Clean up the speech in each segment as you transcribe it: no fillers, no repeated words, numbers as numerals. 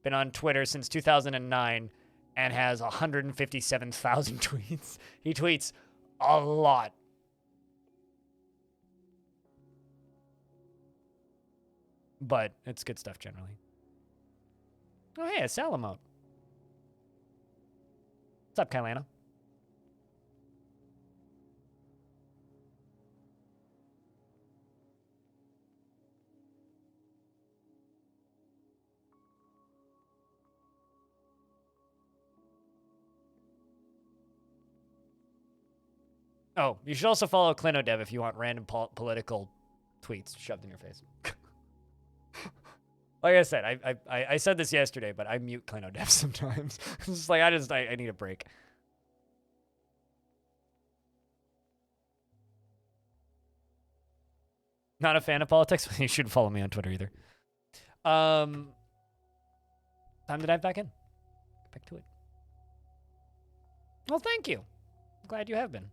been on Twitter since 2009 and has 157,000 tweets. He tweets a lot. But it's good stuff generally. Oh, hey, a Salamot. What's up, Kylana? Oh, you should also follow ClinoDev if you want random political tweets shoved in your face. Like I said, I said this yesterday, but I mute ClinoDev sometimes. It's just like, I need a break. Not a fan of politics? You shouldn't follow me on Twitter either. Time to dive back in. Get back to it. Well, thank you. I'm glad you have been.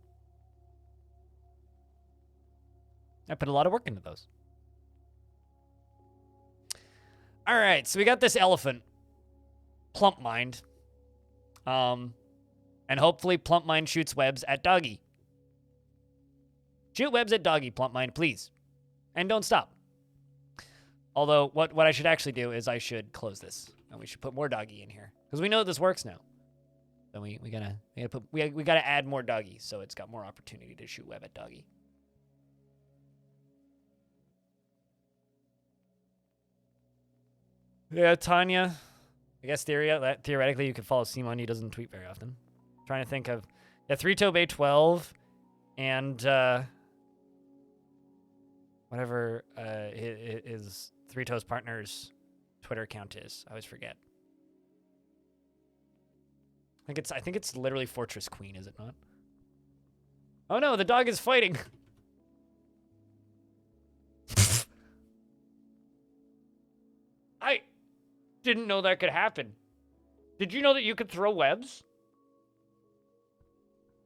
I put a lot of work into those. All right, so we got this elephant, Plump Mind. And hopefully Plump Mind shoots webs at Doggy. Shoot webs at Doggy, Plump Mind, please. And don't stop. Although, what I should actually do is I should close this. And we should put more Doggy in here. Because we know that this works now. So we gotta add more Doggy so it's got more opportunity to shoot web at Doggy. Yeah, Tanya. I guess theoretically you could follow Simon. He doesn't tweet very often. I'm trying to think of... Yeah, 3toe Bay 12 and whatever his 3toes partner's Twitter account is. I always forget. I think it's literally Fortress Queen, is it not? Oh no, the dog is fighting. I didn't know that could happen. Did you know that you could throw webs?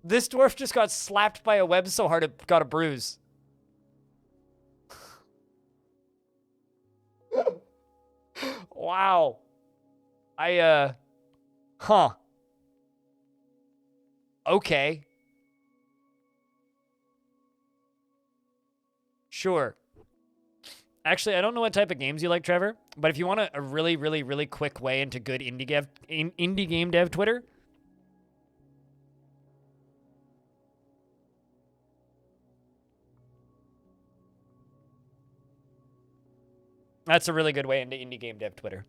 This dwarf just got slapped by a web so hard it got a bruise. Wow. Huh. Okay. Sure. Actually, I don't know what type of games you like, Trevor, but if you want a really, really, really quick way into good indie game dev Twitter, that's a really good way into indie game dev Twitter.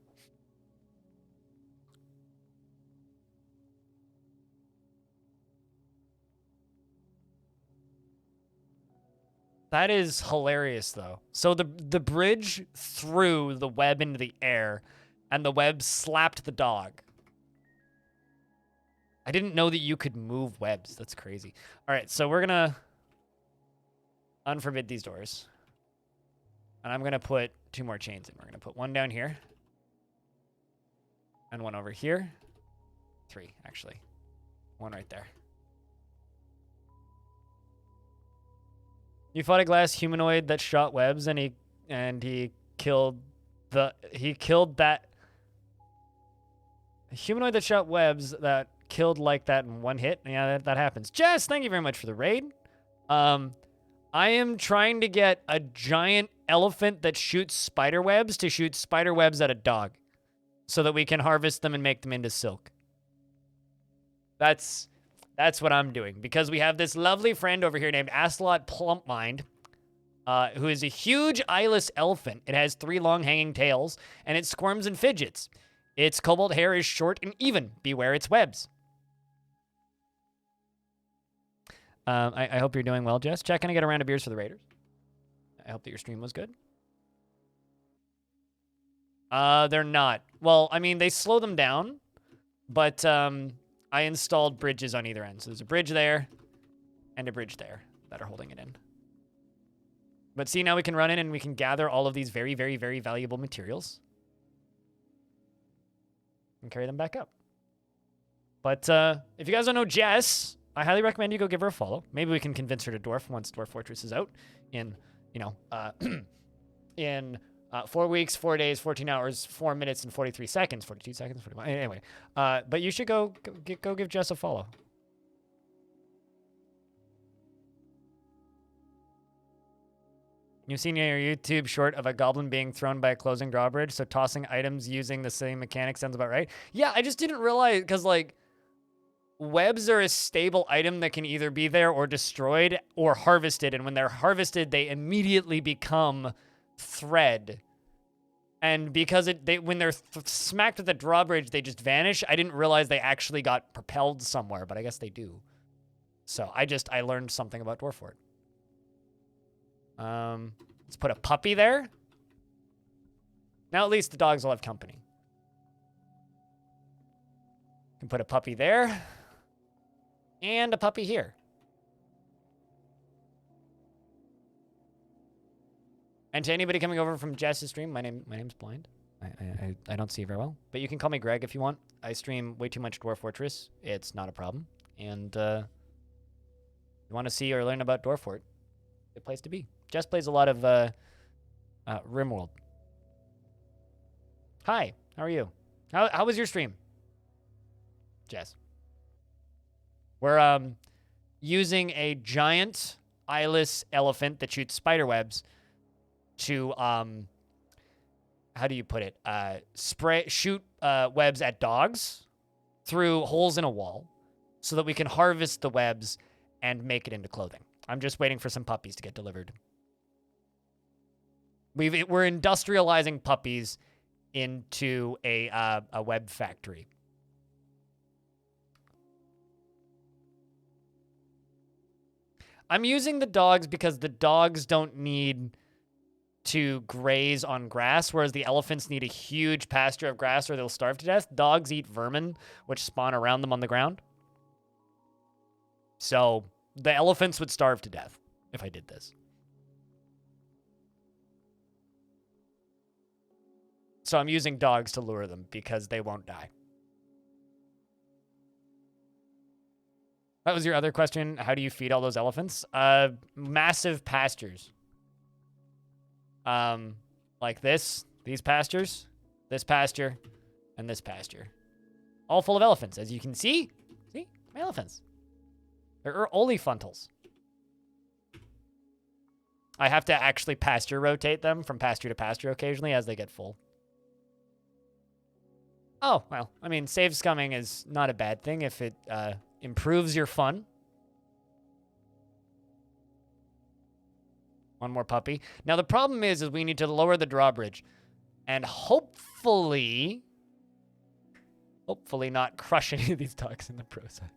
That is hilarious, though. So the bridge threw the web into the air, and the web slapped the dog. I didn't know that you could move webs. That's crazy. All right, so we're going to unforbid these doors. And I'm going to put 2 more chains in. We're going to put 1 down here. And 1 over here. 3, actually. 1 right there. You fought a glass humanoid that shot webs, and he killed that humanoid that shot webs that killed like that in 1 hit. Yeah, that happens. Jess, thank you very much for the raid. I am trying to get a giant elephant that shoots spider webs to shoot spider webs at a dog, so that we can harvest them and make them into silk. That's what I'm doing, because we have this lovely friend over here named Aslot Plumpmind, who is a huge eyeless elephant. It has 3 long hanging tails, and it squirms and fidgets. Its cobalt hair is short and even. Beware its webs. I hope you're doing well, Jess. Check, can I get a round of beers for the Raiders? I hope that your stream was good. They're not. Well, I mean, they slow them down, but I installed bridges on either end. So there's a bridge there and a bridge there that are holding it in. But see, now we can run in and we can gather all of these very, very, very valuable materials and carry them back up. But if you guys don't know Jess, I highly recommend you go give her a follow. Maybe we can convince her to Dwarf once Dwarf Fortress is out in, in 4 weeks, 4 days, 14 hours, 4 minutes, and 43 seconds. 42 seconds, 41. Anyway, but you should go give Jess a follow. You've seen your YouTube short of a goblin being thrown by a closing drawbridge, so tossing items using the same mechanic sounds about right. Yeah, I just didn't realize, because, like, webs are a stable item that can either be there or destroyed or harvested, and when they're harvested, they immediately become thread. And because when they're smacked with the drawbridge, they just vanish. I didn't realize they actually got propelled somewhere, but I guess they do. So I learned something about Dwarf Fort. Let's put a puppy there. Now at least the dogs will have company. Can put a puppy there. And a puppy here. And to anybody coming over from Jess's stream, my name's Blind. I don't see very well. But you can call me Greg if you want. I stream way too much Dwarf Fortress. It's not a problem. And you want to see or learn about Dwarf Fort, good place to be. Jess plays a lot of RimWorld. Hi, how are you? How was your stream, Jess? We're using a giant eyeless elephant that shoots spider webs to how do you put it? Shoot webs at dogs through holes in a wall so that we can harvest the webs and make it into clothing. I'm just waiting for some puppies to get delivered. We're industrializing puppies into a web factory. I'm using the dogs because the dogs don't need to graze on grass, whereas the elephants need a huge pasture of grass or they'll starve to death. Dogs eat vermin, which spawn around them on the ground. So the elephants would starve to death if I did this. So I'm using dogs to lure them because they won't die. That was your other question. How do you feed all those elephants? Massive pastures. Like these pastures, this pasture, and this pasture. All full of elephants, as you can see. See? My elephants. They're oliphantals. I have to actually pasture rotate them from pasture to pasture occasionally as they get full. Oh, well, I mean, save scumming is not a bad thing if it improves your fun. One more puppy. Now, the problem is we need to lower the drawbridge and hopefully not crush any of these dogs in the process.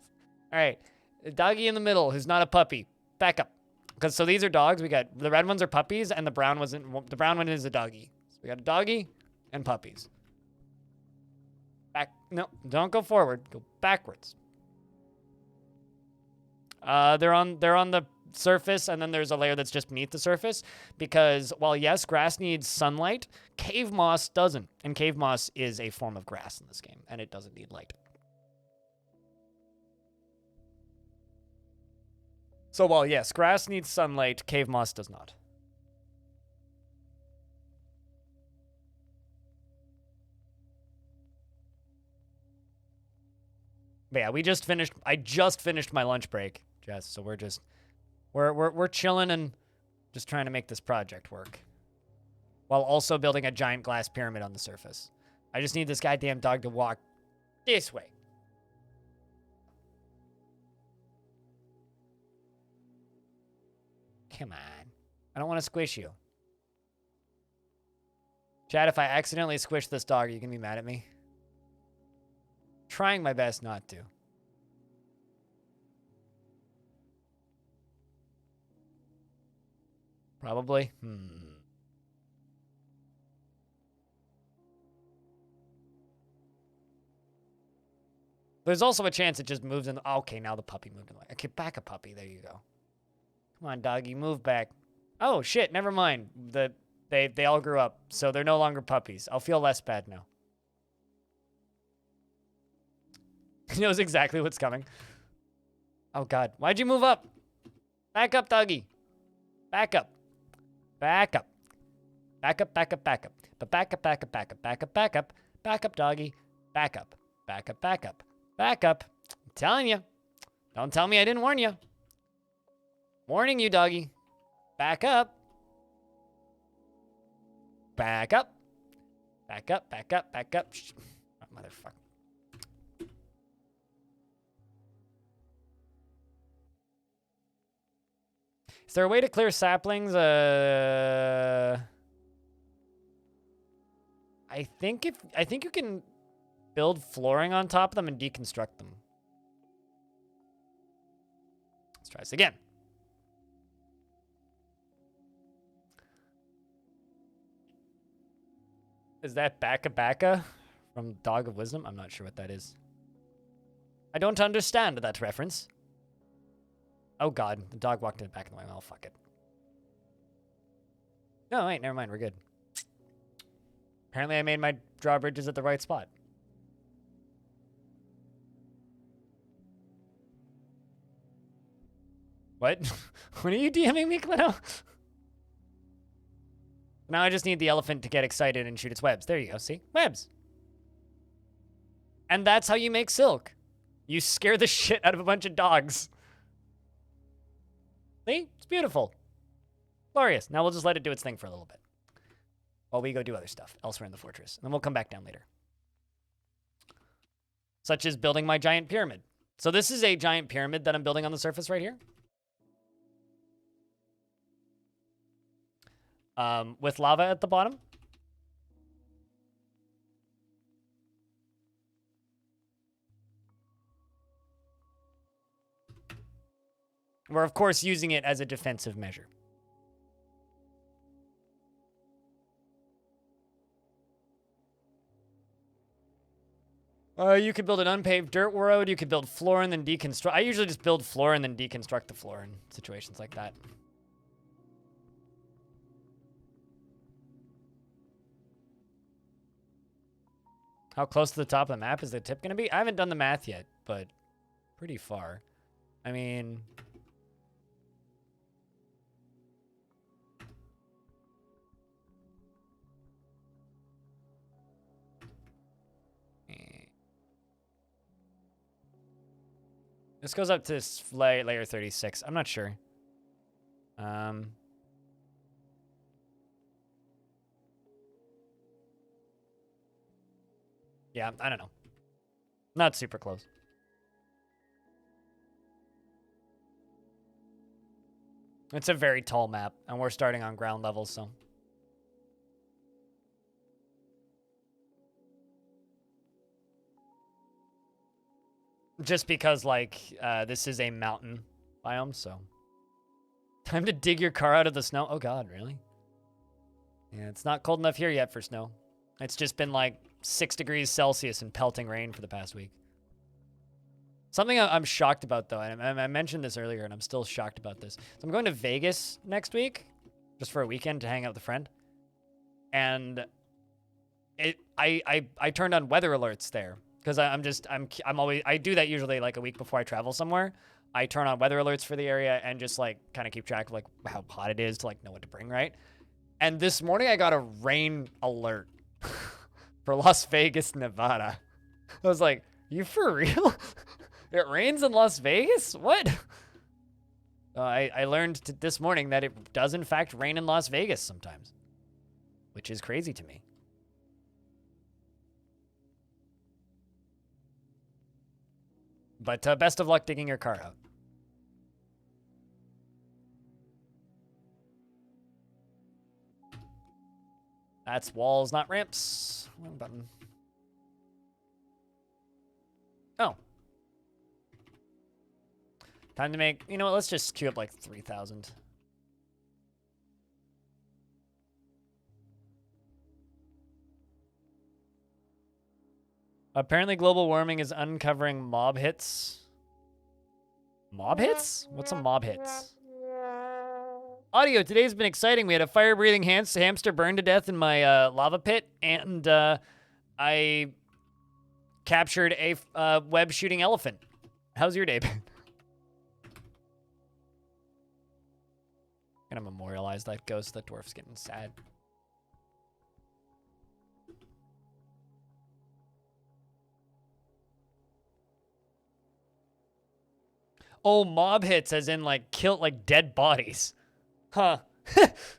All right, the doggy in the middle who's not a puppy, back up. Because so these are dogs. We got the red ones are puppies and the brown one is a doggy. So we got a doggy and puppies. Back. No, don't go forward. Go backwards. They're on the surface, and then there's a layer that's just beneath the surface. Because while yes, grass needs sunlight, cave moss doesn't, and cave moss is a form of grass in this game, and it doesn't need light. So while yes, grass needs sunlight, cave moss does not. But yeah, I just finished my lunch break, Jess, so we're chilling and just trying to make this project work. While also building a giant glass pyramid on the surface. I just need this goddamn dog to walk this way. Come on. I don't want to squish you. Chad, if I accidentally squish this dog, are you going to be mad at me? Trying my best not to. Probably. There's also a chance it just moves in. Okay, now the puppy moved in. Okay, back a puppy. There you go. Come on, doggy, move back. Oh shit, never mind. They all grew up, so they're no longer puppies. I'll feel less bad now. He knows exactly what's coming. Oh god, why'd you move up? Back up, doggy. Back up. Back up. Back up, back up, back up. But back up, back up, back up, back up, back up. Back up, doggy. Back up. Back up, back up. Back up. I'm telling you. Don't tell me I didn't warn you. Warning you, doggy. Back up. Back up. Back up, back up, back up. Oh, motherfucker. Is there a way to clear saplings? I think you can build flooring on top of them and deconstruct them. Let's try this again. Is that Baka Baka from Dog of Wisdom? I'm not sure what that is. I don't understand that reference. Oh god, the dog walked in the back of the way. Oh, fuck it. No, wait, never mind, we're good. Apparently I made my drawbridges at the right spot. What? What are you DMing me, Clino? Now I just need the elephant to get excited and shoot its webs. There you go, see? Webs. And that's how you make silk. You scare the shit out of a bunch of dogs. See? It's beautiful. Glorious. Now we'll just let it do its thing for a little bit. While we go do other stuff elsewhere in the fortress. And then we'll come back down later. Such as building my giant pyramid. So this is a giant pyramid that I'm building on the surface right here. With lava at the bottom. We're, of course, using it as a defensive measure. You could build an unpaved dirt road. You could build floor and then deconstruct. I usually just build floor and then deconstruct the floor in situations like that. How close to the top of the map is the tip going to be? I haven't done the math yet, but pretty far. I mean... This goes up to layer 36. I'm not sure. Yeah, I don't know. Not super close. It's a very tall map, and we're starting on ground level, so... Just because, like, this is a mountain biome, so... Time to dig your car out of the snow? Oh god, really? Yeah, it's not cold enough here yet for snow. It's just been, like, 6 degrees Celsius and pelting rain for the past week. Something I'm shocked about, though, and I mentioned this earlier, and I'm still shocked about this. So I'm going to Vegas next week, just for a weekend to hang out with a friend. And I turned on weather alerts there. Because I'm always, I do that usually like a week before I travel somewhere. I turn on weather alerts for the area and just like kind of keep track of like how hot it is to like know what to bring, right? And this morning I got a rain alert for Las Vegas, Nevada. I was like, you for real? It rains in Las Vegas? What? I learned this morning that it does in fact rain in Las Vegas sometimes, which is crazy to me. But best of luck digging your car out. That's walls, not ramps. Wrong button. Oh. Time to make... You know what? Let's just queue up like 3,000. Apparently global warming is uncovering mob hits. Mob hits? What's a mob hits? Audio, today's been exciting. We had a fire-breathing hamster burn to death in my lava pit, and I captured a web-shooting elephant. How's your day been? I'm gonna memorialize that ghost. That dwarf's getting sad. Oh, mob hits as in like killed like dead bodies. Huh.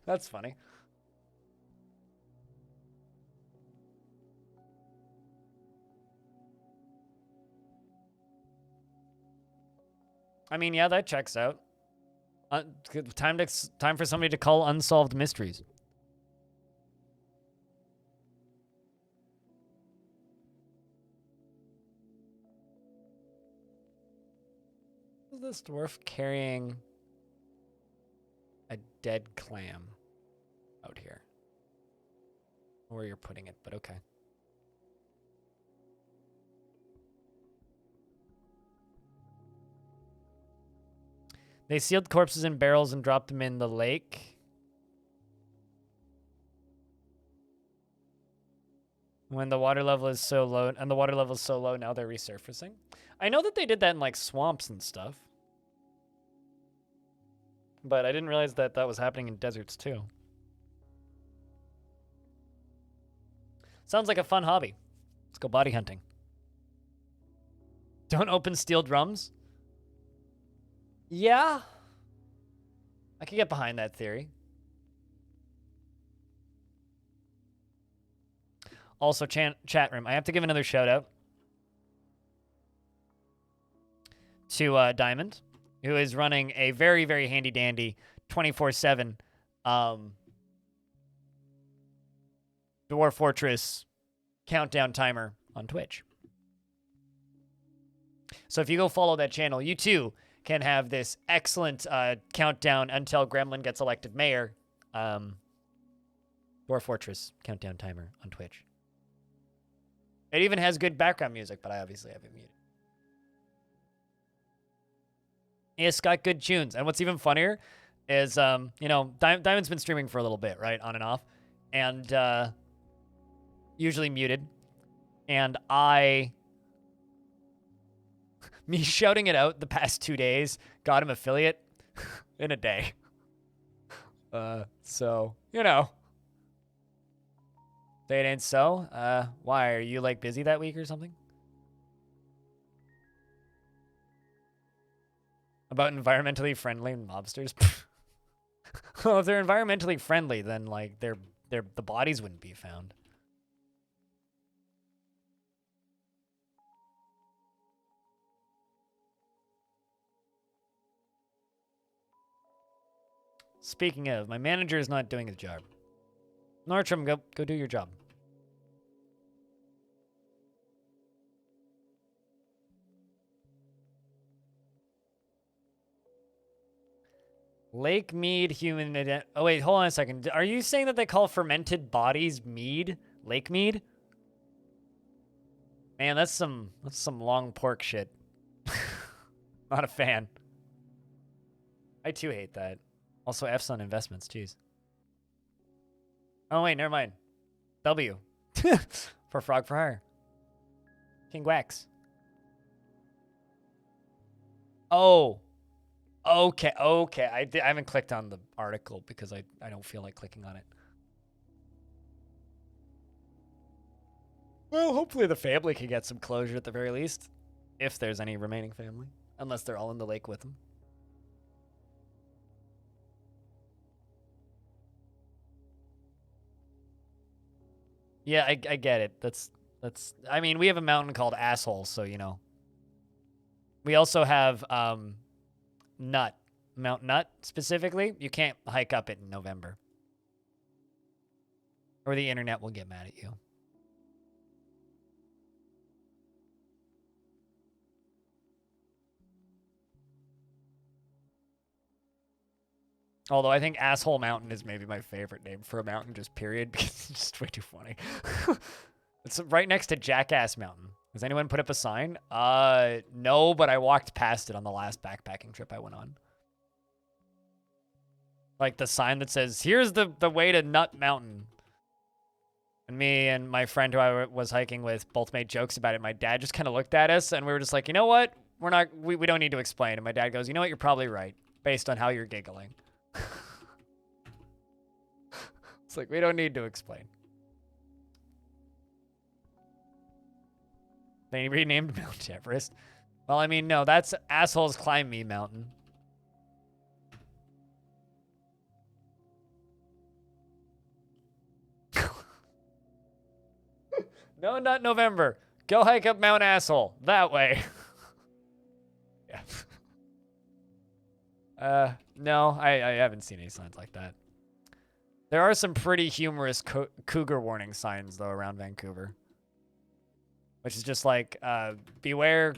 That's funny. I mean, yeah, that checks out. Time for somebody to call unsolved mysteries. Is this dwarf carrying a dead clam out here? Where you're putting it, but okay. They sealed corpses in barrels and dropped them in the lake. When the water level is so low, and the water level is so low, now they're resurfacing. I know that they did that in like swamps and stuff. But I didn't realize that that was happening in deserts too. Sounds like a fun hobby. Let's go body hunting. Don't open steel drums? Yeah. I could get behind that theory. Also, chat room. I have to give another shout out to Diamond, who is running a very, very handy dandy 24/7 Dwarf Fortress countdown timer on Twitch. So if you go follow that channel, you too can have this excellent countdown until Gremlin gets elected mayor. Dwarf Fortress countdown timer on Twitch. It even has good background music, but I obviously have it muted. It's got good tunes. And what's even funnier is, you know, Diamond's been streaming for a little bit, right? On and off. And usually muted. And me shouting it out the past 2 days got him affiliate in a day. So, you know. Say it ain't so. Why? Are you, like, busy that week or something? About environmentally friendly mobsters? Well, if they're environmentally friendly, then, like, the bodies wouldn't be found. Speaking of, my manager is not doing his job. Nordstrom, go do your job. Lake mead, human. Oh wait, hold on a second. Are you saying that they call fermented bodies mead? Lake mead? Man, that's some long pork shit. Not a fan. I too hate that. Also, F's on investments. Jeez. Oh wait, never mind. W. For Frog for Hire. King Wax. Oh. Okay. I haven't clicked on the article because I don't feel like clicking on it. Well, hopefully the family can get some closure at the very least. If there's any remaining family. Unless they're all in the lake with them. Yeah, I get it. That's I mean, we have a mountain called Asshole, so you know. We also have Mount Nut specifically. You can't hike up it in November. Or the internet will get mad at you. Although I think Asshole Mountain is maybe my favorite name for a mountain, just period, because it's just way too funny. It's right next to Jackass Mountain. Has anyone put up a sign? No, but I walked past it on the last backpacking trip I went on. Like the sign that says, here's the way to Nut Mountain. And me and my friend who I was hiking with both made jokes about it. My dad just kind of looked at us and we were just like, you know what? We don't need to explain. And my dad goes, you know what? You're probably right based on how you're giggling. It's like, we don't need to explain. They renamed Mount Everest. Well, I mean, no, that's assholes climb me mountain. No, not November. Go hike up Mount Asshole. That way. Yeah. No, I haven't seen any signs like that. There are some pretty humorous cougar warning signs, though, around Vancouver. Which is just like, beware,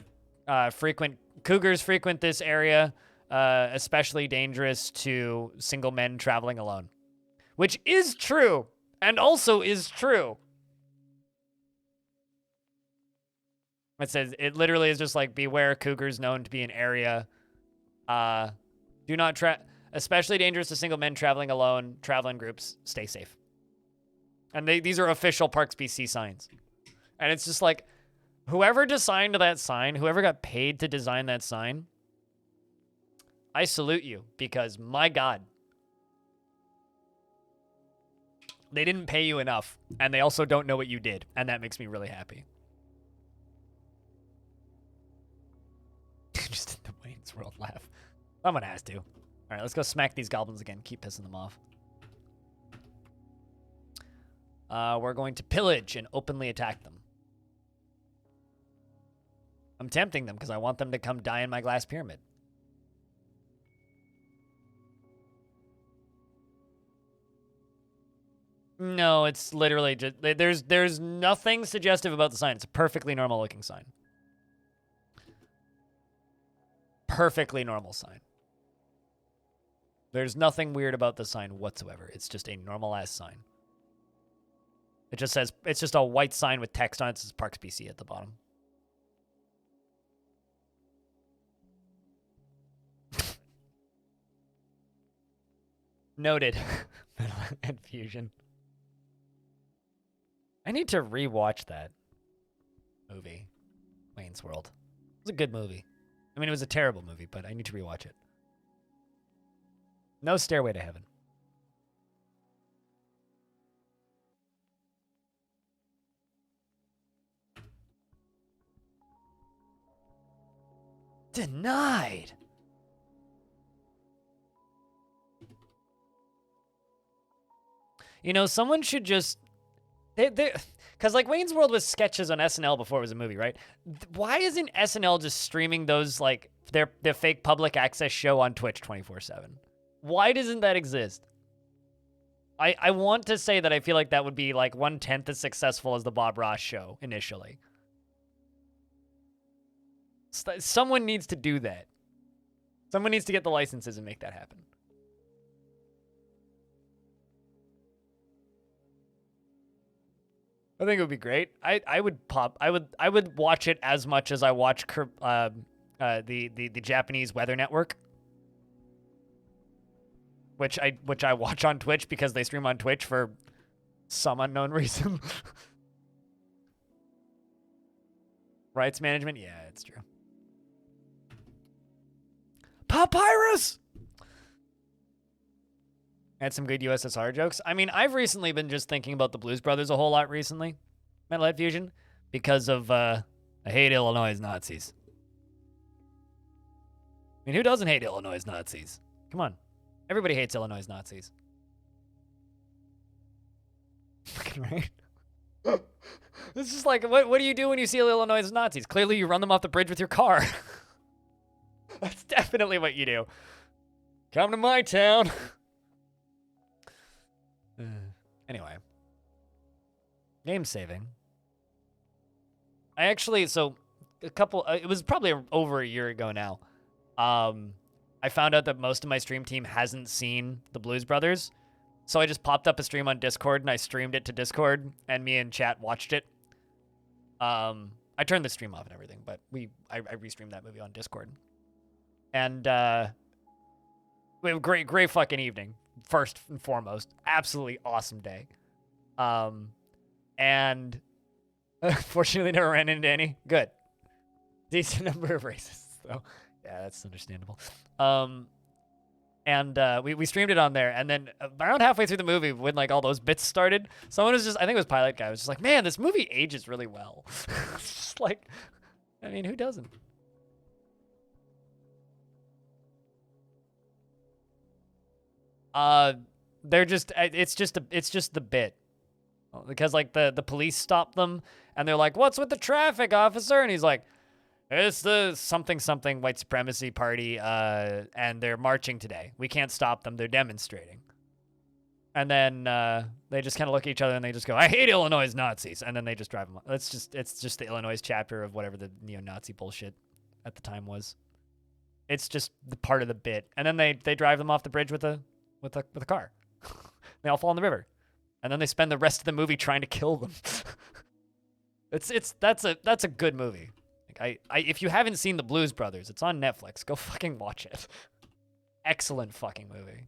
cougars frequent this area, especially dangerous to single men traveling alone. Which is true, and also is true. It says, it literally is just like, beware cougars known to be an area. Do not especially dangerous to single men traveling alone, travel in groups, stay safe. And these are official Parks BC signs. And it's just like, whoever designed that sign, whoever got paid to design that sign, I salute you, because my God, they didn't pay you enough, and they also don't know what you did, and that makes me really happy. Just did the Wayne's World laugh. Someone has to. All right, let's go smack these goblins again. Keep pissing them off. We're going to pillage and openly attack them. I'm tempting them because I want them to come die in my glass pyramid. No, it's literally just... There's nothing suggestive about the sign. It's a perfectly normal looking sign. Perfectly normal sign. There's nothing weird about the sign whatsoever. It's just a normal-ass sign. It just says... It's just a white sign with text on it. It says Parks BC at the bottom. Noted. And Fusion. I need to rewatch that movie. Wayne's World. It was a good movie. I mean, it was a terrible movie, but I need to rewatch it. No Stairway to Heaven. Denied. You know, someone should just... Because, like, Wayne's World was sketches on SNL before it was a movie, right? Why isn't SNL just streaming those, like, their fake public access show on Twitch 24/7? Why doesn't that exist? I want to say that I feel like that would be, like, 1/10 as successful as the Bob Ross show, initially. Someone needs to do that. Someone needs to get the licenses and make that happen. I think it would be great. I would watch it as much as I watch the Japanese Weather Network, which I watch on Twitch because they stream on Twitch for some unknown reason. Rights management, yeah, it's true. Papyrus. Had some good USSR jokes. I mean, I've recently been just thinking about the Blues Brothers a whole lot recently, Metalhead Fusion, because of, I hate Illinois Nazis. I mean, who doesn't hate Illinois Nazis? Come on. Everybody hates Illinois Nazis. Right? It's just like, what do you do when you see Illinois Nazis? Clearly you run them off the bridge with your car. That's definitely what you do. Come to my town. Anyway. Game saving. I actually, so it was probably over a year ago now. I found out that most of my stream team hasn't seen the Blues Brothers. So I just popped up a stream on Discord and I streamed it to Discord and me and chat watched it. I turned the stream off and everything, but I restreamed that movie on Discord. And we have a great fucking evening. First and foremost, absolutely awesome day. And fortunately never ran into any. Good. Decent number of racists, though. Yeah, that's understandable. And we streamed it on there, and then around halfway through the movie, when like all those bits started, someone was just, I think it was Pilot Guy, was just like, man, this movie ages really well. It's just like, I mean, who doesn't? Uh, they're just it's just the bit because like the police stop them and they're like, "What's with the traffic, officer?" And he's like, "It's the something something white supremacy party, and they're marching today. We can't stop them. They're demonstrating." And then they just kind of look at each other and they just go, "I hate Illinois Nazis," and then they just drive them. It's just the Illinois chapter of whatever the neo-Nazi bullshit at the time was. It's just the part of the bit, and then they drive them off the bridge with a car. They all fall in the river, and then they spend the rest of the movie trying to kill them. That's a good movie. Like if you haven't seen the Blues Brothers, it's on Netflix. Go fucking watch it. Excellent fucking movie.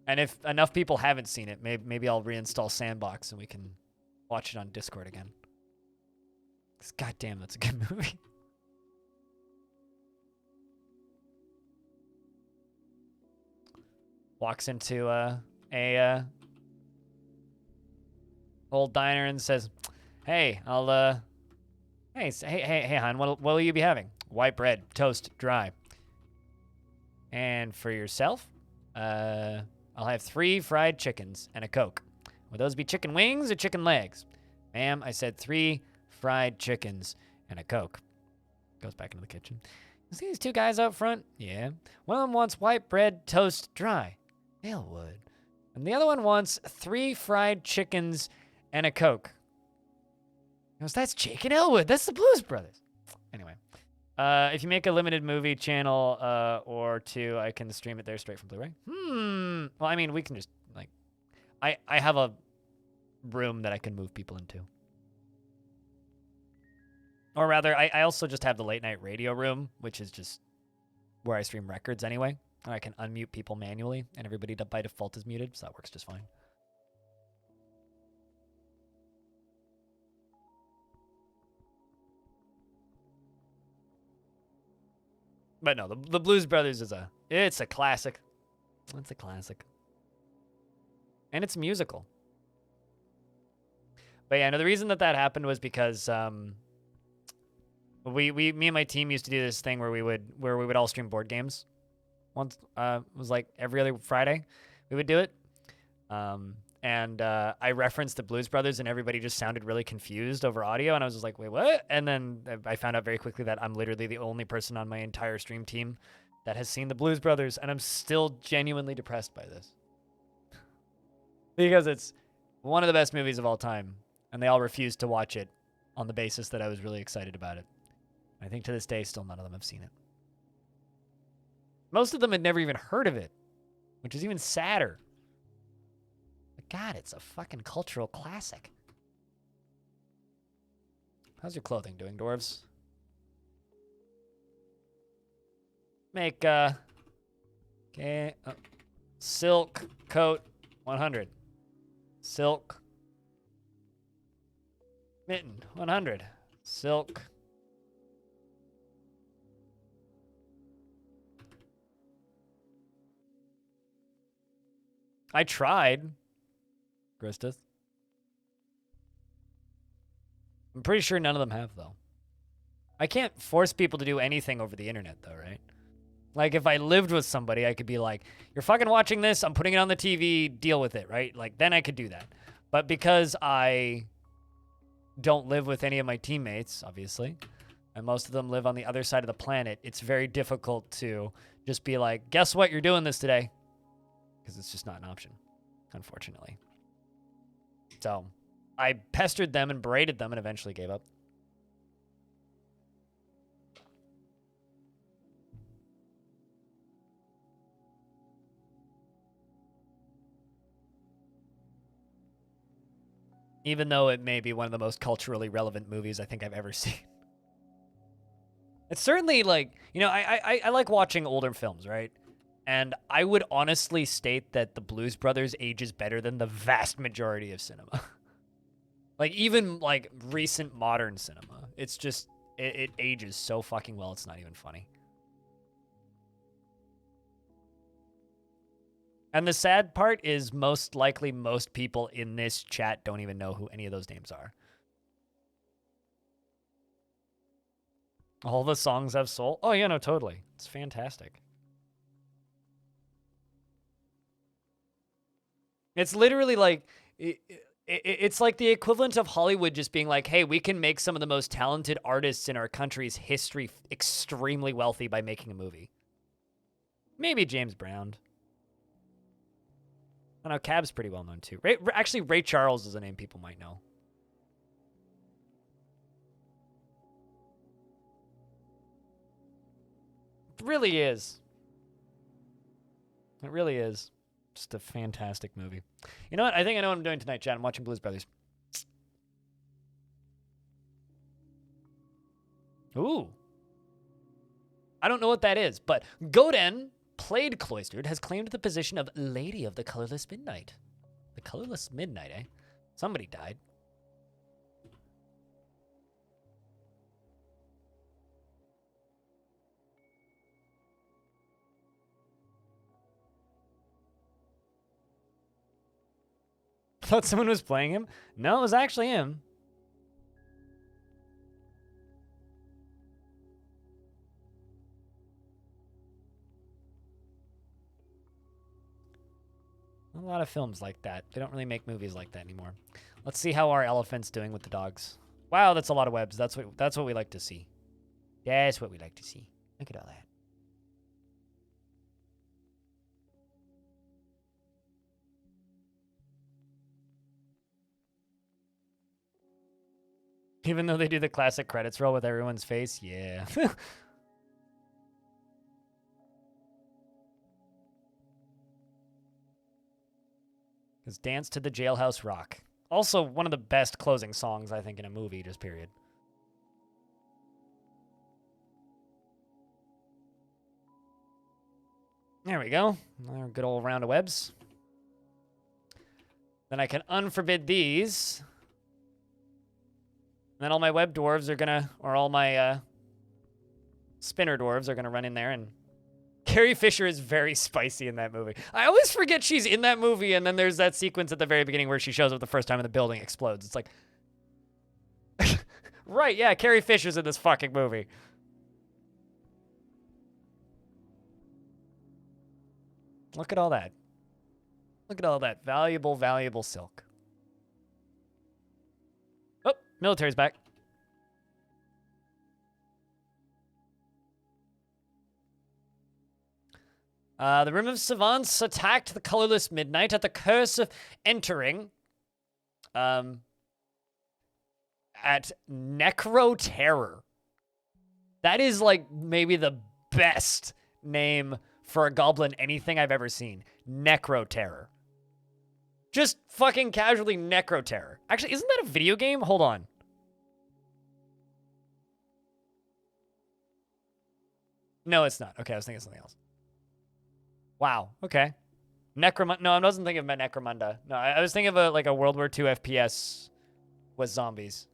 And if enough people haven't seen it, maybe I'll reinstall Sandbox and we can watch it on Discord again. Because goddamn, that's a good movie. Walks into a old diner and says, "Hey, hey, hon, what will you be having?" "White bread, toast, dry." "And for yourself?" I'll have 3 fried chickens and a Coke." "Would those be chicken wings or chicken legs?" "Ma'am, I said 3 fried chickens and a Coke." Goes back into the kitchen. "You see these 2 guys out front?" "Yeah." "One of them wants white bread, toast, dry." "Elwood." "And the other one wants 3 fried chickens and a Coke." He goes, "That's Jake and Elwood. That's the Blues Brothers." Anyway. If you make a limited movie channel or 2, I can stream it there straight from Blu-ray. Well, I mean, we can just, like... I have a room that I can move people into. Or rather, I also just have the late-night radio room, which is just where I stream records anyway. And I can unmute people manually, and everybody by default is muted, so that works just fine. But no, the Blues Brothers it's a classic. It's a classic. And it's musical. But yeah, no, the reason that happened was because me and my team used to do this thing where we would all stream board games. Once it was like every other Friday we would do it. And I referenced the Blues Brothers, and everybody just sounded really confused over audio, and I was just like, "Wait, what?" And then I found out very quickly that I'm literally the only person on my entire stream team that has seen the Blues Brothers, and I'm still genuinely depressed by this. Because it's one of the best movies of all time, and they all refused to watch it on the basis that I was really excited about it. I think to this day, still none of them have seen it. Most of them had never even heard of it, which is even sadder. God, it's a fucking cultural classic. How's your clothing doing, dwarves? Make, okay, silk coat, 100. Silk mitten, 100. Silk. I tried. Gristeth. I'm pretty sure none of them have, though. I can't force people to do anything over the internet, though, right? Like, if I lived with somebody, I could be like, "You're fucking watching this, I'm putting it on the TV, deal with it," right? Like, then I could do that. But because I don't live with any of my teammates, obviously, and most of them live on the other side of the planet, it's very difficult to just be like, "Guess what? You're doing this today." Because it's just not an option, unfortunately. So I pestered them and berated them and eventually gave up. Even though it may be one of the most culturally relevant movies I think I've ever seen. It's certainly like, you know, I like watching older films, right? And I would honestly state that the Blues Brothers ages better than the vast majority of cinema. Like, even, like, recent modern cinema. It's just, it ages so fucking well, it's not even funny. And the sad part is most likely most people in this chat don't even know who any of those names are. All the songs have soul? Oh, yeah, no, totally. It's fantastic. It's literally like it's like the equivalent of Hollywood just being like, hey, we can make some of the most talented artists in our country's history extremely wealthy by making a movie. Maybe James Brown. I don't know, Cab's pretty well known too. Actually, Ray Charles is a name people might know. It really is. It really is. Just a fantastic movie. You know what? I think I know what I'm doing tonight, Chad. I'm watching Blues Brothers. Ooh. I don't know what that is, but Goden, played Cloistered, has claimed the position of Lady of the Colorless Midnight. The Colorless Midnight, eh? Somebody died. Thought someone was playing him? No, it was actually him. A lot of films like that. They don't really make movies like that anymore. Let's see how our elephant's doing with the dogs. Wow, that's a lot of webs. That's what we like to see. That's what we like to see. Look at all that. Even though they do the classic credits roll with everyone's face, yeah. Because Dance to the Jailhouse Rock. Also, one of the best closing songs, I think, in a movie, just period. There we go. Another good old round of webs. Then I can unforbid these. And then all my web dwarves are gonna, or all my spinner dwarves are gonna run in there. And Carrie Fisher is very spicy in that movie. I always forget she's in that movie, and then there's that sequence at the very beginning where she shows up the first time and the building explodes. It's like, right, yeah, Carrie Fisher's in this fucking movie. Look at all that. Look at all that valuable, valuable silk. Oh, military's back. The Room of Savants attacked the Colorless Midnight at the curse of entering at Necro Terror. That is like maybe the best name for a goblin anything I've ever seen. Necro Terror. Just fucking casually Necro Terror. Actually, isn't that a video game? Hold on. No, it's not. Okay, I was thinking of something else. Wow. Okay. Necromunda. No, I wasn't thinking about Necromunda. No, I was thinking of a World War II FPS with zombies.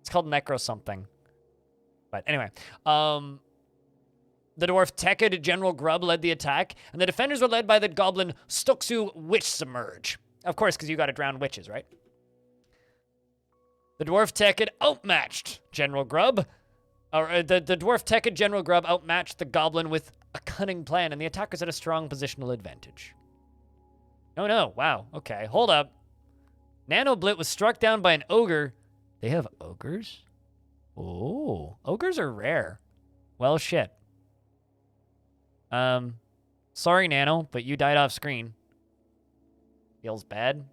It's called Necro something. But anyway, the dwarf Tekid General Grub led the attack, and the defenders were led by the goblin Stuxu Witch Submerge. Of course, because you got to drown witches, right? The dwarf Tekid outmatched General Grub. Or the dwarf Tekid General Grub outmatched the goblin with a cunning plan, and the attackers had a strong positional advantage. Oh no, wow, okay, hold up. Nanoblit was struck down by an ogre. They have ogres? Oh, ogres are rare. Well, shit. Sorry, Nano, but you died off screen. Feels bad.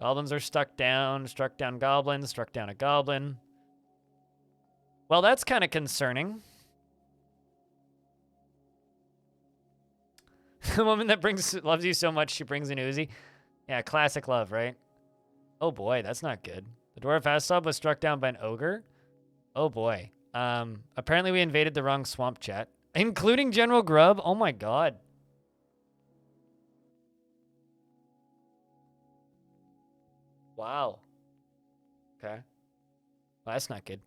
Goblins are struck down goblins, struck down a goblin. Well, that's kind of concerning. The woman that loves you so much, she brings an Uzi. Yeah, classic love, right? Oh boy, that's not good. The dwarf Asub was struck down by an ogre. Oh boy. Apparently we invaded the wrong swamp chat, including General Grub. Oh my god. Wow. Okay. Well, that's not good.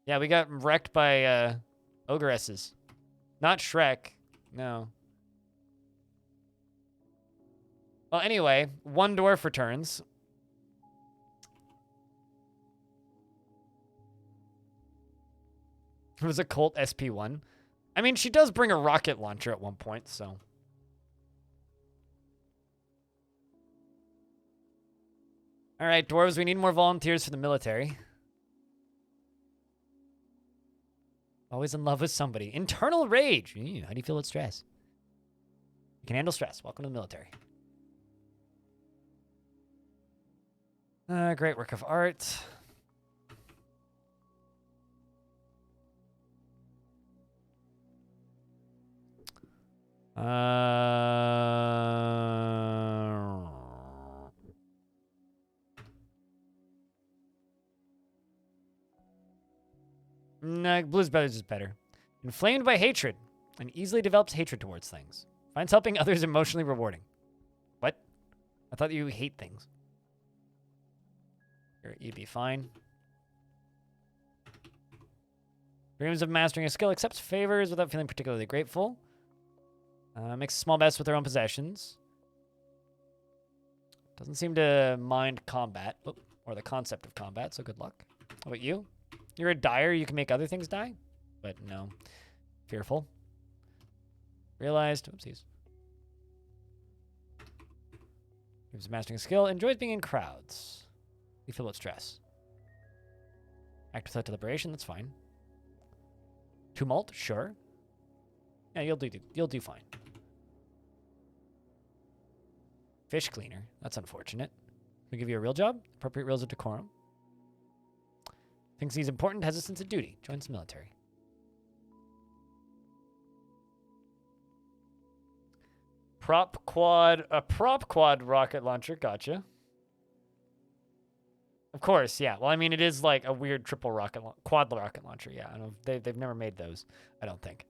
Yeah, we got wrecked by ogresses. Not Shrek. No. Well, anyway, one dwarf returns. It was a Colt SP1. I mean, she does bring a rocket launcher at one point, so. All right, dwarves, we need more volunteers for the military. Always in love with somebody. Internal rage. Ew, how do you feel with stress? You can handle stress. Welcome to the military. Great work of art. No, Blues Brothers is better. Inflamed by hatred and easily develops hatred towards things. Finds helping others emotionally rewarding. What? I thought you hate things. You'd be fine. Dreams of mastering a skill. Accepts favors without feeling particularly grateful. Makes small bets with their own possessions. Doesn't seem to mind combat. Or the concept of combat, so good luck. How about you? You're a dyer, you can make other things die? But no. Fearful. Realized. Oopsies. Dreams of mastering a skill. Enjoys being in crowds. You feel about stress. Act without deliberation, that's fine. Tumult, sure. Yeah, you'll do fine. Fish cleaner, that's unfortunate. We give you a real job. Appropriate rules of decorum. Thinks he's important, has a sense of duty. Joins the military. A prop quad rocket launcher, gotcha. Of course, yeah. Well, I mean, it is like a weird triple quad rocket launcher. Yeah, I don't know. They've never made those, I don't think.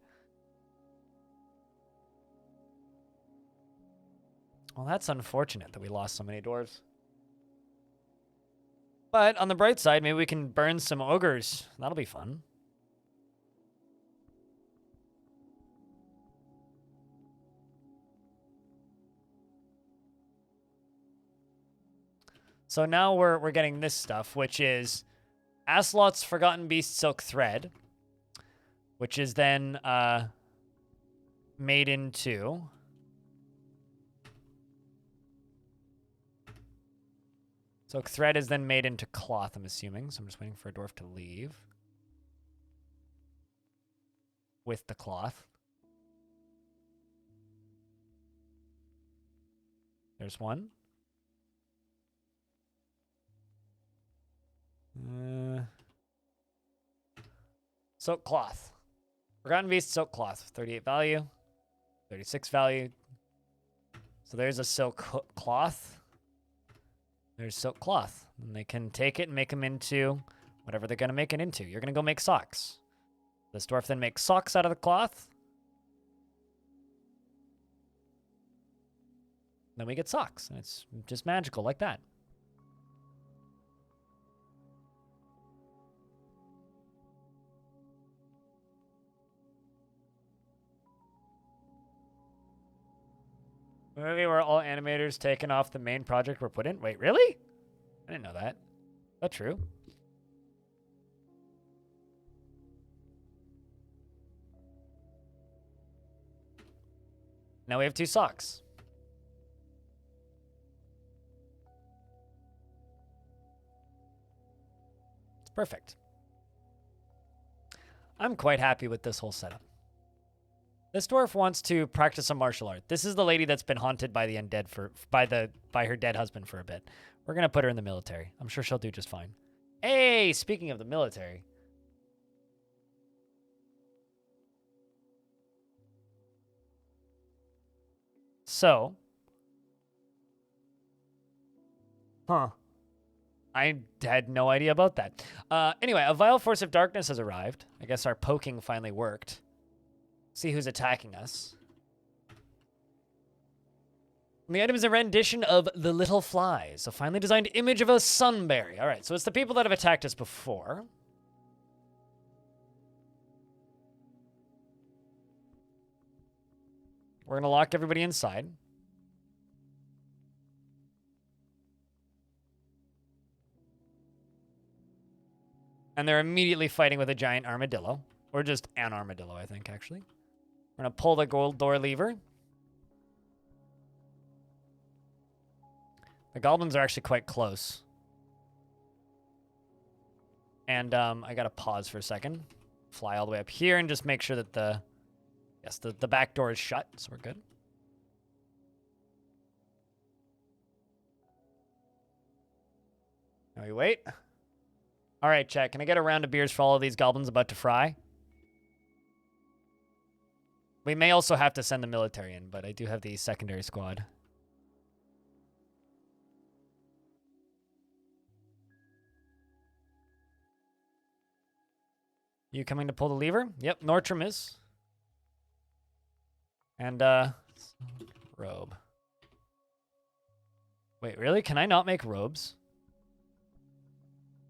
Well, that's unfortunate that we lost so many dwarves. But on the bright side, maybe we can burn some ogres. That'll be fun. So now we're getting this stuff, which is Aslot's Forgotten Beast Silk Thread, which is then made into Silk Thread is then made into cloth, I'm assuming. So I'm just waiting for a dwarf to leave with the cloth. There's one. Silk cloth. Forgotten Beast silk cloth. 38 value. 36 value. So there's a silk cloth. There's silk cloth. And they can take it and make them into whatever they're going to make it into. You're going to go make socks. This dwarf then makes socks out of the cloth. Then we get socks. And it's just magical like that. Movie where all animators taken off the main project were put in? Wait, really? I didn't know that. Is that true? Now we have 2 socks. It's perfect. I'm quite happy with this whole setup. This dwarf wants to practice a martial art. This is the lady that's been haunted by the undead by her dead husband for a bit. We're gonna put her in the military. I'm sure she'll do just fine. Hey, speaking of the military. So. Huh. I had no idea about that. Anyway, a vile force of darkness has arrived. I guess our poking finally worked. See who's attacking us. And the item is a rendition of The Little Flies, a finely designed image of a sunberry. All right, so it's the people that have attacked us before. We're going to lock everybody inside. And they're immediately fighting with a giant armadillo. Or just an armadillo, I think, actually. We're going to pull the gold door lever. The goblins are actually quite close. And I gotta pause for a second. Fly all the way up here and just make sure that the back door is shut, so we're good. Now we wait. All right, chat. Can I get a round of beers for all of these goblins about to fry? We may also have to send the military in, but I do have the secondary squad. You coming to pull the lever? Yep, Nortram is. And, robe. Wait, really? Can I not make robes?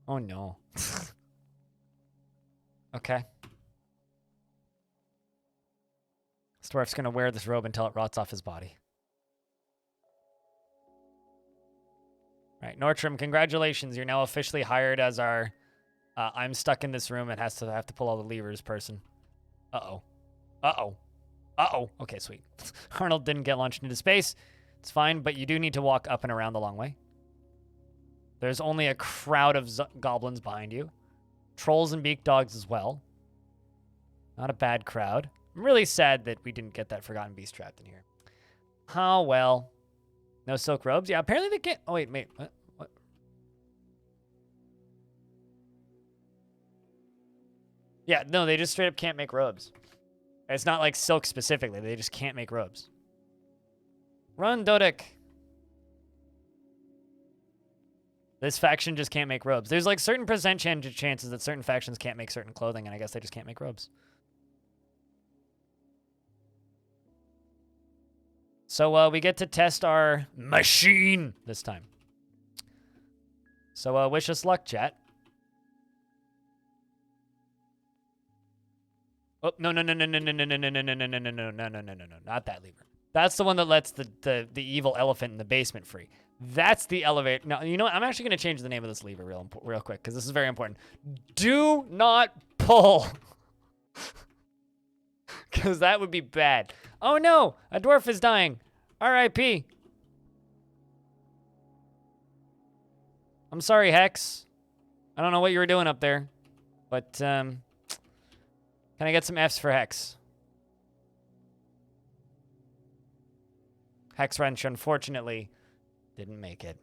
Oh, no. Okay. This dwarf's gonna wear this robe until it rots off his body. All right, Nortram, congratulations. You're now officially hired as our... I'm stuck in this room and have to pull all the levers person. Uh-oh. Uh-oh. Uh-oh. Okay, sweet. Arnold didn't get launched into space. It's fine, but you do need to walk up and around the long way. There's only a crowd of goblins behind you. Trolls and beak dogs as well. Not a bad crowd. I'm really sad that we didn't get that Forgotten Beast trapped in here. Oh, well. No silk robes? Yeah, apparently they can't... Oh, wait. What? Yeah, no, they just straight up can't make robes. It's not like silk specifically. They just can't make robes. Run, Dodic. This faction just can't make robes. There's like certain percent chances that certain factions can't make certain clothing, and I guess they just can't make robes. So we get to test our machine this time. So wish us luck, chat. Oh, no, not that lever. That's the one that lets the evil elephant in the basement free. That's the elevator. No, you know what? I'm actually going to change the name of this lever real quick, because this is very important. Do not pull. Because that would be bad. Oh, no. A dwarf is dying. R.I.P. I'm sorry, Hex. I don't know what you were doing up there. But, can I get some Fs for Hex? Hex Wrench, unfortunately, didn't make it.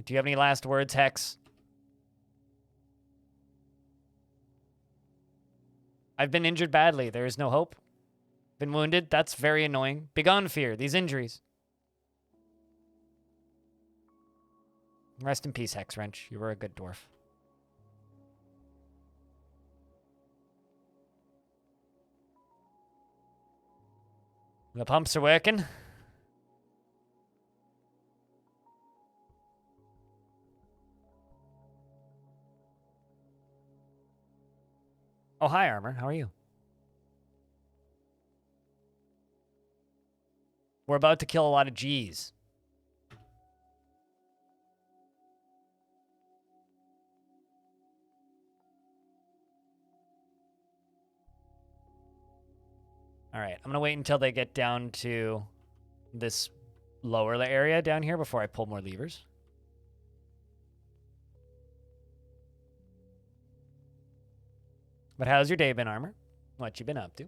Do you have any last words, Hex? I've been injured badly. There is no hope. Been wounded. That's very annoying. Begone fear. These injuries. Rest in peace, Hex Wrench. You were a good dwarf. The pumps are working. Oh, hi, Armor. How are you? We're about to kill a lot of G's. All right, I'm going to wait until they get down to this lower area down here before I pull more levers. But how's your day been, Armor? What you been up to?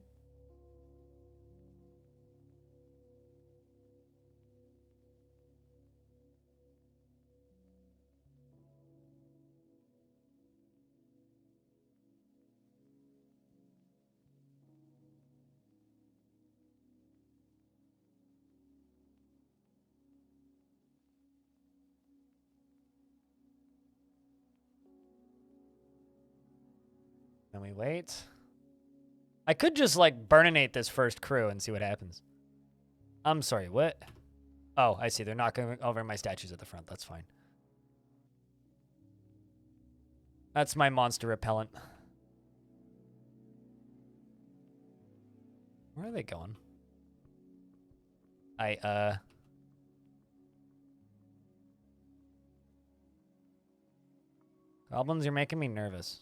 Then we wait. I could just, like, burninate this first crew and see what happens. I'm sorry, what? Oh, I see. They're knocking over my statues at the front. That's fine. That's my monster repellent. Where are they going? Goblins, you're making me nervous.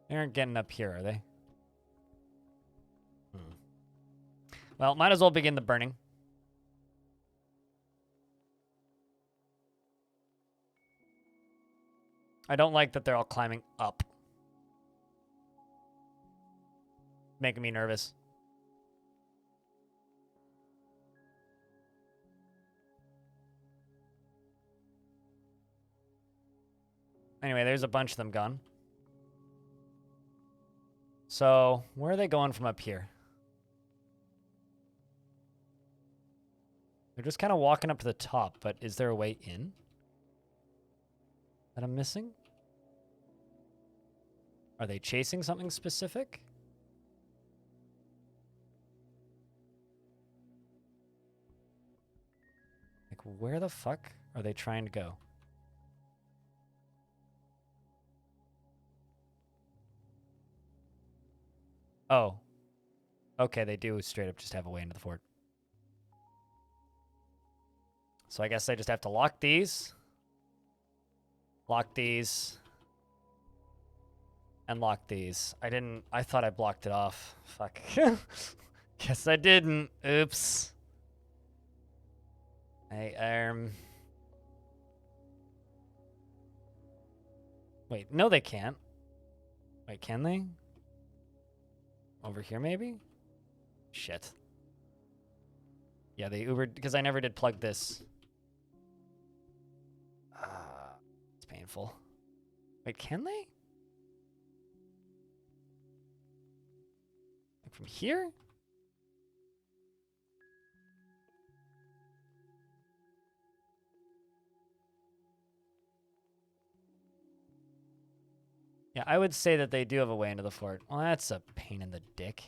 They aren't getting up here, are they? Well, might as well begin the burning. I don't like that they're all climbing up. Making me nervous. Anyway, there's a bunch of them gone. So, where are they going from up here? They're just kind of walking up to the top, but is there a way in that I'm missing? Are they chasing something specific? Like, where the fuck are they trying to go? Oh. Okay, they do straight up just have a way into the fort. So I guess I just have to lock these. Lock these. And lock these. I thought I blocked it off. Fuck. Guess I didn't. Oops. Wait, no they can't. Wait, can they? Over here maybe? Shit. Yeah, they Ubered, because I never did plug this. It's painful. Wait, can they? Like from here? Yeah, I would say that they do have a way into the fort. Well, that's a pain in the dick.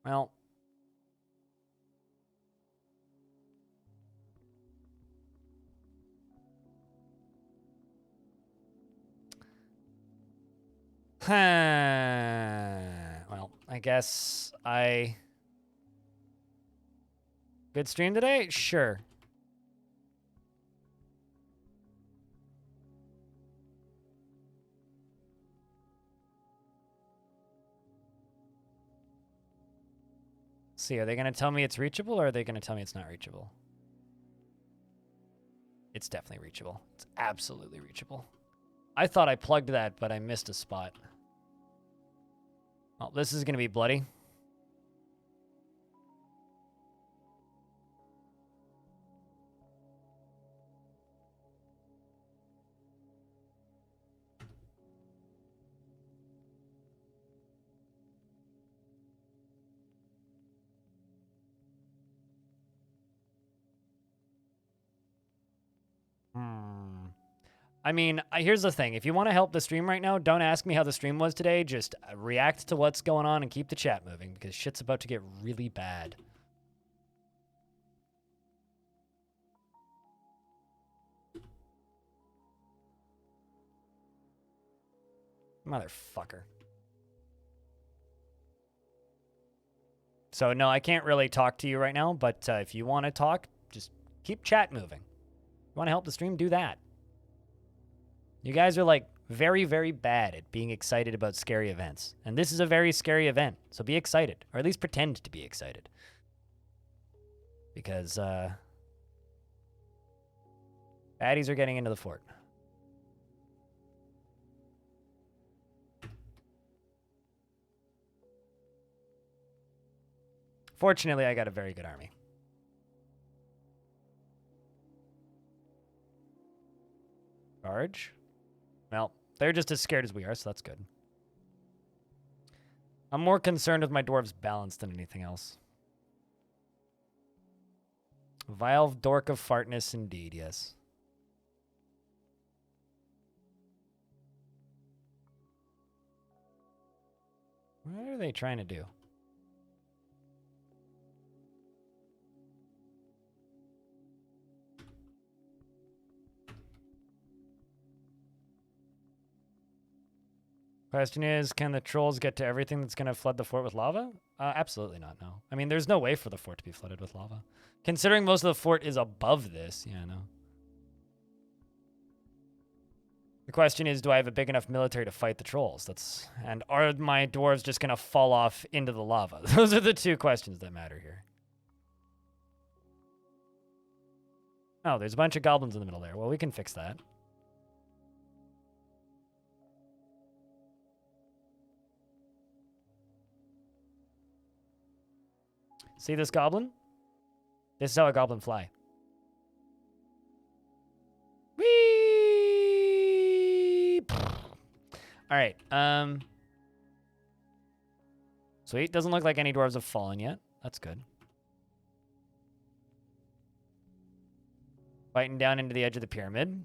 Well. Well, I guess Good stream today? Sure. See, are they going to tell me it's reachable or are they going to tell me it's not reachable? It's definitely reachable. It's absolutely reachable. I thought I plugged that, but I missed a spot. Well, this is going to be bloody. I mean, here's the thing. If you want to help the stream right now, don't ask me how the stream was today. Just react to what's going on and keep the chat moving because shit's about to get really bad. Motherfucker. So, no, I can't really talk to you right now, but if you want to talk, just keep chat moving. You want to help the stream, do that. You guys are, like, very, very bad at being excited about scary events. And this is a very scary event, so be excited. Or at least pretend to be excited. Because, baddies are getting into the fort. Fortunately, I got a very good army. Charge? Well, they're just as scared as we are, so that's good. I'm more concerned with my dwarves' balance than anything else. Vile dork of fartness indeed, yes. What are they trying to do? Question is, can the trolls get to everything that's going to flood the fort with lava? Absolutely not, no. I mean, there's no way for the fort to be flooded with lava. Considering most of the fort is above this, yeah, no. The question is, do I have a big enough military to fight the trolls? And are my dwarves just gonna fall off into the lava? Those are the two questions that matter here. Oh, there's a bunch of goblins in the middle there. Well, we can fix that. See this goblin? This is how a goblin fly. Whee! All right. Sweet. Doesn't look like any dwarves have fallen yet. That's good. Fighting down into the edge of the pyramid.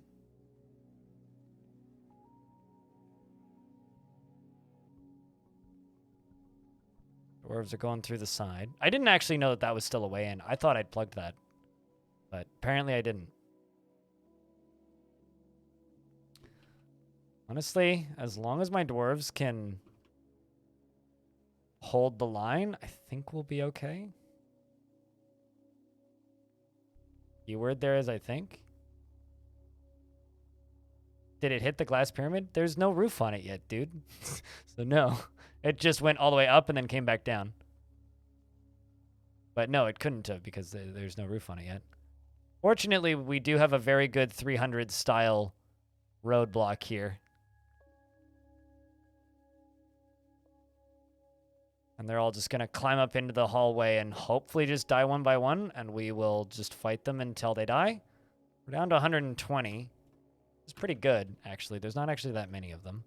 Dwarves are going through the side. I didn't actually know that that was still a way in. I thought I'd plugged that. But apparently I didn't. Honestly, as long as my dwarves can hold the line, I think we'll be okay. Keyword there is I think. Did it hit the glass pyramid? There's no roof on it yet, dude. So no. It just went all the way up and then came back down. But no, it couldn't have because there's no roof on it yet. Fortunately, we do have a very good 300 style roadblock here. And they're all just going to climb up into the hallway and hopefully just die one by one. And we will just fight them until they die. We're down to 120. It's pretty good, actually. There's not actually that many of them.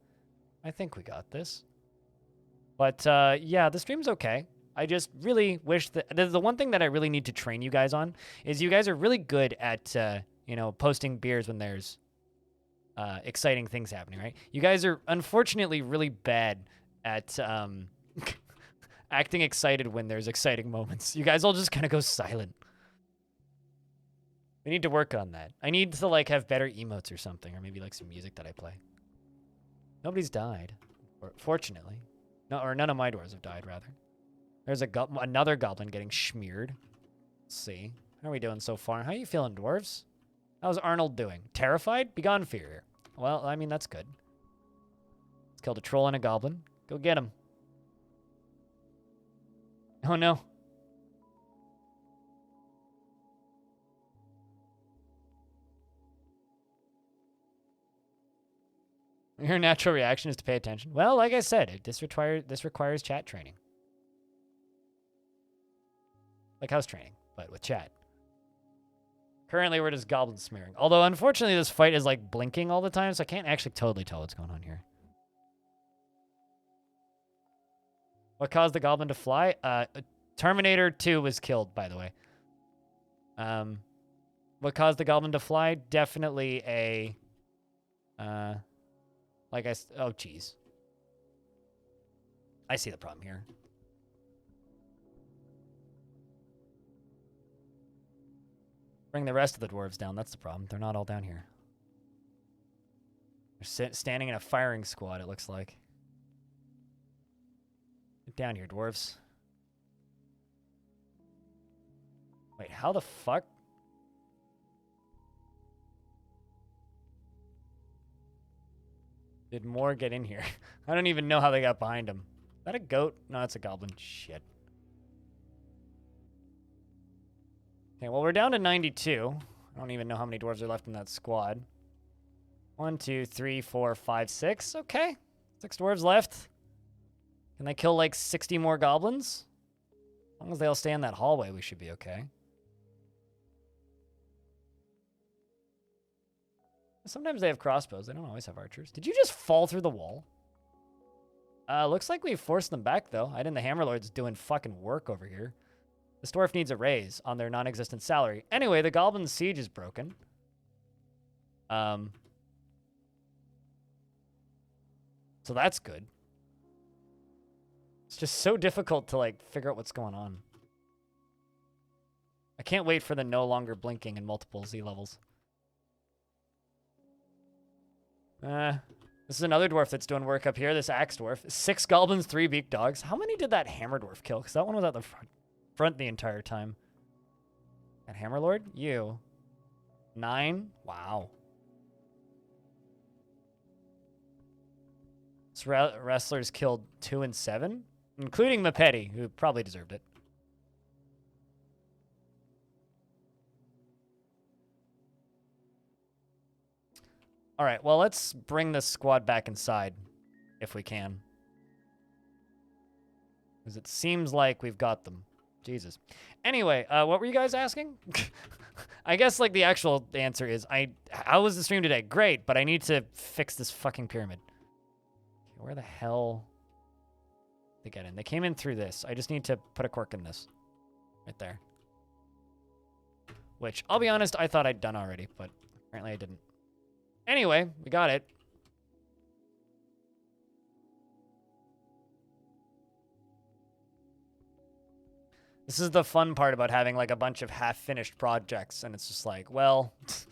I think we got this. But, yeah, the stream's okay. I just really wish that... The one thing that I really need to train you guys on is you guys are really good at, you know, posting beers when there's exciting things happening, right? You guys are, unfortunately, really bad at... acting excited when there's exciting moments. You guys all just kind of go silent. We need to work on that. I need to, like, have better emotes or something, or maybe, like, some music that I play. Nobody's died, fortunately. No, or none of my dwarves have died, rather. There's another goblin getting smeared. Let's see. How are we doing so far? How are you feeling, dwarves? How's Arnold doing? Terrified? Begone fear. Well, I mean, that's good. Let's kill a troll and a goblin. Go get him. Oh, no. Your natural reaction is to pay attention. Well, like I said, this requires chat training. Like house training, but with chat. Currently, we're just goblin smearing. Although, unfortunately, this fight is, like, blinking all the time, so I can't actually totally tell what's going on here. What caused the goblin to fly? Terminator 2 was killed, by the way. What caused the goblin to fly? Definitely a... oh, jeez. I see the problem here. Bring the rest of the dwarves down. That's the problem. They're not all down here. They're standing in a firing squad, it looks like. Get down here, dwarves. Wait, how the fuck? Did more get in here? I don't even know how they got behind him. Is that a goat? No, it's a goblin. Shit. Okay, well, we're down to 92. I don't even know how many dwarves are left in that squad. 1, 2, 3, 4, 5, 6. Okay. 6 dwarves left. Can they kill, like, 60 more goblins? As long as they all stay in that hallway, we should be okay. Sometimes they have crossbows. They don't always have archers. Did you just fall through the wall? Looks like we forced them back, though. I didn't. The Hammerlord's doing fucking work over here. This dwarf needs a raise on their non-existent salary. Anyway, the Goblin Siege is broken. So that's good. It's just so difficult to, like, figure out what's going on. I can't wait for the no longer blinking and multiple Z levels. This is another dwarf that's doing work up here. This axe dwarf. 6 goblins, 3 beak dogs. How many did that hammer dwarf kill? Because that one was at the front the entire time. That Hammerlord? You. 9? Wow. This wrestlers killed 2 and 7, including Mapetti, who probably deserved it. All right, well, let's bring this squad back inside if we can. Because it seems like we've got them. Jesus. Anyway, what were you guys asking? I guess, like, the actual answer is, how was the stream today? Great, but I need to fix this fucking pyramid. Okay, where the hell did they get in? They came in through this. I just need to put a cork in this. Right there. Which, I'll be honest, I thought I'd done already, but apparently I didn't. Anyway, we got it. This is the fun part about having, like, a bunch of half-finished projects, and it's just like, well, it's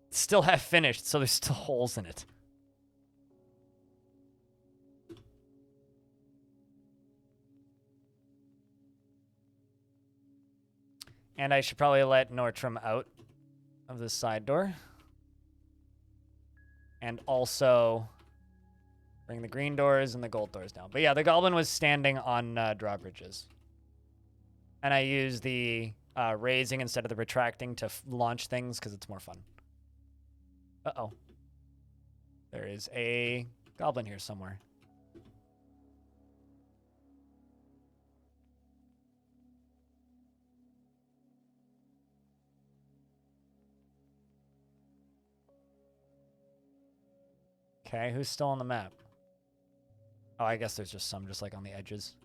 still half-finished, so there's still holes in it. And I should probably let Nortram out of this side door. And also bring the green doors and the gold doors down. But yeah, the goblin was standing on drawbridges. And I use the raising instead of the retracting to launch things because it's more fun. Uh-oh. There is a goblin here somewhere. Okay, who's still on the map? Oh, I guess there's just some just like on the edges.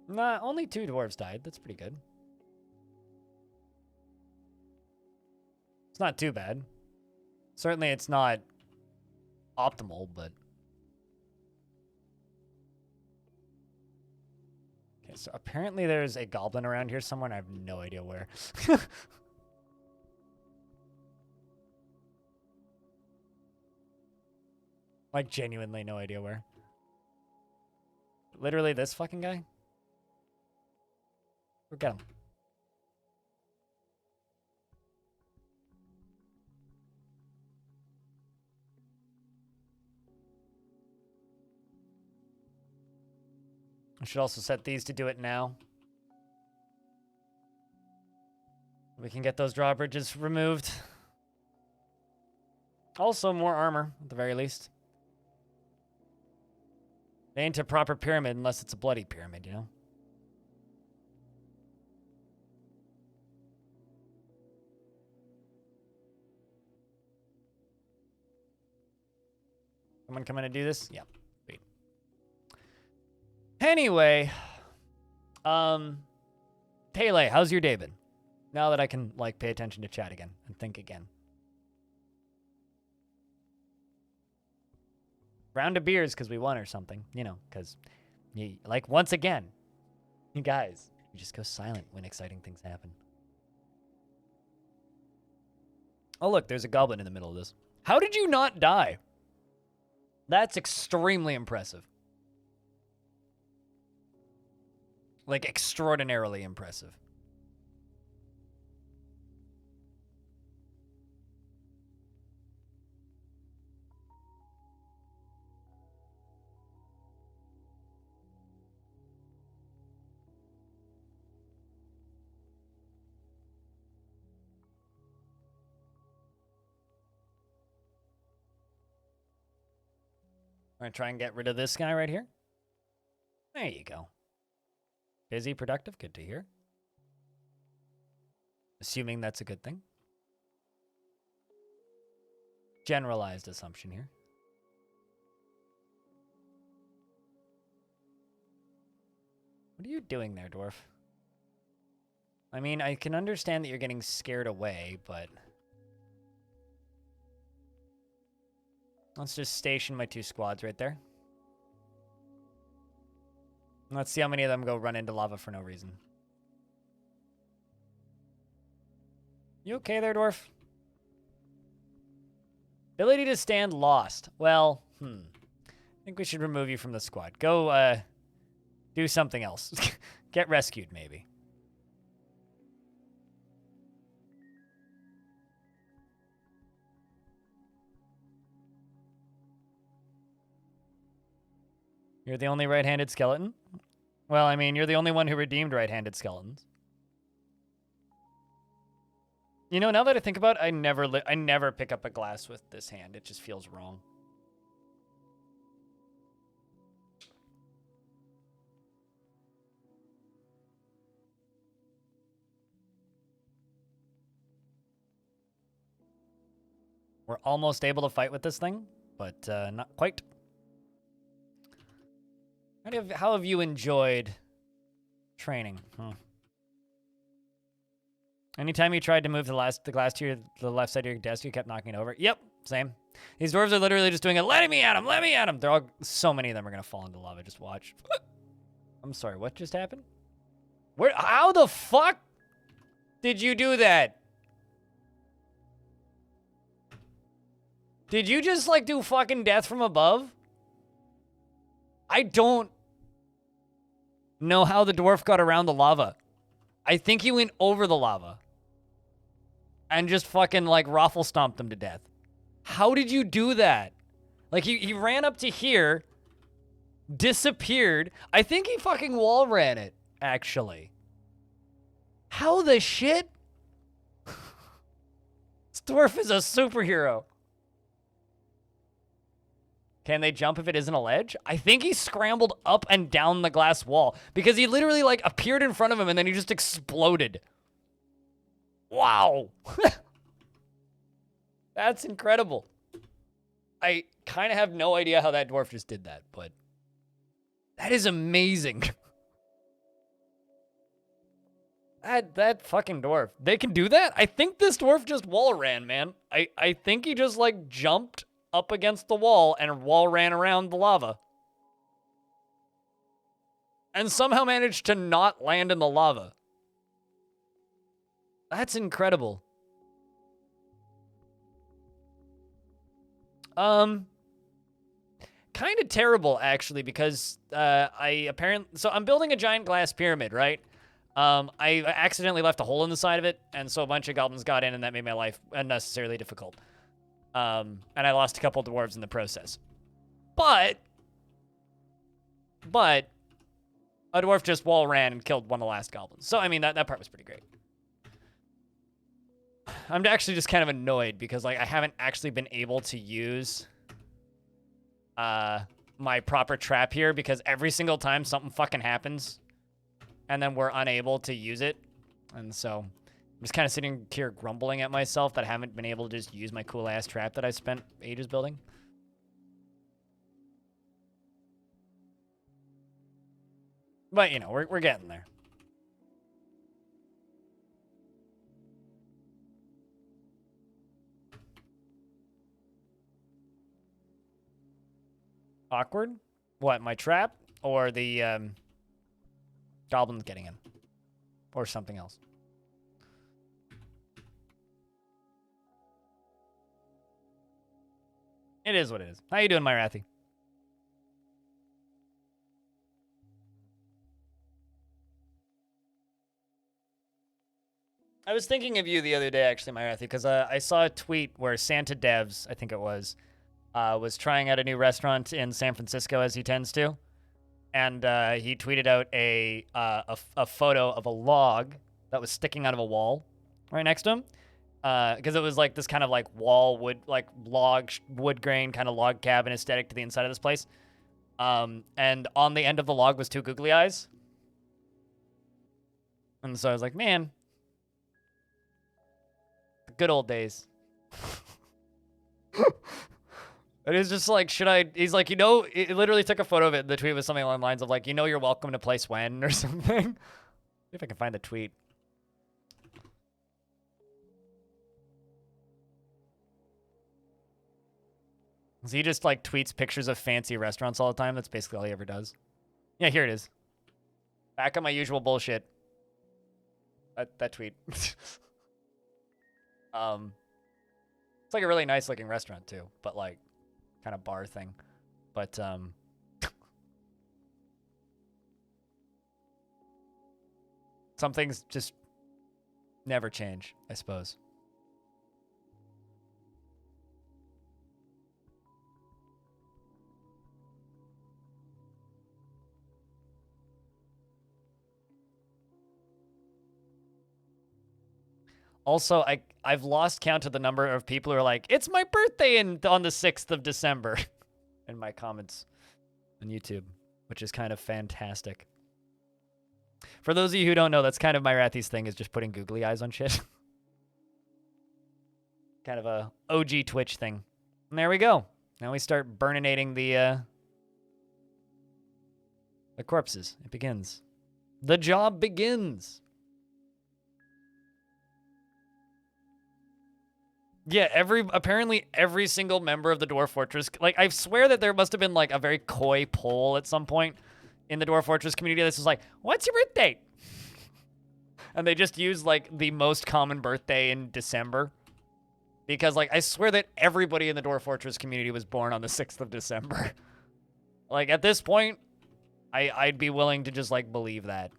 Nah, only 2 dwarves died. That's pretty good. It's not too bad. Certainly it's not optimal, but... Okay, so apparently there's a goblin around here somewhere, and I have no idea where. Like, genuinely no idea where. Literally this fucking guy? Go get him. I should also set these to do it now. We can get those drawbridges removed. Also, more armor, at the very least. It ain't a proper pyramid unless it's a bloody pyramid, you know? Someone coming to do this? Yeah. Wait. Anyway. Pele, how's your day been? Now that I can, like, pay attention to chat again and think again. Round of beers because we won or something. You know, because, like, once again, you guys, you just go silent when exciting things happen. Oh, look, there's a goblin in the middle of this. How did you not die? That's extremely impressive. Like, extraordinarily impressive. I'm going to try and get rid of this guy right here. There you go. Busy, productive, good to hear. Assuming that's a good thing. Generalized assumption here. What are you doing there, Dwarf? I mean, I can understand that you're getting scared away, but... Let's just station my 2 squads right there. Let's see how many of them go run into lava for no reason. You okay there, Dwarf? Ability to stand lost. Well, I think we should remove you from the squad. Go, do something else. Get rescued, maybe. You're the only right-handed skeleton? Well, I mean, you're the only one who redeemed right-handed skeletons. You know, now that I think about it, I never pick up a glass with this hand. It just feels wrong. We're almost able to fight with this thing, but not quite. How have you enjoyed training? Anytime you tried to move the glass to the left side of your desk, you kept knocking it over. Yep, same. These dwarves are literally just doing it. Let me at him, let me at him. So many of them are gonna fall into lava. Just watch. I'm sorry, what just happened? How the fuck did you do that? Did you just like do fucking death from above? I don't know how the dwarf got around the lava. I think he went over the lava and just fucking like raffle stomped him to death. How did you do that? Like he ran up to here, disappeared. I think he fucking wall ran it, actually. How the shit? This dwarf is a superhero. Can they jump if it isn't a ledge? I think he scrambled up and down the glass wall because he literally like appeared in front of him and then he just exploded. Wow. That's incredible. I kind of have no idea how that dwarf just did that, but that is amazing. That fucking dwarf. They can do that? I think this dwarf just wall ran, man. I think he just like jumped up against the wall and wall ran around the lava. And somehow managed to not land in the lava. That's incredible. Kind of terrible, actually, because so I'm building a giant glass pyramid, right? I accidentally left a hole in the side of it, and so a bunch of goblins got in, and that made my life unnecessarily difficult. And I lost a couple dwarves in the process. But a dwarf just wall ran and killed one of the last goblins. So, I mean, that part was pretty great. I'm actually just kind of annoyed because, like, I haven't actually been able to use my proper trap here because every single time something fucking happens and then we're unable to use it. And so I'm just kind of sitting here grumbling at myself that I haven't been able to just use my cool-ass trap that I spent ages building. But, you know, we're getting there. Awkward? What, my trap? Or the goblins getting in? Or something else? It is what it is. How you doing, my Rathy? I was thinking of you the other day, actually, my Rathy, because I saw a tweet where Santa Devs, I think it was trying out a new restaurant in San Francisco, as he tends to. And he tweeted out a photo of a log that was sticking out of a wall right next to him. Because it was like this kind of like wall wood, like log wood grain kind of log cabin aesthetic to the inside of this place. And on the end of the log was two googly eyes. And so I was like, man, the good old days. And it's just like, he's like, you know, it literally took a photo of it. The tweet was something along the lines of like, you know, you're welcome to play Swen or something. See if I can find the tweet. So he just like tweets pictures of fancy restaurants all the time. That's basically all he ever does. Yeah, here it is. Back on my usual bullshit. That tweet. It's like a really nice looking restaurant too, but like kind of bar thing. But some things just never change, I suppose. Also, I've lost count of the number of people who are like, it's my birthday on the 6th of December in my comments on YouTube, which is kind of fantastic. For those of you who don't know, that's kind of my Rathy's thing, is just putting googly eyes on shit. Kind of a OG Twitch thing. And there we go. Now we start burninating the corpses. It begins. The job begins. Yeah, apparently every single member of the Dwarf Fortress, like, I swear that there must have been, like, a very coy poll at some point in the Dwarf Fortress community. This is like, what's your birthday? And they just use, like, the most common birthday in December. Because, like, I swear that everybody in the Dwarf Fortress community was born on the 6th of December. Like, at this point, I'd be willing to just, like, believe that.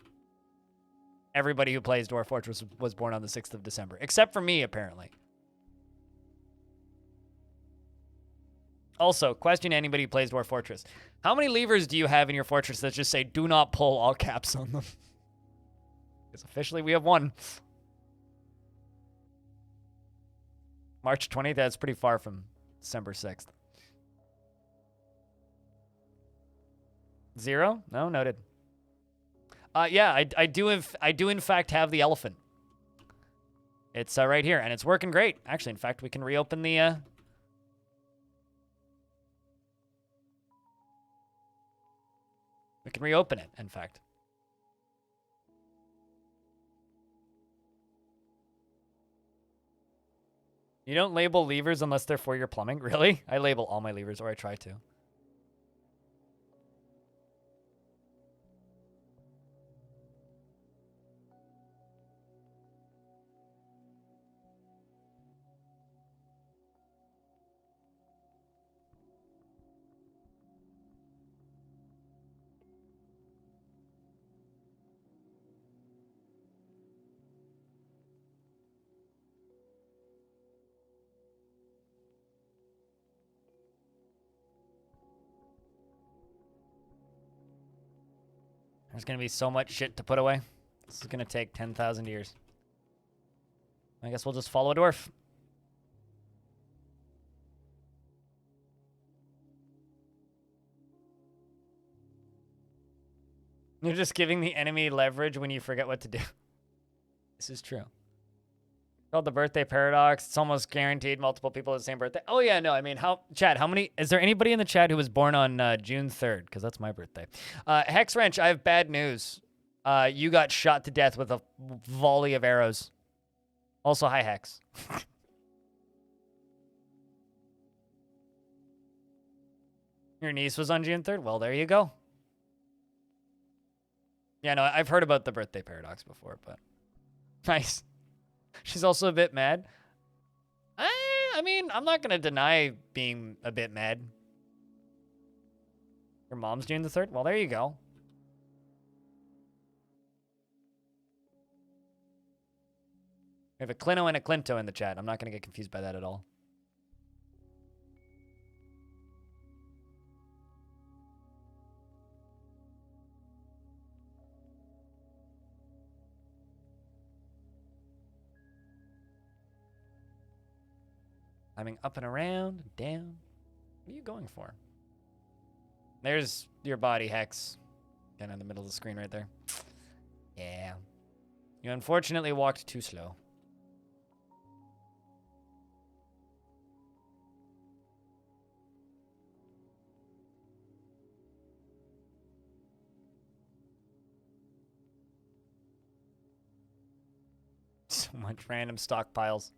Everybody who plays Dwarf Fortress was born on the 6th of December. Except for me, apparently. Also, question anybody who plays Dwarf Fortress. How many levers do you have in your fortress that just say, do not pull, all caps on them? Because officially we have one. March 20th, that's pretty far from December 6th. 0? No, noted. Yeah, I do in fact have the elephant. It's right here, and it's working great. Actually, in fact, we can reopen the... We can reopen it, in fact. You don't label levers unless they're for your plumbing? Really? I label all my levers, or I try to. There's going to be so much shit to put away. This is going to take 10,000 years. I guess we'll just follow a dwarf. You're just giving the enemy leverage when you forget what to do. This is true. Called the birthday paradox. It's almost guaranteed multiple people have the same birthday. Oh yeah, no, I mean, Chad, how many, is there anybody in the chat who was born on June 3rd? Because that's my birthday. Hex Wrench, I have bad news. You got shot to death with a volley of arrows. Also, hi Hex. Your niece was on June 3rd? Well, there you go. Yeah, no, I've heard about the birthday paradox before, but... Nice. She's also a bit mad. I mean, I'm not going to deny being a bit mad. Your mom's June the 3rd? Well, there you go. We have a Clino and a Clinto in the chat. I'm not going to get confused by that at all. Climbing up and around, down. What are you going for? There's your body, Hex. Kind of in the middle of the screen right there. Yeah. You unfortunately walked too slow. So much random stockpiles.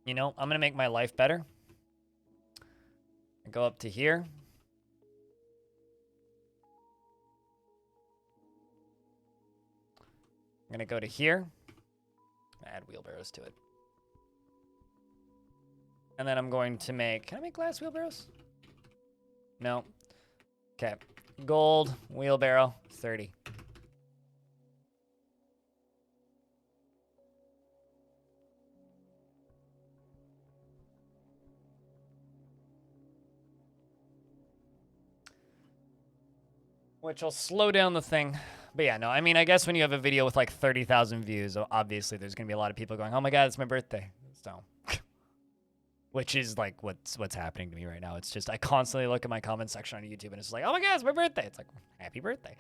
You know, I'm going to make my life better. I go up to here. I'm going to go to here. Add wheelbarrows to it. And then I'm going to make... Can I make glass wheelbarrows? No. Okay. Gold wheelbarrow, 30. which will slow down the thing. But yeah, no, I mean, I guess when you have a video with like 30,000 views, obviously there's gonna be a lot of people going, "Oh my god, it's my birthday." So, which is like what's happening to me right now. It's just I constantly look at my comment section on YouTube and it's like, "Oh my god, it's my birthday." It's like, "Happy birthday."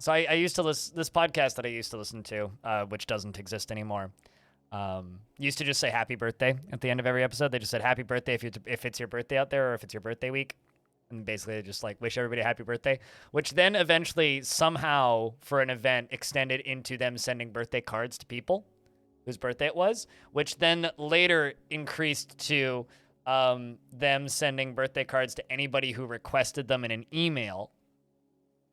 So I used to listen this podcast that I used to listen to, which doesn't exist anymore. Used to just say happy birthday at the end of every episode. They just said happy birthday if it's your birthday out there or if it's your birthday week. And basically they just like wish everybody a happy birthday, which then eventually somehow for an event extended into them sending birthday cards to people whose birthday it was, which then later increased to them sending birthday cards to anybody who requested them in an email,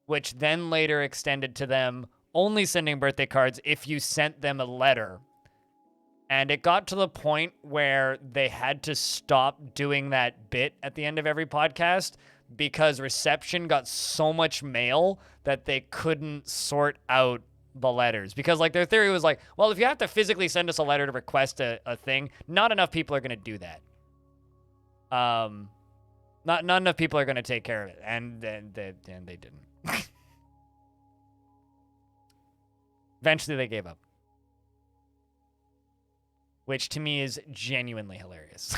which then later extended to them only sending birthday cards if you sent them a letter. And it got to the point where they had to stop doing that bit at the end of every podcast because reception got so much mail that they couldn't sort out the letters. Because like their theory was like, well, if you have to physically send us a letter to request a thing, not enough people are going to do that. Not enough people are going to take care of it. And they didn't. Eventually they gave up. Which to me is genuinely hilarious.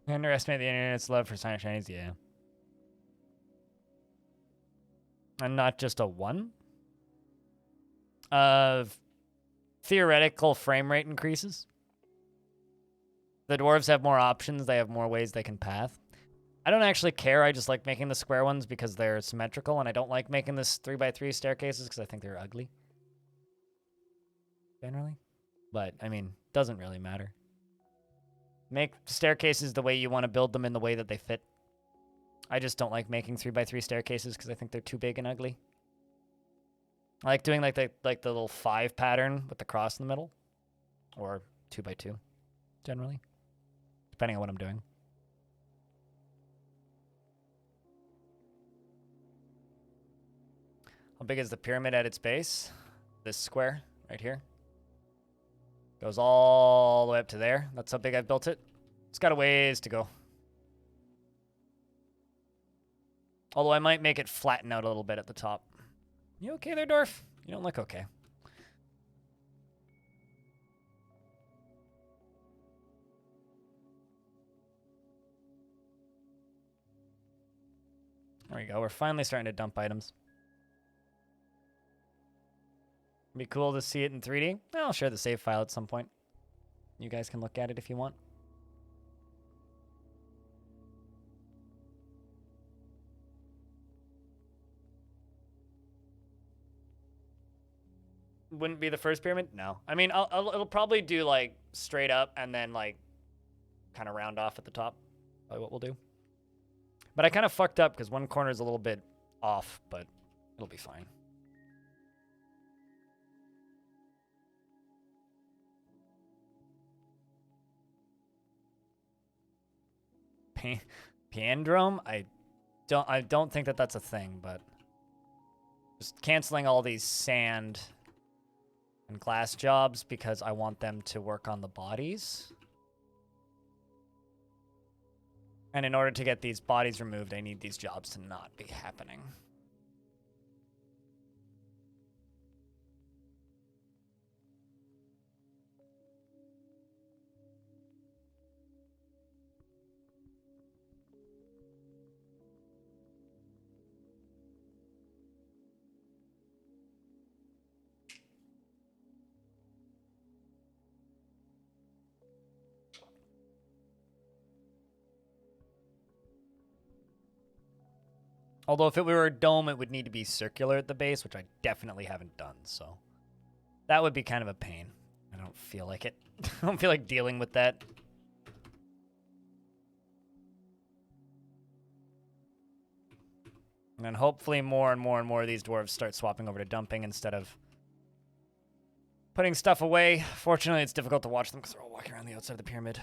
I underestimate the internet's love for Science Chinese, yeah. And not just a one? Of theoretical frame rate increases. The dwarves have more options. They have more ways they can path. I don't actually care. I just like making the square ones because they're symmetrical, and I don't like making this 3x3 staircases because I think they're ugly. Generally. But, I mean, doesn't really matter. Make staircases the way you want to build them in the way that they fit. I just don't like making 3x3 staircases because I think they're too big and ugly. I like doing like the little 5 pattern with the cross in the middle. Or 2x2, generally. Depending on what I'm doing. How big is the pyramid at its base? This square right here. Goes all the way up to there. That's how big I've built it. It's got a ways to go. Although I might make it flatten out a little bit at the top. You okay there, Dwarf? You don't look okay. There we go. We're finally starting to dump items. Be cool to see it in 3D. I'll share the save file at some point. You guys can look at it if you want. Wouldn't be the first pyramid? No. I mean, it'll probably do like straight up and then like kind of round off at the top. Probably what we'll do. But I kind of fucked up because one corner is a little bit off, but it'll be fine. Piandrome? I don't think that that's a thing, but just canceling all these sand and glass jobs because I want them to work on the bodies. And in order to get these bodies removed, I need these jobs to not be happening. Although if it were a dome, it would need to be circular at the base, which I definitely haven't done, so that would be kind of a pain. I don't feel like it. I don't feel like dealing with that. And then hopefully more and more and more of these dwarves start swapping over to dumping instead of putting stuff away. Fortunately, it's difficult to watch them because they're all walking around the outside of the pyramid.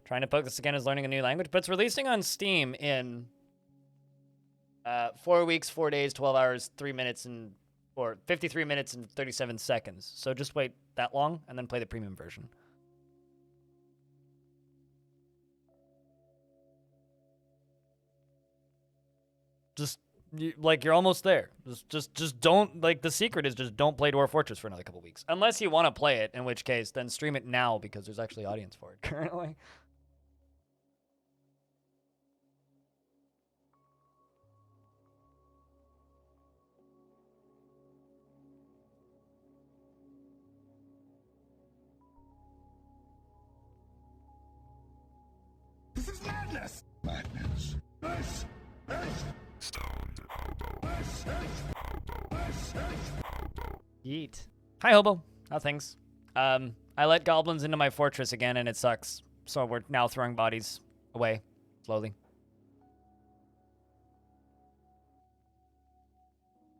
Trying to focus again is learning a new language, but it's releasing on Steam in 4 weeks, 4 days, 12 hours, 3 minutes, or 53 minutes and 37 seconds. So just wait that long and then play the premium version. Just you're almost there. Just don't, like, the secret is just don't play Dwarf Fortress for another couple weeks. Unless you want to play it, in which case then stream it now because there's actually audience for it currently. This is madness! Madness. This is Stone Hobo. This is Hobo. This is Hobo. Yeet. Hi, Hobo. How things? I let goblins into my fortress again, and it sucks. So we're now throwing bodies away, slowly.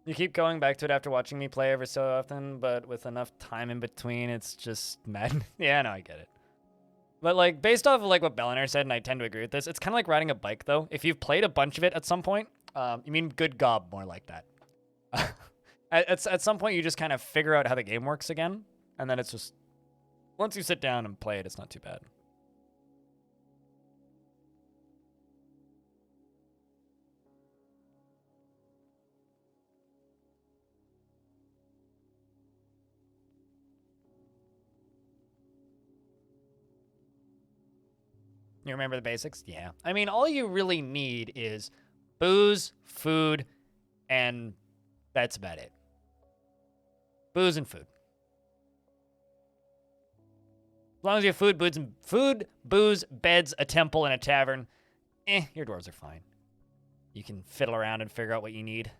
You keep going back to it after watching me play every so often, but with enough time in between, it's just mad. Yeah, no, I get it. But, like, based off of, like, what Belliner said, and I tend to agree with this, it's kind of like riding a bike, though. If you've played a bunch of it at some point, you mean good gob, more like that. At some point, you just kind of figure out how the game works again, and then it's just, once you sit down and play it, it's not too bad. You remember the basics? Yeah. I mean, all you really need is booze, food, and that's about it. Booze and food. As long as you have food, booze, beds, a temple, and a tavern, your dwarves are fine. You can fiddle around and figure out what you need.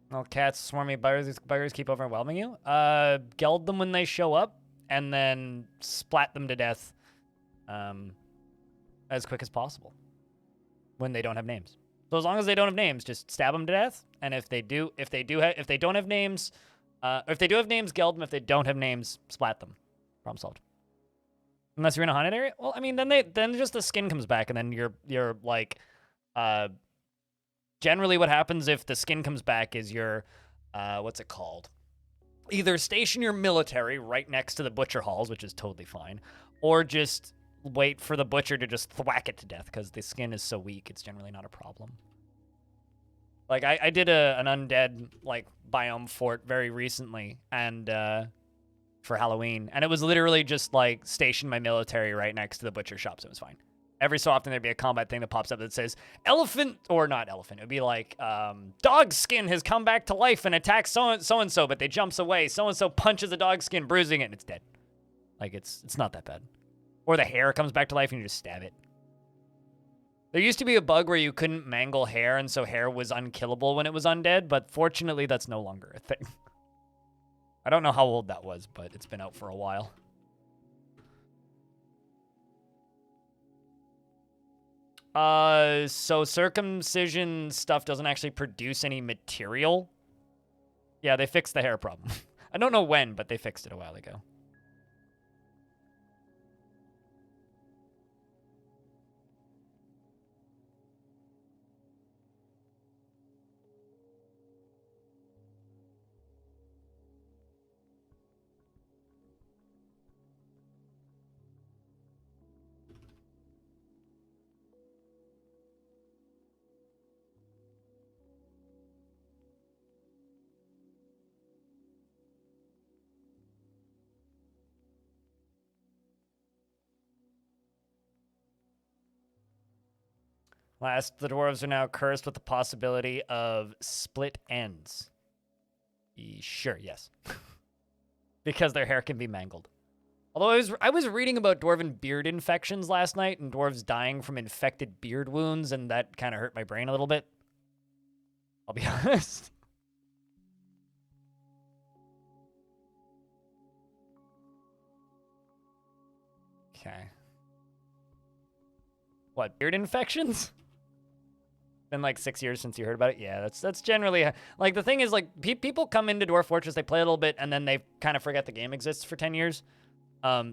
Oh, cats, swarmy buggers. These buggers keep overwhelming you. Geld them when they show up, and then splat them to death, as quick as possible. When they don't have names. So as long as they don't have names, just stab them to death. And if they don't have names, or if they do have names, geld them. If they don't have names, splat them. Problem solved. Unless you're in a haunted area. Well, I mean, then just the skin comes back, and then you're like, generally, what happens if the skin comes back is you're, what's it called? Either station your military right next to the butcher halls, which is totally fine, or just wait for the butcher to just thwack it to death because the skin is so weak, it's generally not a problem. Like, I did an undead, like, biome fort very recently, and, for Halloween, and it was literally just, like, station my military right next to the butcher shop, so it was fine. Every so often, there'd be a combat thing that pops up that says, elephant, or not elephant, it would be like, dog skin has come back to life and attacks so-and-so, but they jumps away. So-and-so punches a dog skin, bruising it, and it's dead. Like, it's not that bad. Or the hair comes back to life and you just stab it. There used to be a bug where you couldn't mangle hair, and so hair was unkillable when it was undead, but fortunately, that's no longer a thing. I don't know how old that was, but it's been out for a while. So circumcision stuff doesn't actually produce any material. Yeah, they fixed the hair problem. I don't know when, but they fixed it a while ago. Last, the dwarves are now cursed with the possibility of split ends. Sure, yes. Because their hair can be mangled. Although I was reading about dwarven beard infections last night and dwarves dying from infected beard wounds, and that kind of hurt my brain a little bit. I'll be honest. Okay. What, beard infections? Been like 6 years since you heard about it? Yeah, that's generally... Like, the thing is, like, people come into Dwarf Fortress, they play a little bit, and then they kind of forget the game exists for 10 years.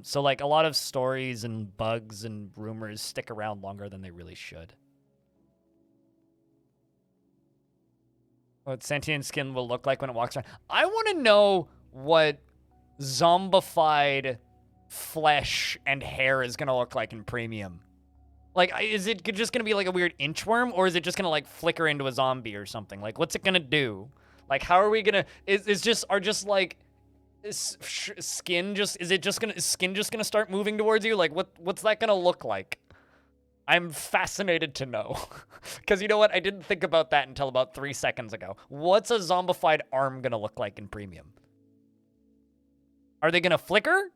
So, like, a lot of stories and bugs and rumors stick around longer than they really should. What sentient skin will look like when it walks around. I want to know what zombified flesh and hair is going to look like in Premium. Like, is it just going to be like a weird inchworm, or is it just going to like flicker into a zombie or something? Like, what's it going to do? Like, how are we going to, is skin just gonna start moving towards you? Like, what's that going to look like? I'm fascinated to know. Because you know what? I didn't think about that until about 3 seconds ago. What's a zombified arm going to look like in Premium? Are they going to flicker?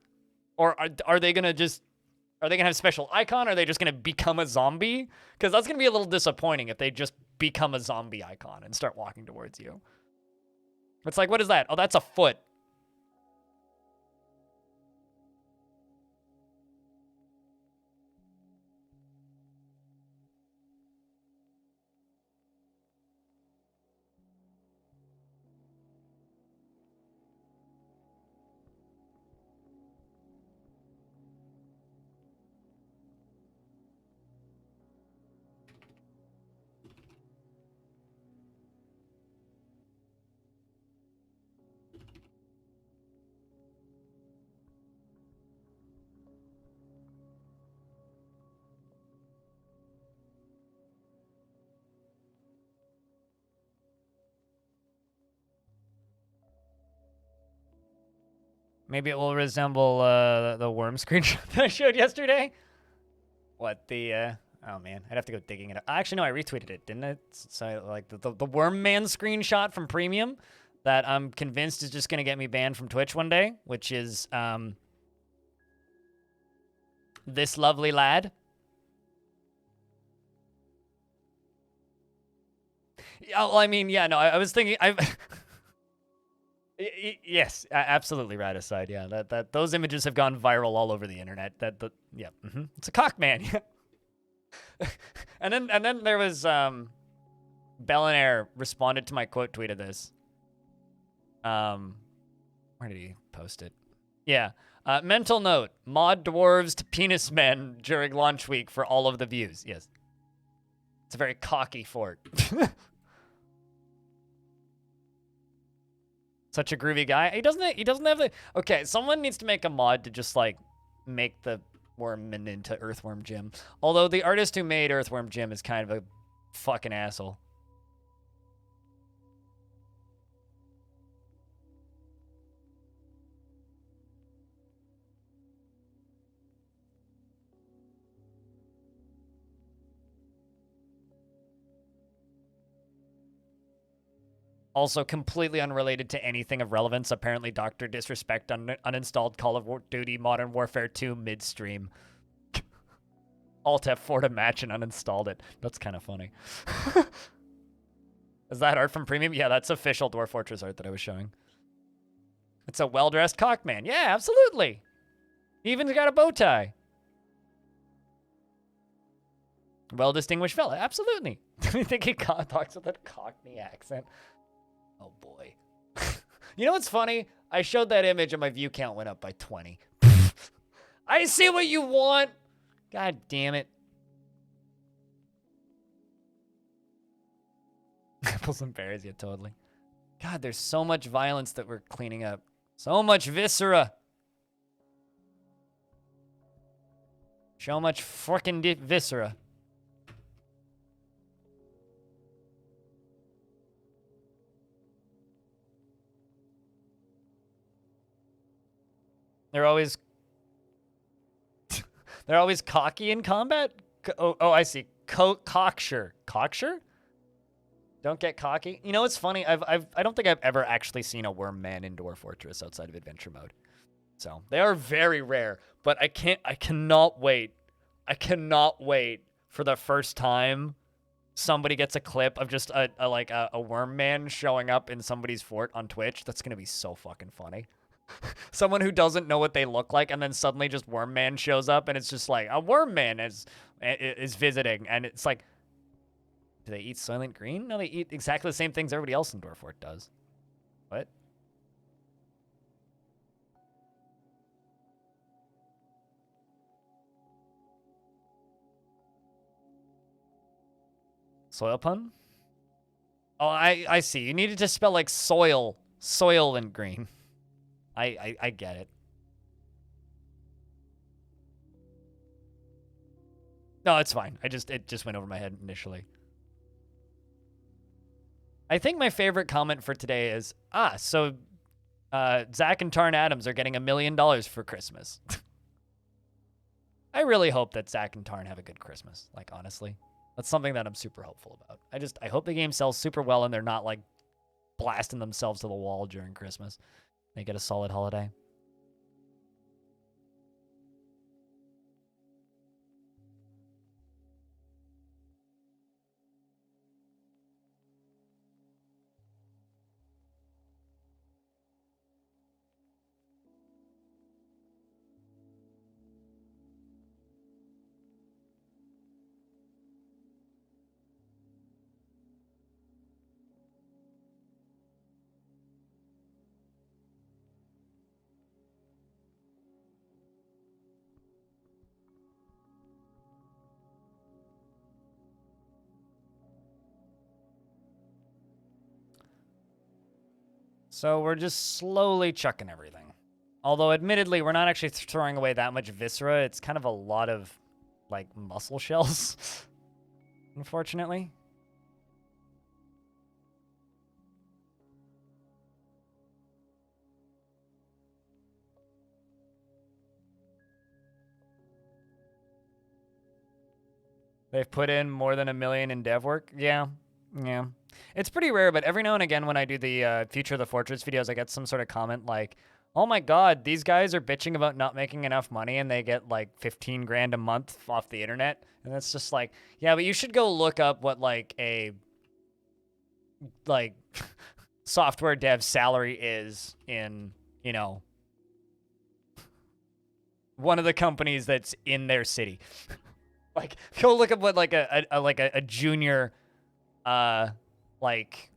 Or are they going to just... Are they going to have a special icon? Or are they just going to become a zombie? Because that's going to be a little disappointing if they just become a zombie icon and start walking towards you. It's like, what is that? Oh, that's a foot. Maybe it will resemble the worm screenshot that I showed yesterday. What, the... Oh, man. I'd have to go digging it up. Actually, no, I retweeted it, didn't I? So, like, the Worm Man screenshot from Premium that I'm convinced is just going to get me banned from Twitch one day, which is this lovely lad. Yeah, well, I mean, yeah, no, I was thinking... Yes, absolutely. Right aside, yeah. That those images have gone viral all over the internet. Yeah, it's a cock man. and then there was Bellinair responded to my quote tweet of this. Where did he post it? Yeah. Mental note: mod dwarves to penis men during launch week for all of the views. Yes. It's a very cocky fort. Such a groovy guy. He doesn't have the... Okay, someone needs to make a mod to just, like, make the Wormman into Earthworm Jim. Although the artist who made Earthworm Jim is kind of a fucking asshole. Also, completely unrelated to anything of relevance, apparently Dr. Disrespect uninstalled Call of Duty Modern Warfare 2 midstream. Alt F4 to match and uninstalled it. That's kind of funny. Is that art from Premium? Yeah, that's official Dwarf Fortress art that I was showing. It's a well-dressed cockman. Yeah, absolutely. He even got a bow tie. Well-distinguished fella. Absolutely. I think he talks with a Cockney accent. Oh, boy. You know what's funny? I showed that image and my view count went up by 20. I see what you want. God damn it. Apples and pears, yeah, totally. God, there's so much violence that we're cleaning up. So much viscera. So much frickin' viscera. They're always cocky in combat? Oh, I see. Cocksure. Cocksure? Don't get cocky. You know, it's funny. I don't think I've ever actually seen a worm man in Dwarf Fortress outside of adventure mode. So they are very rare, but I cannot wait. I cannot wait for the first time somebody gets a clip of just a worm man showing up in somebody's fort on Twitch. That's gonna be so fucking funny. Someone who doesn't know what they look like, and then suddenly just worm man shows up, and it's just like a worm man is visiting, and it's like, do they eat Soylent Green? No, they eat exactly the same things everybody else in Dwarf Fort does. What? Soil pun? Oh, I see. You needed to spell like soil and green. I get it. No, it's fine. It just went over my head initially. I think my favorite comment for today is, so Zach and Tarn Adams are getting $1 million for Christmas. I really hope that Zach and Tarn have a good Christmas, like, honestly. That's something that I'm super hopeful about. I hope the game sells super well and they're not, like, blasting themselves to the wall during Christmas. They get a solid holiday. So we're just slowly chucking everything. Although, admittedly, we're not actually throwing away that much viscera. It's kind of a lot of, like, muscle shells, unfortunately. They've put in more than $1 million in dev work? Yeah. It's pretty rare, but every now and again when I do the Future of the Fortress videos, I get some sort of comment like, oh my god, these guys are bitching about not making enough money and they get like 15 grand a month off the internet. And it's just like, yeah, but you should go look up what like a software dev salary is in, you know, one of the companies that's in their city. Like, go look up what like a junior like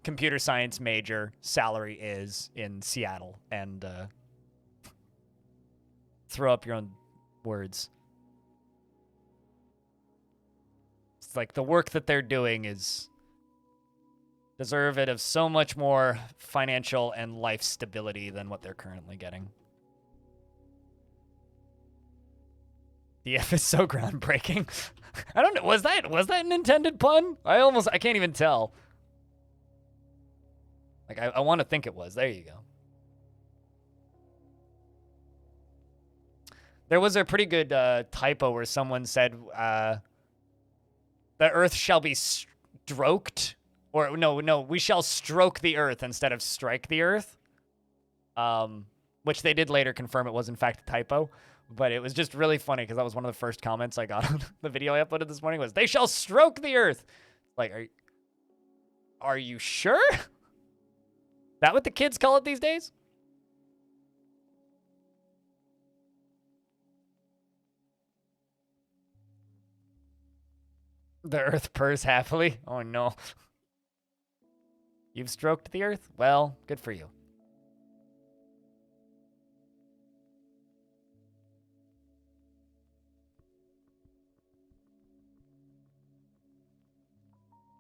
computer science major salary is in Seattle and throw up your own words. It's like the work that they're doing is deserved of so much more financial and life stability than what they're currently getting. The F is so groundbreaking. I don't know. Was that an intended pun? I can't even tell. Like, I want to think it was. There you go. There was a pretty good typo where someone said, the earth shall be stroked. Or, no, we shall stroke the earth instead of strike the earth. Which they did later confirm it was, in fact, a typo. But it was just really funny because that was one of the first comments I got on the video I uploaded this morning was, they shall stroke the earth. Like, are you sure? That what the kids call it these days? The earth purrs happily. Oh, no. You've stroked the earth? Well, good for you.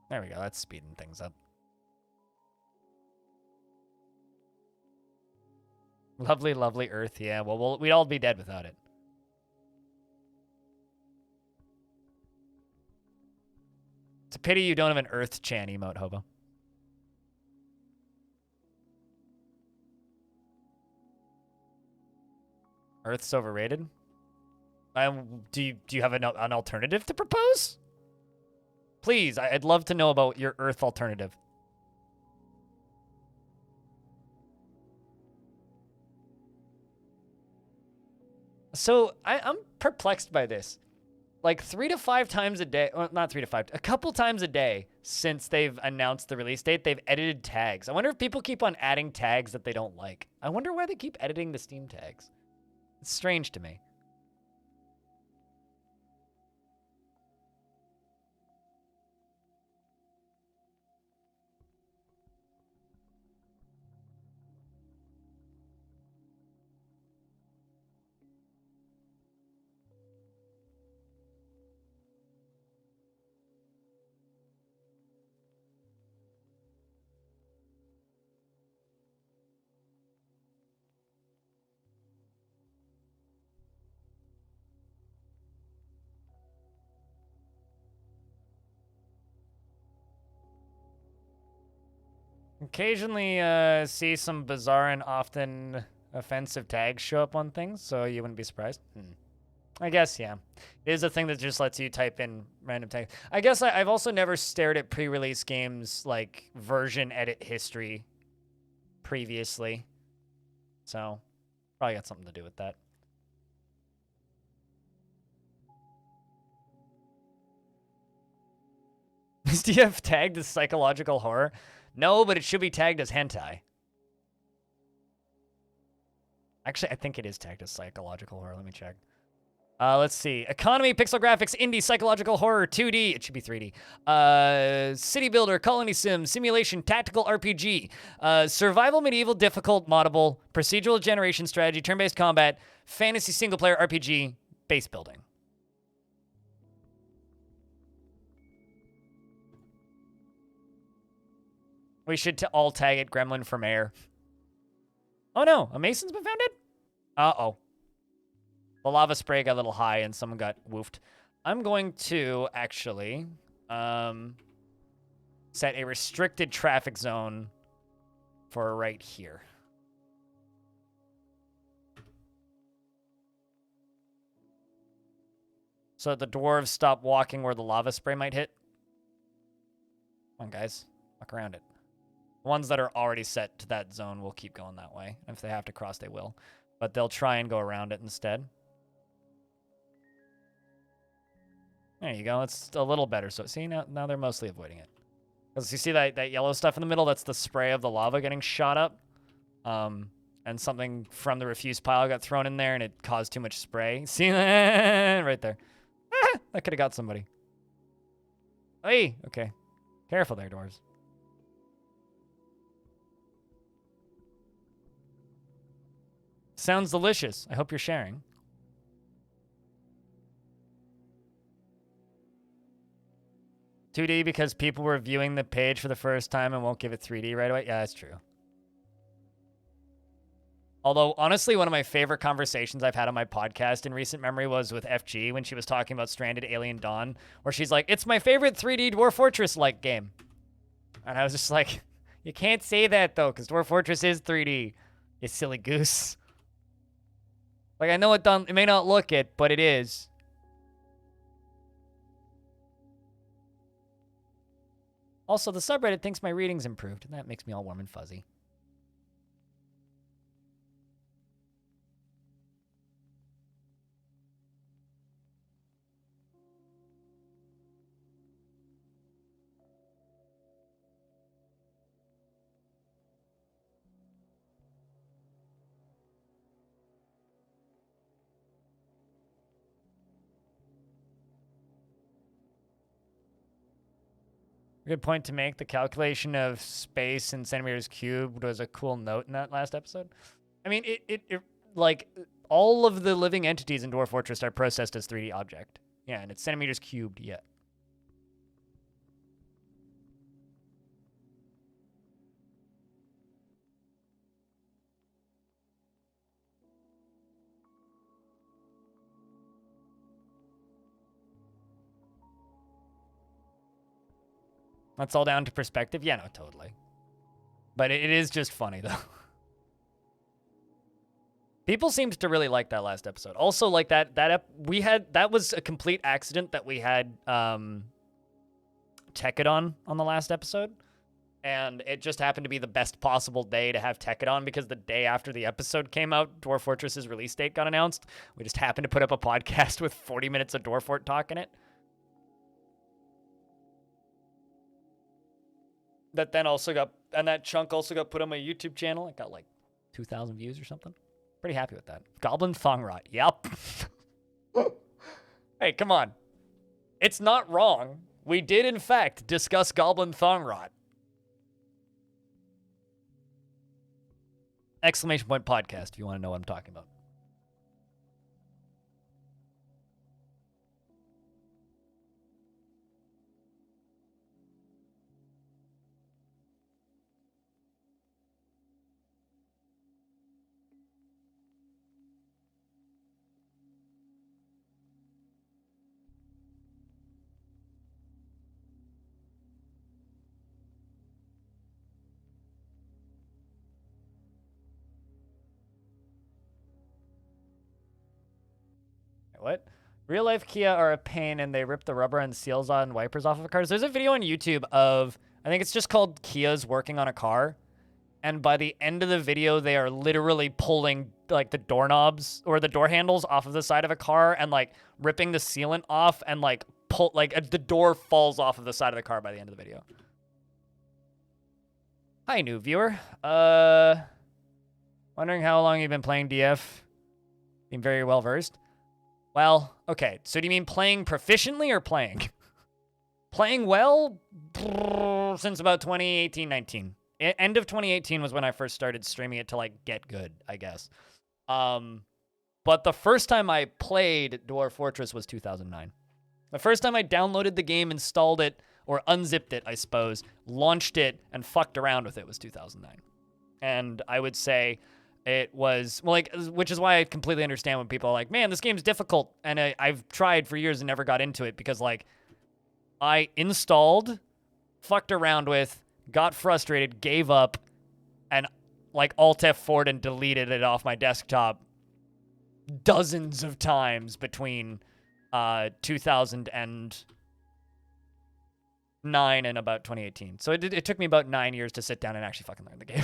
There we go. That's speeding things up. Lovely, lovely Earth. Yeah, well, we'd all be dead without it. It's a pity you don't have an Earth Chan emote, Hobo. Earth's overrated? Do you have an alternative to propose? Please, I'd love to know about your Earth alternative. So I'm perplexed by this. Like 3 to 5 times a day, well, not 3 to 5, a couple times a day since they've announced the release date, they've edited tags. I wonder if people keep on adding tags that they don't like. I wonder why they keep editing the Steam tags. It's strange to me. Occasionally see some bizarre and often offensive tags show up on things, so you wouldn't be surprised. I guess, yeah. It is a thing that just lets you type in random tags. I guess I've also never stared at pre-release games, like, version edit history previously. So, probably got something to do with that. Is DF tagged as psychological horror? No, but it should be tagged as hentai. Actually, I think it is tagged as psychological horror. Let me check. Let's see. Economy, pixel graphics, indie, psychological horror, 2D. It should be 3D. City builder, colony sim, simulation, tactical RPG, survival, medieval, difficult, moddable, procedural generation strategy, turn-based combat, fantasy single-player RPG, base building. We should all tag it Gremlin for mayor. Oh no, a Mason's been founded? Uh-oh. The lava spray got a little high and someone got woofed. I'm going to actually set a restricted traffic zone for right here. So that the dwarves stop walking where the lava spray might hit. Come on, guys. Walk around it. The ones that are already set to that zone will keep going that way. If they have to cross, they will. But they'll try and go around it instead. There you go. It's a little better. So see, now they're mostly avoiding it. Because you see that yellow stuff in the middle? That's the spray of the lava getting shot up. And something from the refuse pile got thrown in there and it caused too much spray. See that? Right there. That could have got somebody. Hey, okay. Careful there, dwarves. Sounds delicious. I hope you're sharing. $2D because people were viewing the page for the first time and won't give it 3D right away. Yeah, that's true. Although, honestly, one of my favorite conversations I've had on my podcast in recent memory was with FG when she was talking about Stranded Alien Dawn, where she's like, it's my favorite 3D Dwarf Fortress-like game. And I was just like, you can't say that, though, because Dwarf Fortress is 3D, you silly goose. Like, I know it may not look it, but it is. Also, the subreddit thinks my reading's improved, and that makes me all warm and fuzzy. Good point to make. The calculation of space in centimeters cubed was a cool note in that last episode. I mean, it like, all of the living entities in Dwarf Fortress are processed as 3D object. Yeah, and it's centimeters cubed, yeah. That's all down to perspective. Yeah, no, totally. But it is just funny, though. People seemed to really like that last episode. Also, like that was a complete accident that we had Tekadon on the last episode. And it just happened to be the best possible day to have Tekadon because the day after the episode came out, Dwarf Fortress's release date got announced. We just happened to put up a podcast with 40 minutes of Dwarf Fort talk in it. That then also got, and that chunk also got put on my YouTube channel. It got like 2,000 views or something. Pretty happy with that. Goblin Thong Rot. Yep. Hey, come on. It's not wrong. We did, in fact, discuss Goblin Thong Rot. Exclamation point podcast if you want to know what I'm talking about. What? Real life Kia are a pain and they rip the rubber and seals on wipers off of cars. There's a video on YouTube of, I think it's just called Kia's working on a car. And by the end of the video, they are literally pulling like the doorknobs or the door handles off of the side of a car and like ripping the sealant off and like the door falls off of the side of the car by the end of the video. Hi, new viewer. Wondering how long you've been playing DF? Being very well versed. Well, okay. So do you mean playing proficiently or playing? Playing well since about 2018-19. End of 2018 was when I first started streaming it to like get good, I guess. But the first time I played Dwarf Fortress was 2009. The first time I downloaded the game, installed it, or unzipped it, I suppose, launched it, and fucked around with it was 2009. And I would say it was, well, like, which is why I completely understand when people are like, man, this game's difficult. And I've tried for years and never got into it because, like, I installed, fucked around with, got frustrated, gave up, and, like, Alt F4'd and deleted it off my desktop dozens of times between 2009 and about 2018. So it took me about 9 years to sit down and actually fucking learn the game.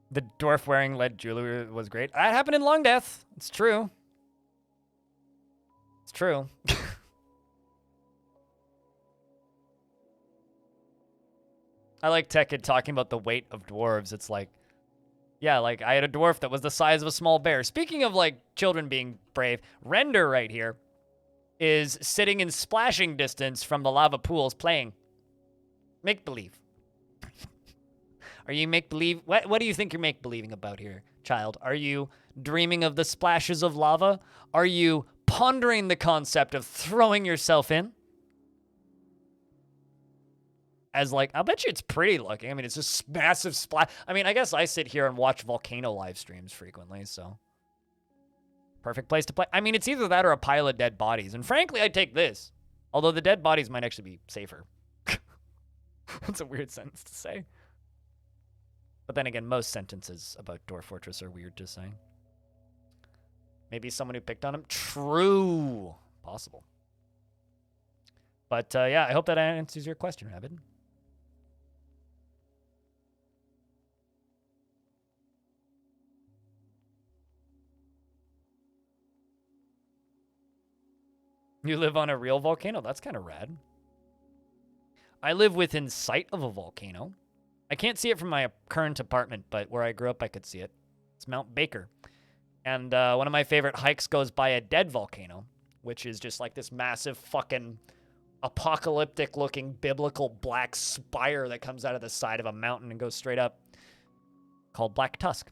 The dwarf wearing lead jewelry was great. That happened in Long Death. It's true. It's true. I like Tekid talking about the weight of dwarves. It's like, yeah, like I had a dwarf that was the size of a small bear. Speaking of like children being brave, Render right here is sitting in splashing distance from the lava pools playing make-believe. Are you make-believe? What do you think you're make-believing about here, child? Are you dreaming of the splashes of lava? Are you pondering the concept of throwing yourself in? As like, I'll bet you it's pretty looking. I mean, it's just massive splash. I mean, I guess I sit here and watch volcano live streams frequently, so. Perfect place to play. I mean, it's either that or a pile of dead bodies. And frankly, I'd take this. Although the dead bodies might actually be safer. That's a weird sentence to say. But then again, most sentences about Dwarf Fortress are weird to say. Maybe someone who picked on him? True. Possible. But yeah, I hope that answers your question, Rabbit. You live on a real volcano? That's kind of rad. I live within sight of a volcano. I can't see it from my current apartment, but where I grew up, I could see it. It's Mount Baker. And one of my favorite hikes goes by a dead volcano, which is just like this massive fucking apocalyptic-looking biblical black spire that comes out of the side of a mountain and goes straight up, called Black Tusk.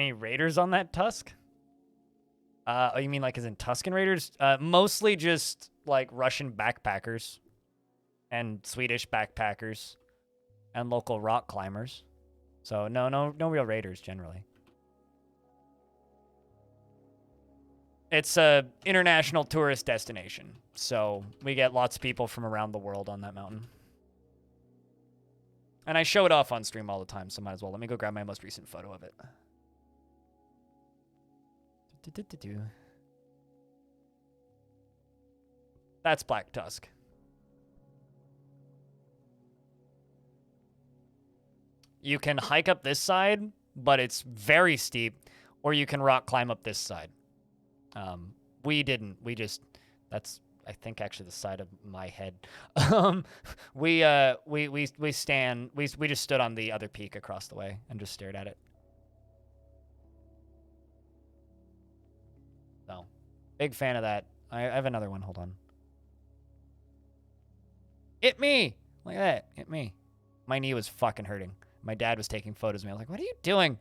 Any raiders on that Tusk? Oh, you mean like as in Tuscan raiders? Mostly just like Russian backpackers and Swedish backpackers and local rock climbers. So no real raiders generally. It's a international tourist destination, so we get lots of people from around the world on that mountain. And I show it off on stream all the time, so might as well. Let me go grab my most recent photo of it. That's Black Tusk. You can hike up this side, but it's very steep, or you can rock climb up this side. We didn't. We just, that's, I think, actually the side of my head. We just stood on the other peak across the way and just stared at it. So, big fan of that. I have another one. Hold on. Hit me! Like that. Hit me. My knee was fucking hurting. My dad was taking photos of me. I was like, what are you doing?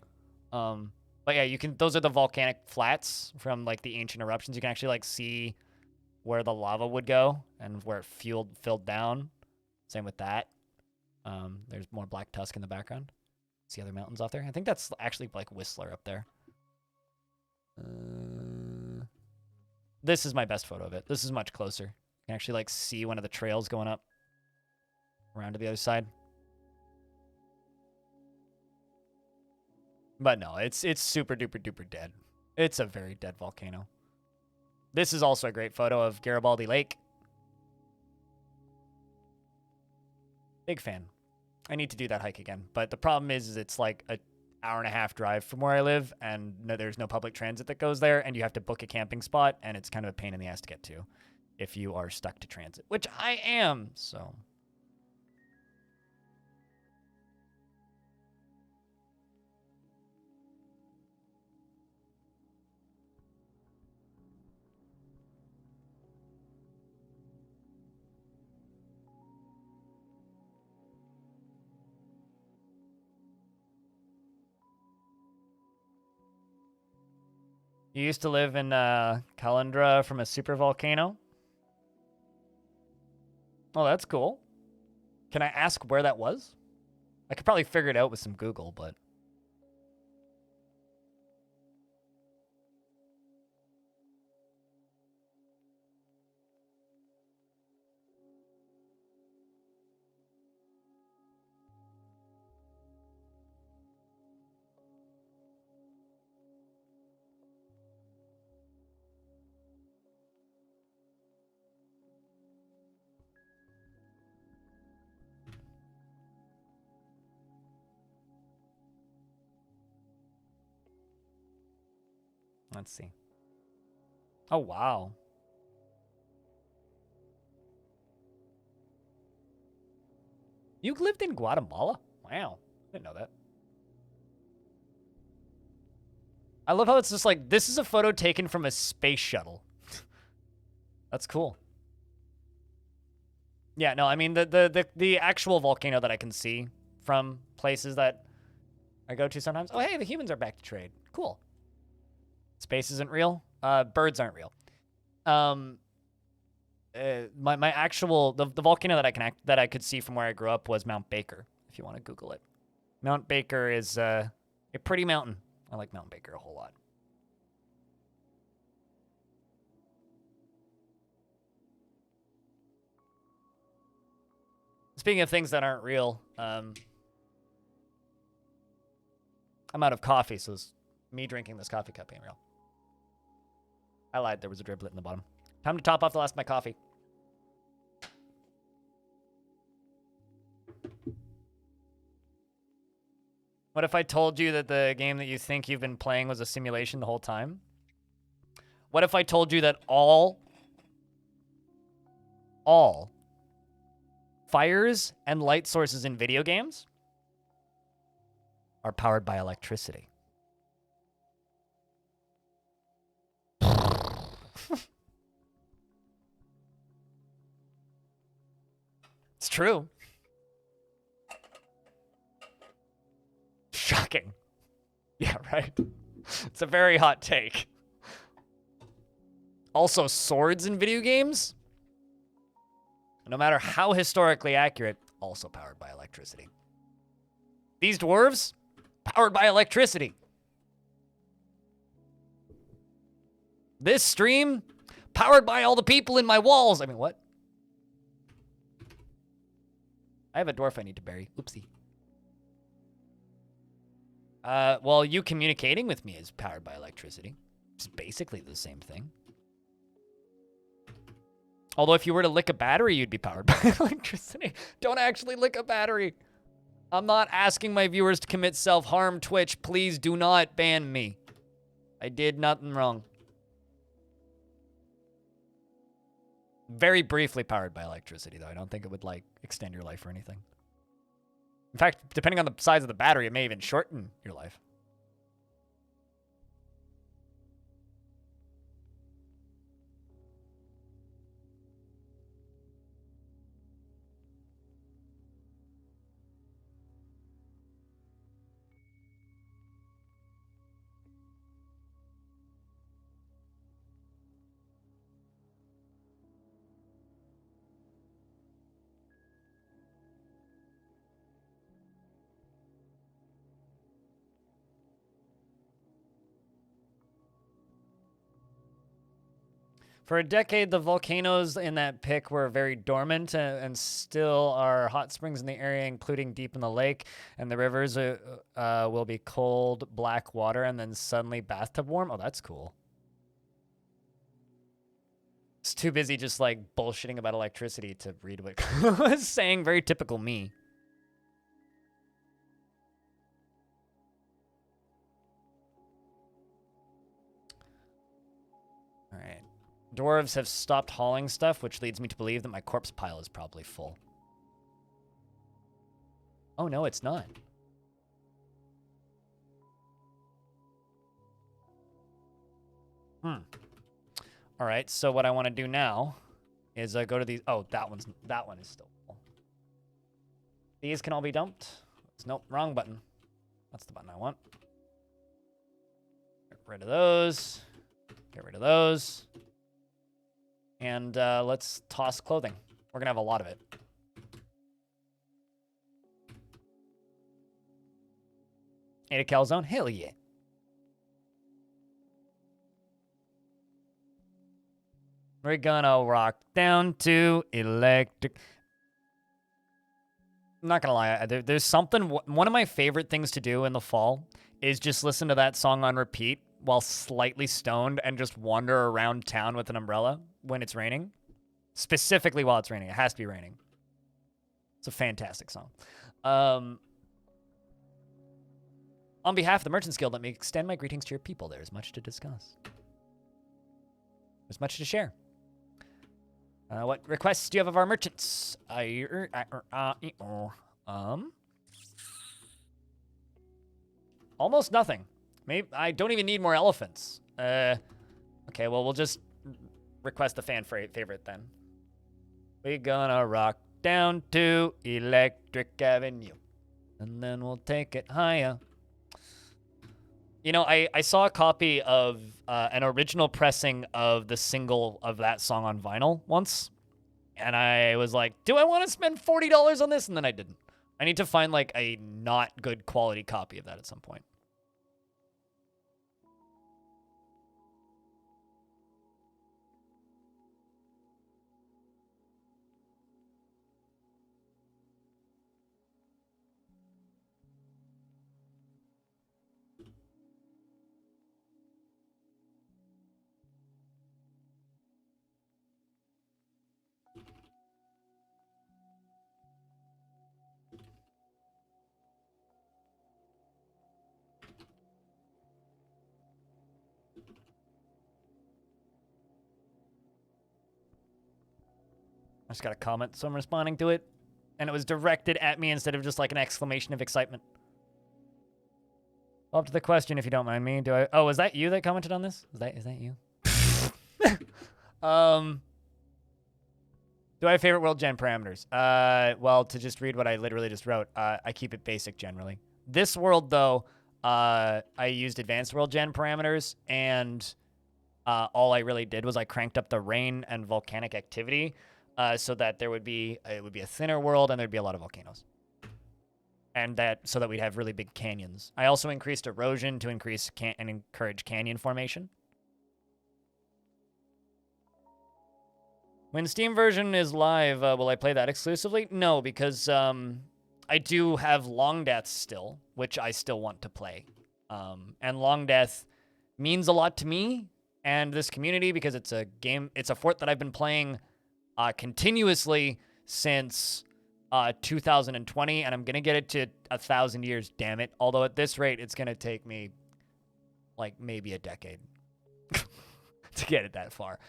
But yeah, you can, those are the volcanic flats from like the ancient eruptions. You can actually like see where the lava would go and where it filled down. Same with that. There's more Black Tusk in the background. See other mountains off there? I think that's actually like Whistler up there. This is my best photo of it. This is much closer. You can actually like see one of the trails going up around to the other side. But no, it's super duper duper dead. It's a very dead volcano. This is also a great photo of Garibaldi Lake. Big fan. I need to do that hike again. But the problem is it's like an hour-and-a-half drive from where I live, and there's no public transit that goes there, and you have to book a camping spot, and it's kind of a pain in the ass to get to if you are stuck to transit, which I am, so... You used to live in Calandra from a super volcano? Oh, that's cool. Can I ask where that was? I could probably figure it out with some Google, but... Let's see. Oh, wow. You lived in Guatemala? Wow. I didn't know that. I love how it's just like, this is a photo taken from a space shuttle. That's cool. Yeah, no, I mean, the actual volcano that I can see from places that I go to sometimes. Oh, hey, the humans are back to trade. Cool. Space isn't real. Birds aren't real. My actual the volcano that I could see from where I grew up was Mount Baker. If you want to Google it, Mount Baker is a pretty mountain. I like Mount Baker a whole lot. Speaking of things that aren't real, I'm out of coffee, so me drinking this coffee cup ain't real. I lied. There was a driblet in the bottom. Time to top off the last of my coffee. What if I told you that the game that you think you've been playing was a simulation the whole time? What if I told you that all fires and light sources in video games are powered by electricity? It's true. Shocking. Yeah, right. It's a very hot take. Also, swords in video games, no matter how historically accurate, also powered by electricity. These dwarves, powered by electricity. This stream, powered by all the people in my walls. I mean, what? I have a dwarf I need to bury. Oopsie. Well, you communicating with me is powered by electricity. It's basically the same thing. Although if you were to lick a battery, you'd be powered by electricity. Don't actually lick a battery. I'm not asking my viewers to commit self-harm. Twitch, please do not ban me. I did nothing wrong. Very briefly powered by electricity, though. I don't think it would, like, extend your life or anything. In fact, depending on the size of the battery, it may even shorten your life. For a decade, the volcanoes in that pick were very dormant and still are hot springs in the area, including deep in the lake. And the rivers will be cold, black water, and then suddenly bathtub warm. Oh, that's cool. It's too busy just like bullshitting about electricity to read what I was saying. Very typical me. All right. Dwarves have stopped hauling stuff, which leads me to believe that my corpse pile is probably full. Oh, no, it's not. All right, so what I want to do now is go to these. Oh, that one is still full. These can all be dumped. Nope, wrong button. That's the button I want. Get rid of those. Get rid of those. And let's toss clothing. We're going to have a lot of it. Ate a calzone? Hell yeah. We're gonna rock down to electric. I'm not gonna lie, there's something, one of my favorite things to do in the fall is just listen to that song on repeat while slightly stoned and just wander around town with an umbrella when it's raining. Specifically while it's raining. It has to be raining. It's a fantastic song. On behalf of the Merchants Guild, let me extend my greetings to your people. There's much to discuss. There's much to share. What requests do you have of our merchants? Almost nothing. Maybe I don't even need more elephants. Okay, well, we'll just request the fan favorite then. We're gonna rock down to Electric Avenue, and then we'll take it higher. You know, I saw a copy of an original pressing of the single of that song on vinyl once, and I was like, do I want to spend $40 on this? And then I didn't. I need to find, like, a not good quality copy of that at some point. I just got a comment, so I'm responding to it. And it was directed at me instead of just like an exclamation of excitement. Up to the question, if you don't mind me. Oh, was that you that commented on this? Is that you? Do I have favorite world gen parameters? Well, to just read what I literally just wrote, I keep it basic generally. This world, though, I used advanced world gen parameters, and all I really did was I cranked up the rain and volcanic activity so that it would be a thinner world and there'd be a lot of volcanoes. And so that we'd have really big canyons. I also increased erosion to increase and encourage canyon formation. When Steam version is live, will I play that exclusively? No, because I do have Long Death still, which I still want to play. And Long Death means a lot to me and this community because it's a fort that I've been playing continuously since 2020, and I'm gonna get it to 1,000 years, damn it. Although at this rate, it's gonna take me like maybe a decade to get it that far.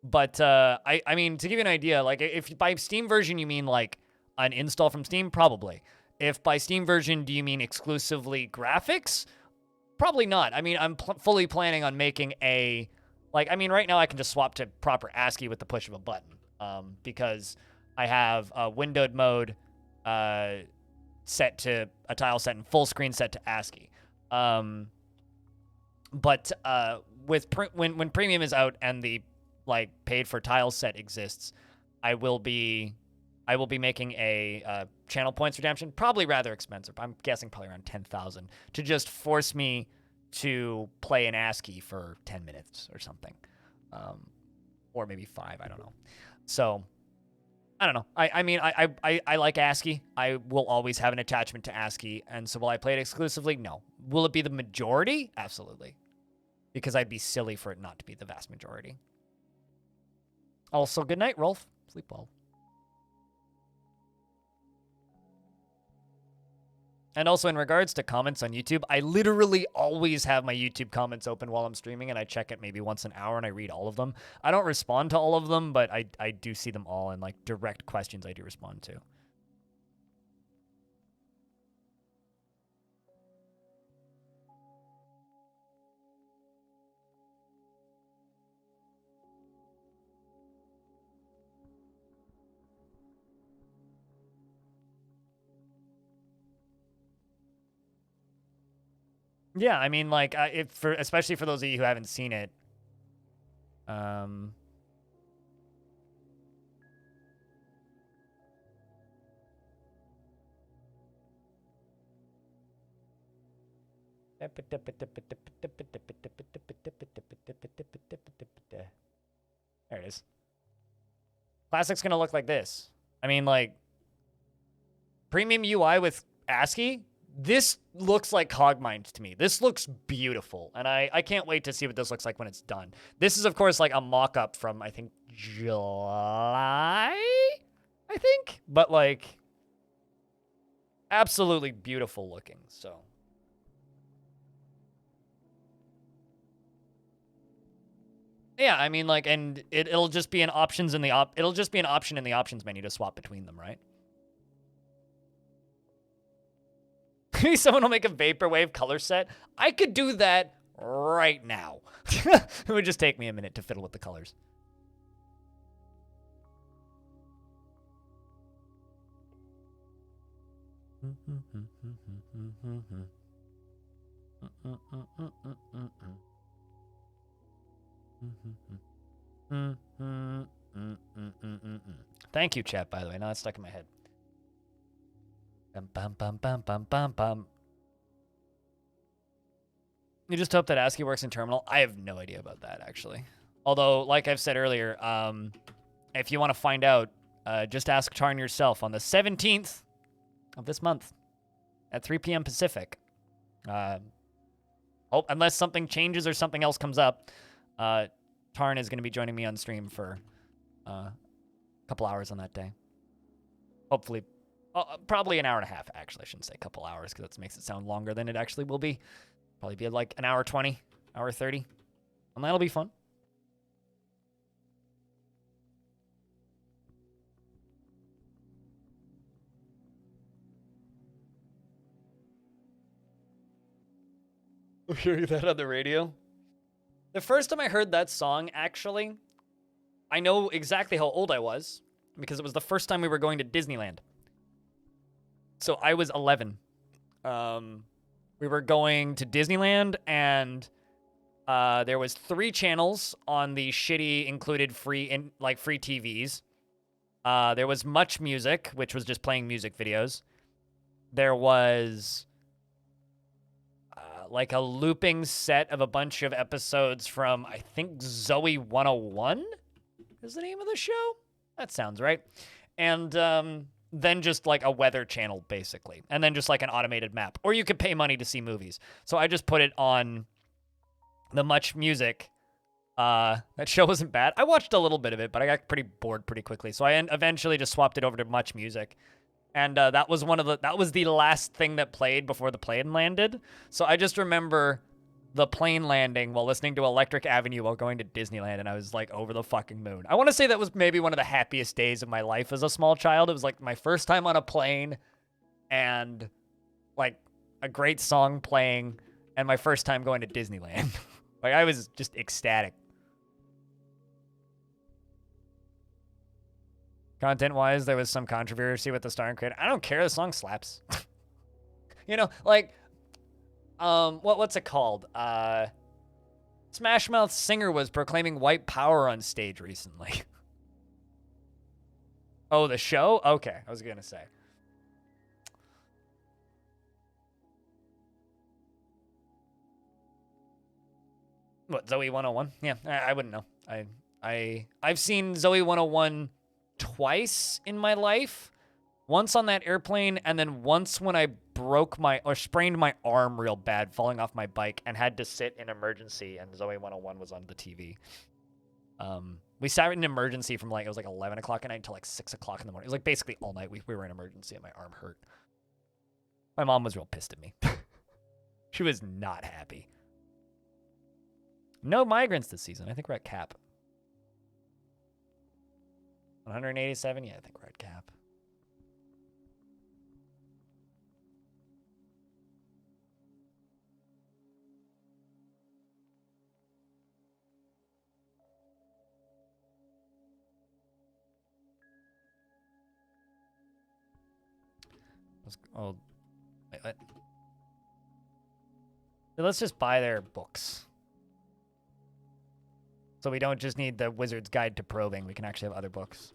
But I mean, to give you an idea, like if by Steam version you mean like an install from Steam, probably. If by Steam version do you mean exclusively graphics, probably not. I mean, I'm fully planning on making right now I can just swap to proper ASCII with the push of a button because I have a windowed mode set to a tile set and full screen set to ASCII. But when premium is out and the paid for tile set exists, I will be making a channel points redemption, probably rather expensive. I'm guessing probably around 10,000 to just force me to play an ASCII for 10 minutes or something, or maybe 5. I don't know. So I don't know. I mean, I like ASCII. I will always have an attachment to ASCII. And so will I play it exclusively? No. Will it be the majority? Absolutely. Because I'd be silly for it not to be the vast majority. Also, good night, Rolf. Sleep well. And also, in regards to comments on YouTube, I literally always have my YouTube comments open while I'm streaming, and I check it maybe once an hour, and I read all of them. I don't respond to all of them, but I do see them all, and direct questions I do respond to. Yeah, I mean, especially for those of you who haven't seen it, there it is. Classic's gonna look like this. I mean, premium UI with ASCII. This looks like Cogmind to me. This looks beautiful, and I can't wait to see what this looks like when it's done. This is, of course, a mock-up from, I think, July? I think? But, absolutely beautiful looking, so. Yeah, I mean, and it'll just be an options in the it'll just be an option in the options menu to swap between them, right? Maybe someone will make a vaporwave color set. I could do that right now. It would just take me a minute to fiddle with the colors. Thank you, chat, by the way. Now it's stuck in my head. Bum, bum, bum, bum, bum, bum. You just hope that ASCII works in terminal. I have no idea about that, actually. Although, like I've said earlier, if you want to find out, just ask Tarn yourself on the 17th of this month at 3 p.m. Pacific. Unless something changes or something else comes up, Tarn is going to be joining me on stream for a couple hours on that day. Hopefully. Probably an hour and a half, actually. I shouldn't say a couple hours because that makes it sound longer than it actually will be. Probably be an hour 20, hour 30. And that'll be fun. Hearing that on the radio? The first time I heard that song, actually, I know exactly how old I was because it was the first time we were going to Disneyland. So I was 11. We were going to Disneyland, and there was 3 channels on the shitty included free TVs. There was Much Music, which was just playing music videos. There was like a looping set of a bunch of episodes from, I think, Zoe 101 is the name of the show. That sounds right. And then just like a weather channel, basically. And then just like an automated map. Or you could pay money to see movies. So I just put it on the Much Music. That show wasn't bad. I watched a little bit of it, but I got pretty bored pretty quickly. So I eventually just swapped it over to Much Music. And that was the last thing that played before the plane landed. So I just remember the plane landing while listening to Electric Avenue while going to Disneyland, and I was like over the fucking moon. I want to say that was maybe one of the happiest days of my life as a small child. It was like my first time on a plane, and like a great song playing, and my first time going to Disneyland. Like I was just ecstatic. Content-wise, there was some controversy with the star and creator. I don't care. The song slaps. You know, like, what's it called? Smash Mouth's singer was proclaiming white power on stage recently. Oh, the show? Okay, I was gonna say. What, Zoe 101? Yeah, I wouldn't know. I've seen Zoe 101 twice in my life. Once on that airplane, and then once when I sprained my arm real bad falling off my bike and had to sit in emergency, and Zoe 101 was on the TV. We sat in emergency from it was like 11 o'clock at night until like 6 o'clock in the morning. It was like basically all night we were in emergency and my arm hurt. My mom was real pissed at me. She was not happy. No migrants this season. I think we're at cap. 187? Yeah, I think we're at cap. Wait, let's just buy their books. So we don't just need the Wizard's Guide to Probing. We can actually have other books.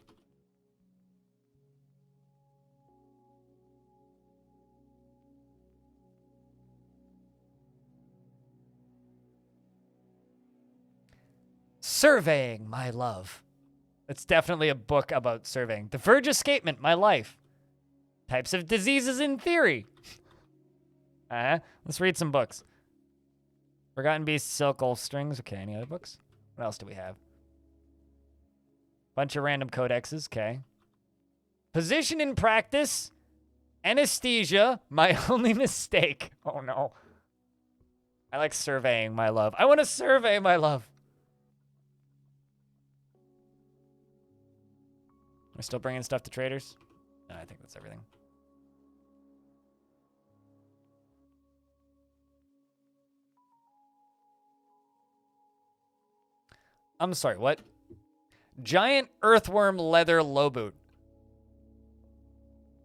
Surveying My Love. It's definitely a book about surveying. The Verge Escapement, My Life. Types of Diseases in Theory. Let's read some books. Forgotten Beasts, Silk, Ulf Strings. Okay, any other books? What else do we have? Bunch of random codexes. Okay. Position in Practice. Anesthesia. My Only Mistake. Oh, no. I like Surveying My Love. I want to survey my love. We're still bringing stuff to traders? No, I think that's everything. I'm sorry, what? Giant earthworm leather low boot.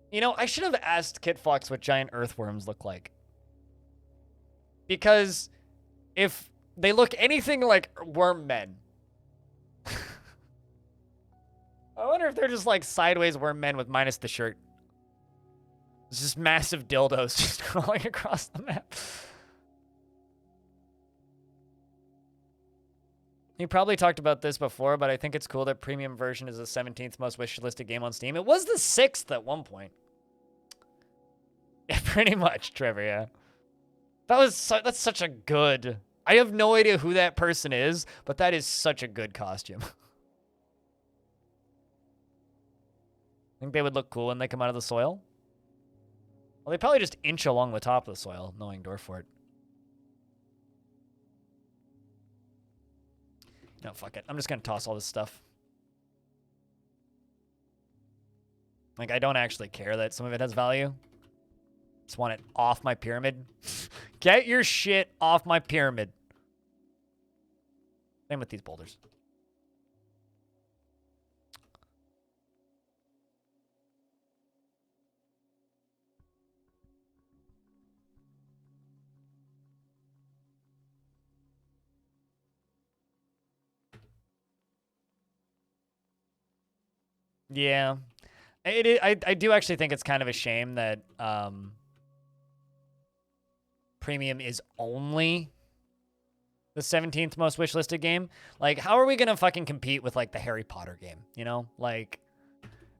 You know, I should have asked Kit Fox what giant earthworms look like. Because if they look anything like worm men. I wonder if they're just like sideways worm men with minus the shirt. It's just massive dildos just crawling across the map. You probably talked about this before, but I think it's cool that premium version is the 17th most wishlisted game on Steam. It was the 6th at one point. Yeah, pretty much, Trevor, yeah. That's such a good... I have no idea who that person is, but that is such a good costume. I think they would look cool when they come out of the soil. Well, they probably just inch along the top of the soil, knowing Dwarf. No, fuck it. I'm just going to toss all this stuff. Like, I don't actually care that some of it has value. Just want it off my pyramid. Get your shit off my pyramid. Same with these boulders. Yeah. I do actually think it's kind of a shame that Premium is only the 17th most wishlisted game. Like, how are we going to fucking compete with, like, the Harry Potter game, you know? Like,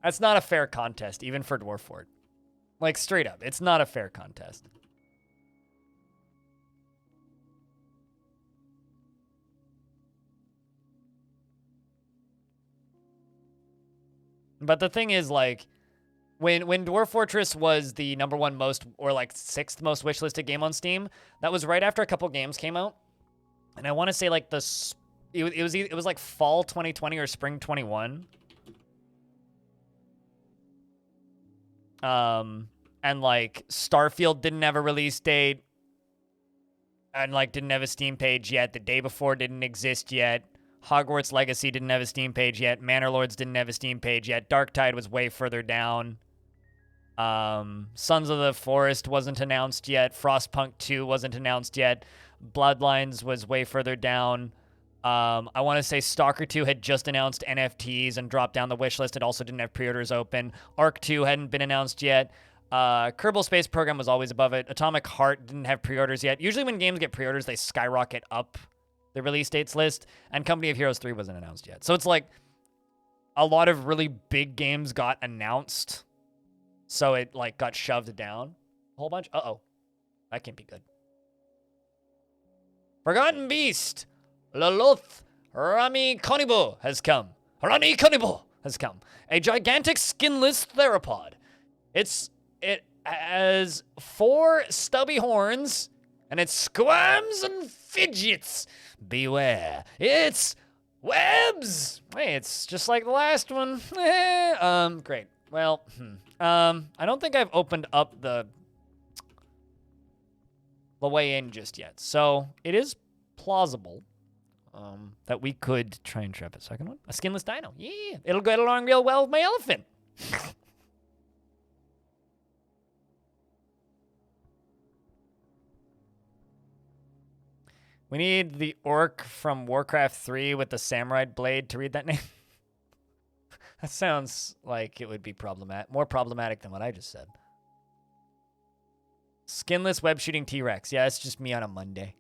that's not a fair contest, even for Dwarf Fort. Like, straight up, it's not a fair contest. But the thing is, like, when Dwarf Fortress was the #1 most, or like 6th most wishlisted game on Steam, that was right after a couple games came out. And I want to say, like, it was like fall 2020 or spring 21. And like Starfield didn't have a release date, and like didn't have a Steam page yet. The Day Before didn't exist yet. Hogwarts Legacy didn't have a Steam page yet. Manor Lords didn't have a Steam page yet. Darktide was way further down. Sons of the Forest wasn't announced yet. Frostpunk 2 wasn't announced yet. Bloodlines was way further down. I want to say Stalker 2 had just announced NFTs and dropped down the wish list. It also didn't have pre-orders open. Arc 2 hadn't been announced yet. Kerbal Space Program was always above it. Atomic Heart didn't have pre-orders yet. Usually when games get pre-orders, they skyrocket up the release dates list, and Company of Heroes 3 wasn't announced yet. So it's like a lot of really big games got announced, so it like got shoved down a whole bunch. Uh-oh. That can't be good. Forgotten Beast! Loloth Rami Konibo has come. Rani Konibo has come. A gigantic skinless theropod. It has 4 stubby horns, and it squirms and fidgets. Beware. It's webs. Hey, it's just like the last one. Great. Well, I don't think I've opened up the way in just yet. So it is plausible that we could try and trap a second one. A skinless dino. Yeah, it'll get along real well with my elephant. We need the orc from Warcraft 3 with the samurai blade to read that name. That sounds like it would be more problematic than what I just said. Skinless web shooting T-Rex. Yeah, it's just me on a Monday.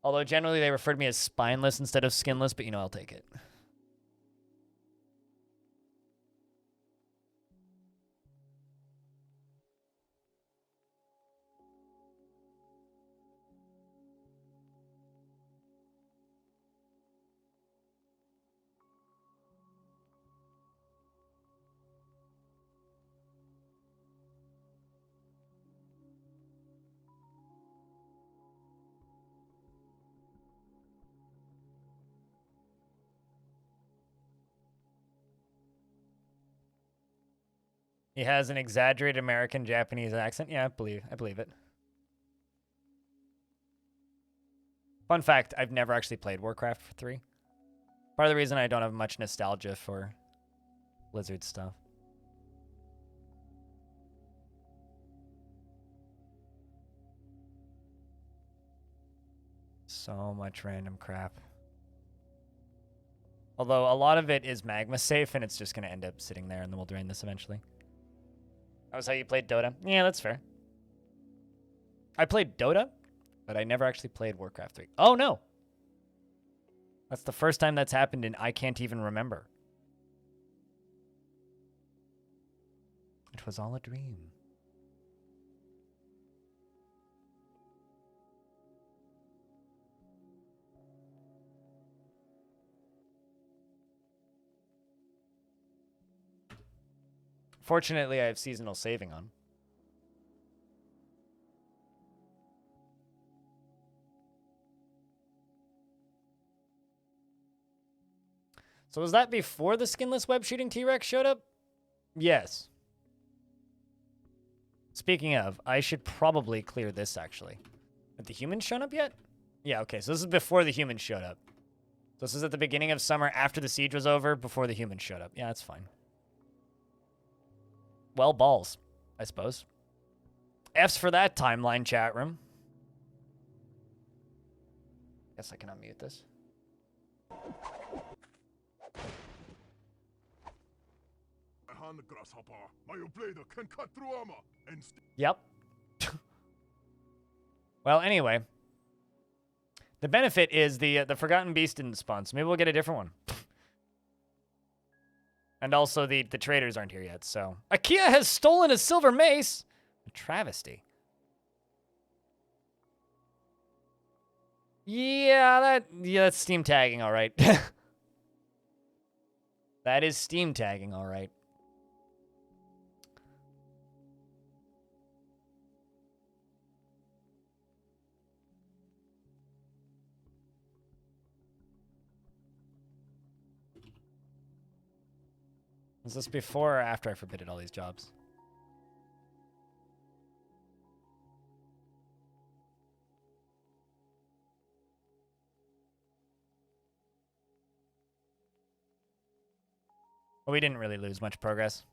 Although generally they refer to me as spineless instead of skinless, but you know, I'll take it. He has an exaggerated American-Japanese accent. Yeah, I believe it. Fun fact, I've never actually played Warcraft 3. Part of the reason I don't have much nostalgia for Blizzard stuff. So much random crap. Although a lot of it is magma safe, and it's just going to end up sitting there, and then we'll drain this eventually. That was how you played Dota? Yeah, that's fair. I played Dota, but I never actually played Warcraft 3. Oh, no. That's the first time that's happened, and I can't even remember. It was all a dream. Fortunately, I have seasonal saving on. So was that before the skinless web shooting T-Rex showed up? Yes. Speaking of, I should probably clear this, actually. Have the humans shown up yet? Yeah, okay, so this is before the humans showed up. So this is at the beginning of summer, after the siege was over, before the humans showed up. Yeah, that's fine. Well, balls, I suppose. F's for that timeline, chat room. Guess I can unmute this. on, grasshopper. My blade can cut through armor and Yep. Well, anyway. The benefit is the Forgotten Beast didn't spawn, so maybe we'll get a different one. And also the traders aren't here yet, so. IKEA has stolen a silver mace! A travesty. Yeah, that's Steam tagging, all right. That is Steam tagging, all right. Was this before or after I forbidden all these jobs? Well, we didn't really lose much progress.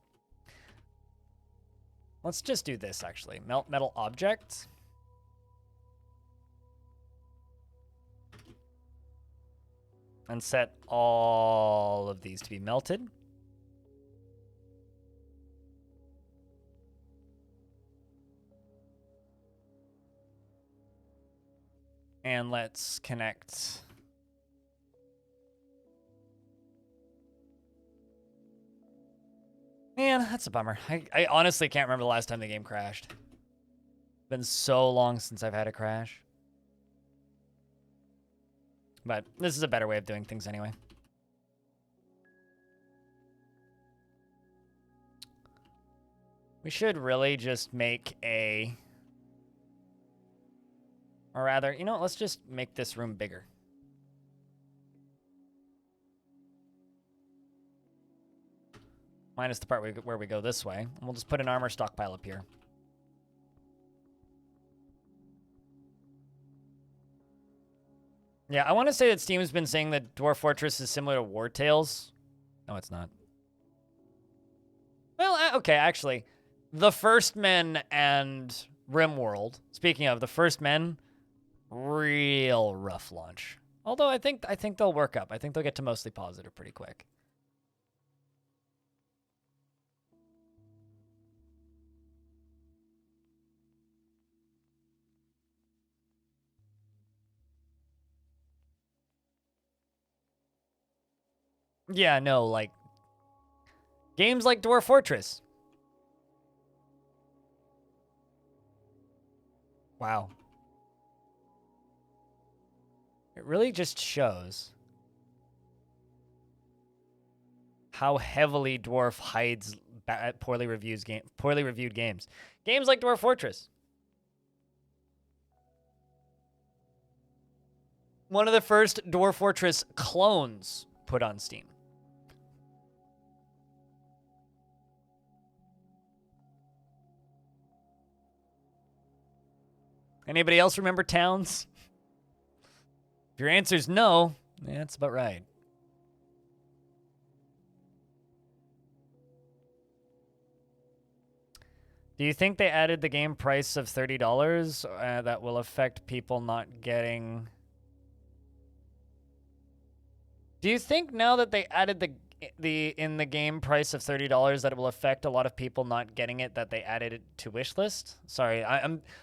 Let's just do this, actually. Melt metal objects. And set all of these to be melted. And let's connect. Man, that's a bummer. I honestly can't remember the last time the game crashed. Been so long since I've had a crash. But this is a better way of doing things anyway. We should really just make a... Or rather, you know what, let's just make this room bigger. Minus the part where we go this way. And we'll just put an armor stockpile up here. Yeah, I want to say that Steam's been saying that Dwarf Fortress is similar to War Tales. No, it's not. Well, okay, actually. The First Men and RimWorld. Speaking of, the First Men, real rough launch. Although I think they'll work up. I think they'll get to mostly positive pretty quick. Yeah, no, like games like Dwarf Fortress. Wow. It really just shows how heavily Dwarf hides poorly reviewed games. Games like Dwarf Fortress. One of the first Dwarf Fortress clones put on Steam. Anybody else remember Towns? If your answer's no, yeah, that's about right. Do you think they added the game price of $30 that will affect people not getting... Do you think now that they added the in the game price of $30 that it will affect a lot of people not getting it, that they added it to wishlist? Sorry,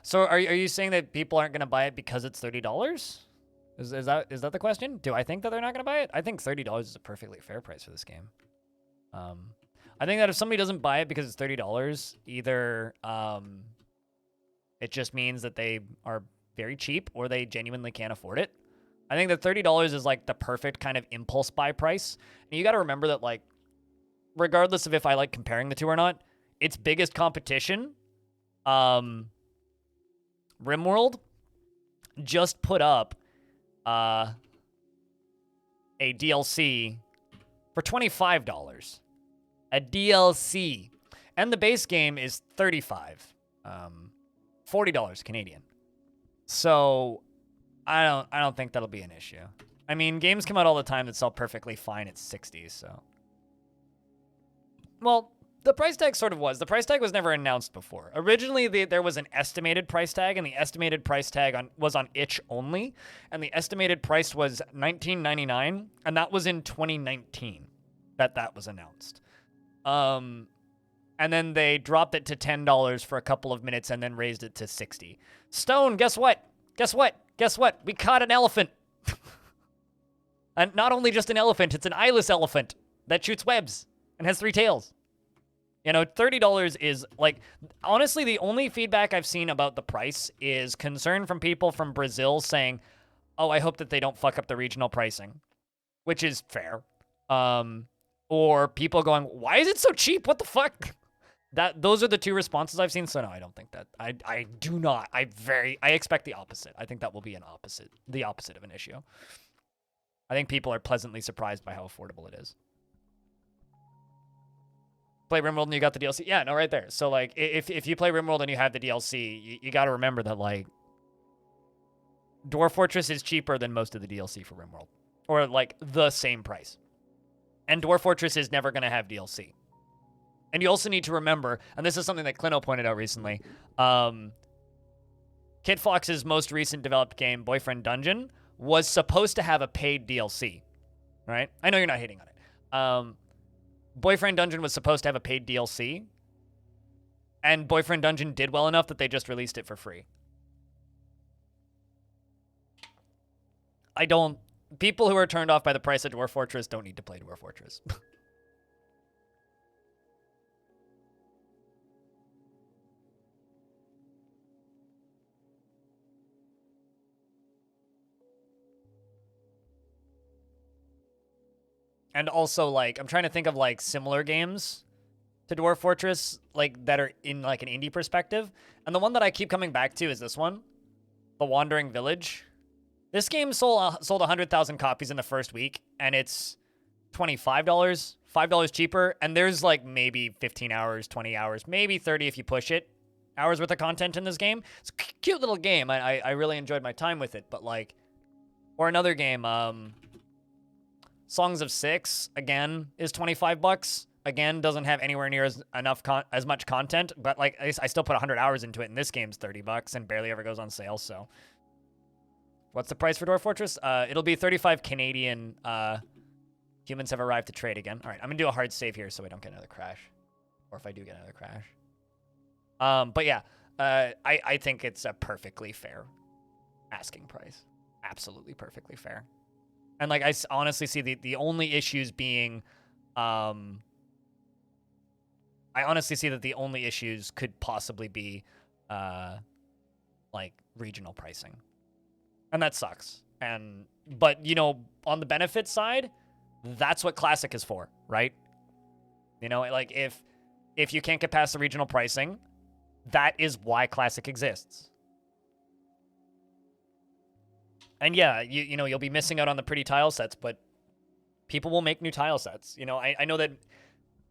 so are you saying that people aren't going to buy it because it's $30? Is that the question? Do I think that they're not going to buy it? I think $30 is a perfectly fair price for this game. I think that if somebody doesn't buy it because it's $30, either it just means that they are very cheap or they genuinely can't afford it. I think that $30 is like the perfect kind of impulse buy price. And you got to remember that, like, regardless of if I like comparing the two or not, its biggest competition, RimWorld, just put up a DLC for $25. A DLC. And the base game is $35. $40 Canadian. So I don't think that'll be an issue. I mean, games come out all the time that sell perfectly fine at 60, so. Well, the price tag sort of was. The price tag was never announced before. Originally, there was an estimated price tag, and the estimated price tag was on itch only, and the estimated price was $19.99, and that was in 2019 that was announced. And then they dropped it to $10 for a couple of minutes and then raised it to 60. Stone, guess what? Guess what? Guess what? We caught an elephant. And not only just an elephant, it's an eyeless elephant that shoots webs and has 3 tails. You know, $30 is like, honestly, the only feedback I've seen about the price is concern from people from Brazil saying, oh, I hope that they don't fuck up the regional pricing, which is fair. Or people going, why is it so cheap? What the fuck? Those are the 2 responses I've seen. So no, I don't think that. I do not. I expect the opposite. I think that will be the opposite of an issue. I think people are pleasantly surprised by how affordable it is. Play RimWorld and you got the DLC. Yeah, no, right there. So, like, if you play RimWorld and you have the DLC, you got to remember that, like, Dwarf Fortress is cheaper than most of the DLC for RimWorld. Or, like, the same price. And Dwarf Fortress is never going to have DLC. And you also need to remember, and this is something that Clino pointed out recently, Kit Fox's most recent developed game, Boyfriend Dungeon, was supposed to have a paid DLC, right? I know you're not hating on it. Boyfriend Dungeon was supposed to have a paid DLC, and Boyfriend Dungeon did well enough that they just released it for free. People who are turned off by the price of Dwarf Fortress don't need to play Dwarf Fortress. And also, like, I'm trying to think of, like, similar games to Dwarf Fortress, like, that are in, like, an indie perspective. And the one that I keep coming back to is this one, The Wandering Village. This game sold 100,000 copies in the first week, and it's $25, $5 cheaper. And there's, like, maybe 15 hours, 20 hours, maybe 30 if you push it, hours worth of content in this game. It's a cute little game. I really enjoyed my time with it. But, like, or another game, Songs of Six, again, is $25. Again, doesn't have anywhere near as much content, but like I still put 100 hours into it, and this game's $30 and barely ever goes on sale. So, what's the price for Dwarf Fortress? It'll be 35 Canadian. Humans have arrived to trade again. All right, I'm gonna do a hard save here so I don't get another crash, or if I do get another crash. But yeah, I think it's a perfectly fair asking price. Absolutely perfectly fair. And, like, I honestly see the only issues being, I honestly see that the only issues could possibly be, like, regional pricing. And that sucks. But, you know, on the benefit side, that's what Classic is for, right? You know, like, if you can't get past the regional pricing, that is why Classic exists. And yeah, you know, you'll be missing out on the pretty tile sets, but people will make new tile sets. You know, I know that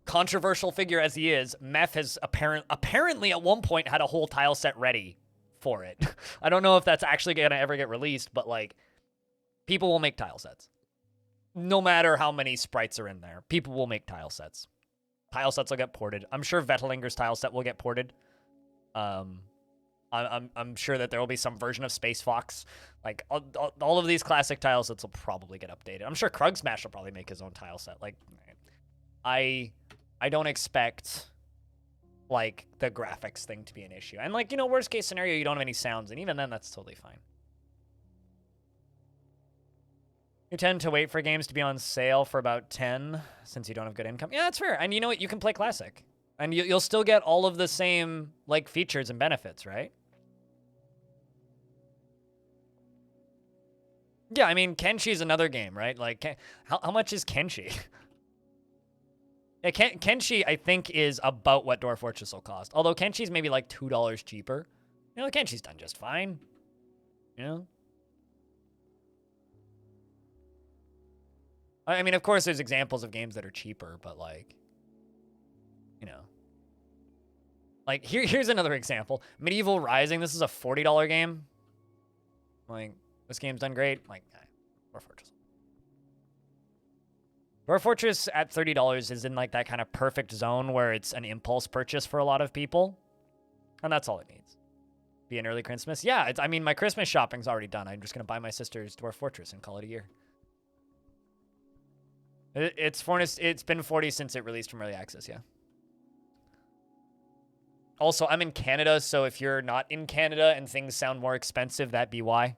controversial figure as he is, Meth has apparently at one point had a whole tile set ready for it. I don't know if that's actually going to ever get released, but like, people will make tile sets. No matter how many sprites are in there, people will make tile sets. Tile sets will get ported. I'm sure Vetelinger's tile set will get ported. I'm sure that there will be some version of Space Fox. Like, all of these classic tile sets will probably get updated. I'm sure Krug Smash will probably make his own tile set. Like, I don't expect, like, the graphics thing to be an issue. And, like, you know, worst case scenario, you don't have any sounds, and even then, that's totally fine. You tend to wait for games to be on sale for about 10 since you don't have good income. Yeah, that's fair. And you know what? You can play Classic. And you'll still get all of the same, like, features and benefits, right? Yeah, I mean, Kenshi's another game, right? Like, how much is Kenshi? Yeah, Kenshi, I think, is about what Dwarf Fortress will cost. Although Kenshi's maybe, like, $2 cheaper. You know, Kenshi's done just fine. You know? I mean, of course, there's examples of games that are cheaper, but, like, you know. Like, here's another example. Medieval Rising, this is a $40 game. Like, this game's done great. Like, Dwarf Fortress. Dwarf Fortress at $30 is in, like, that kind of perfect zone where it's an impulse purchase for a lot of people. And that's all it needs. Be an early Christmas. Yeah, I mean, my Christmas shopping's already done. I'm just going to buy my sister's Dwarf Fortress and call it a year. It's been 40 since it released from early access, yeah. Also, I'm in Canada, so if you're not in Canada and things sound more expensive, that be why.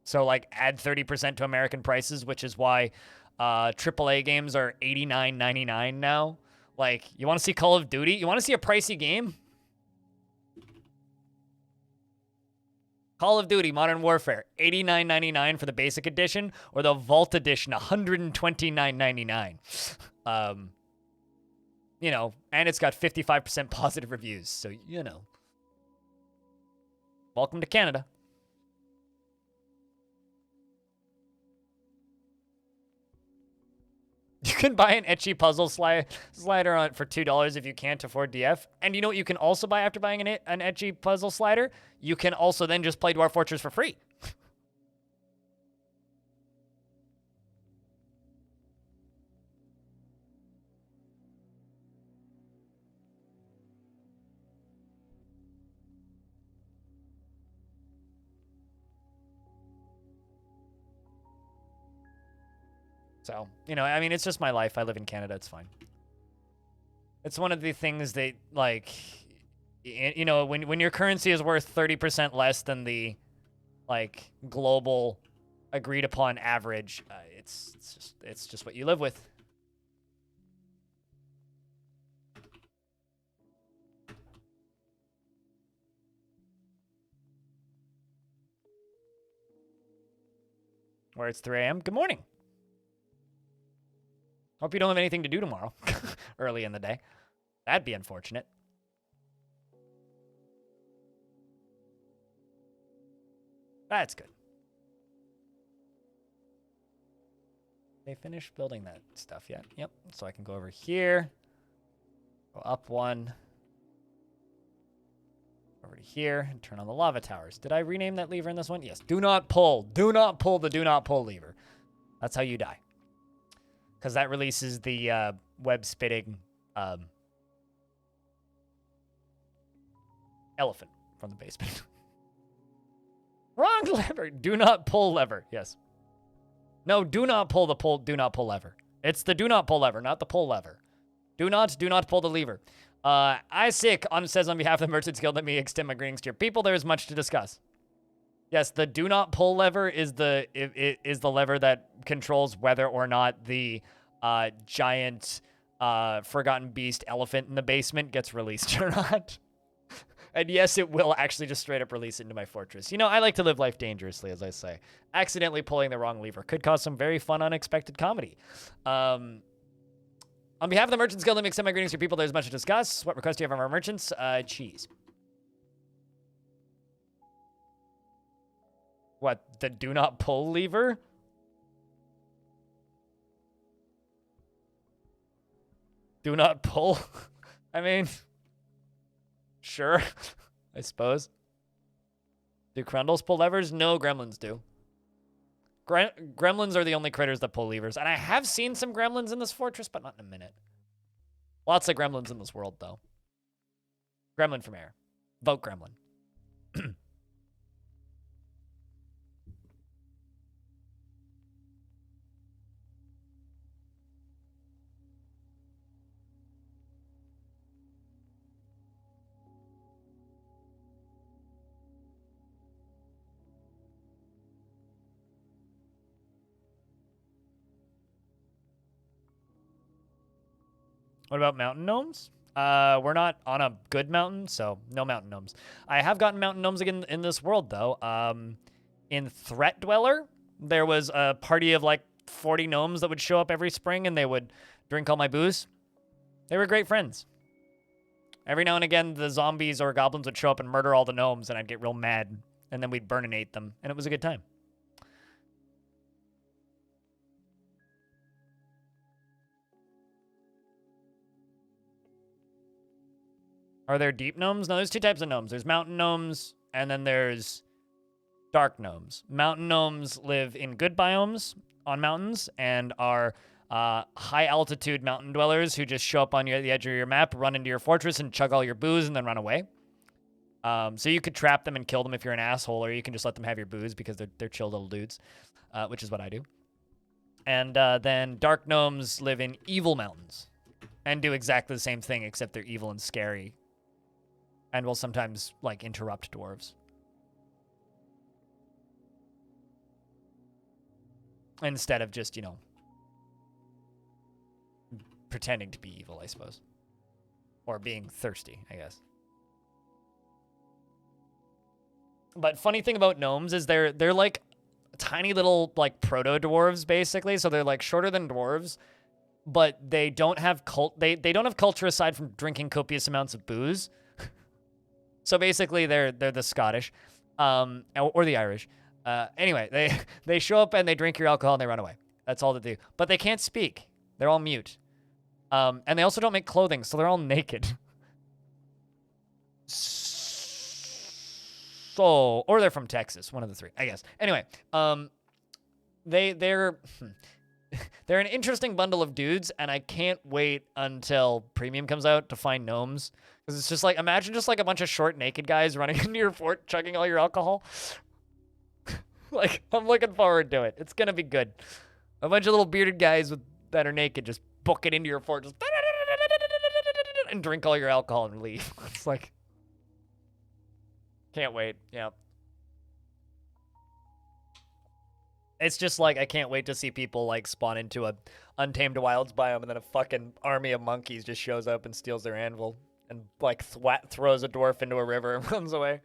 So, like, add 30% to American prices, which is why AAA games are $89.99 now. Like, you want to see Call of Duty? You want to see a pricey game? Call of Duty Modern Warfare, $89.99 for the basic edition, or the Vault edition, $129.99. You know, and it's got 55% positive reviews, so, you know. Welcome to Canada. You can buy an etchy puzzle slider on for $2 if you can't afford DF. And you know what you can also buy after buying an etchy puzzle slider? You can also then just play Dwarf Fortress for free. So, you know, I mean, it's just my life. I live in Canada. It's fine. It's one of the things that, like, you know, when your currency is worth 30% less than the, like, global agreed upon average, it's just what you live with. Where it's 3 a.m. Good morning. Hope you don't have anything to do tomorrow, early in the day. That'd be unfortunate. That's good. They finished building that stuff yet? Yep. So I can go over here, go up one, over to here, and turn on the lava towers. Did I rename that lever in this one? Yes. Do not pull. Do not pull the do not pull lever. That's how you die. Because that releases the web spitting elephant from the basement. Wrong lever. Do not pull lever. Yes. No, do not pull the do not pull lever. It's the do not pull lever, not the pull lever. Do not pull the lever. Isaac says on behalf of the Merchants Guild, let me extend my greetings to your people. There is much to discuss. Yes, the do not pull lever is the lever that controls whether or not the giant forgotten beast elephant in the basement gets released or not. And yes, it will actually just straight up release it into my fortress. You know, I like to live life dangerously, as I say. Accidentally pulling the wrong lever could cause some very fun, unexpected comedy. On behalf of the Merchants Guild, let me extend my greetings to people. There's much to discuss. What request do you have from our merchants? Cheese. What, the do not pull lever? Do not pull? I mean, sure, I suppose. Do Crundles pull levers? No, gremlins do. Gremlins are the only critters that pull levers. And I have seen some gremlins in this fortress, but not in a minute. Lots of gremlins in this world, though. Gremlin from air. Vote gremlin. What about mountain gnomes? We're not on a good mountain, so no mountain gnomes. I have gotten mountain gnomes again in this world, though. In Threat Dweller, there was a party of like 40 gnomes that would show up every spring, and they would drink all my booze. They were great friends. Every now and again, the zombies or goblins would show up and murder all the gnomes, and I'd get real mad, and then we'd burninate them, and it was a good time. Are there deep gnomes? No, there's two types of gnomes. There's mountain gnomes, and then there's dark gnomes. Mountain gnomes live in good biomes on mountains and are high-altitude mountain dwellers who just show up on the edge of your map, run into your fortress, and chug all your booze, and then run away. So you could trap them and kill them if you're an asshole, or you can just let them have your booze because they're chill little dudes, which is what I do. And then dark gnomes live in evil mountains. and do exactly the same thing, except they're evil and scary, and will sometimes like interrupt dwarves. Instead of just, you know, pretending to be evil, I suppose. Or being thirsty, I guess. But funny thing about gnomes is they're like tiny little like proto-dwarves, basically. So they're like shorter than dwarves, but they don't have they don't have culture aside from drinking copious amounts of booze. So basically they're the Scottish, or the Irish. Anyway, they show up and they drink your alcohol and they run away. That's all they do. But they can't speak. They're all mute. And they also don't make clothing, so they're all naked. So, or they're from Texas, one of the three, I guess. Anyway, they're an interesting bundle of dudes, and I can't wait until Premium comes out to find gnomes. Because it's just like, imagine just like a bunch of short naked guys running into your fort, chugging all your alcohol. Like, I'm looking forward to it. It's gonna be good. A bunch of little bearded guys that are naked just book it into your fort, just and drink all your alcohol and leave. It's like, can't wait. Yeah. It's just like, I can't wait to see people like spawn into a untamed wilds biome, and then a fucking army of monkeys just shows up and steals their anvil and like throws a dwarf into a river and runs away.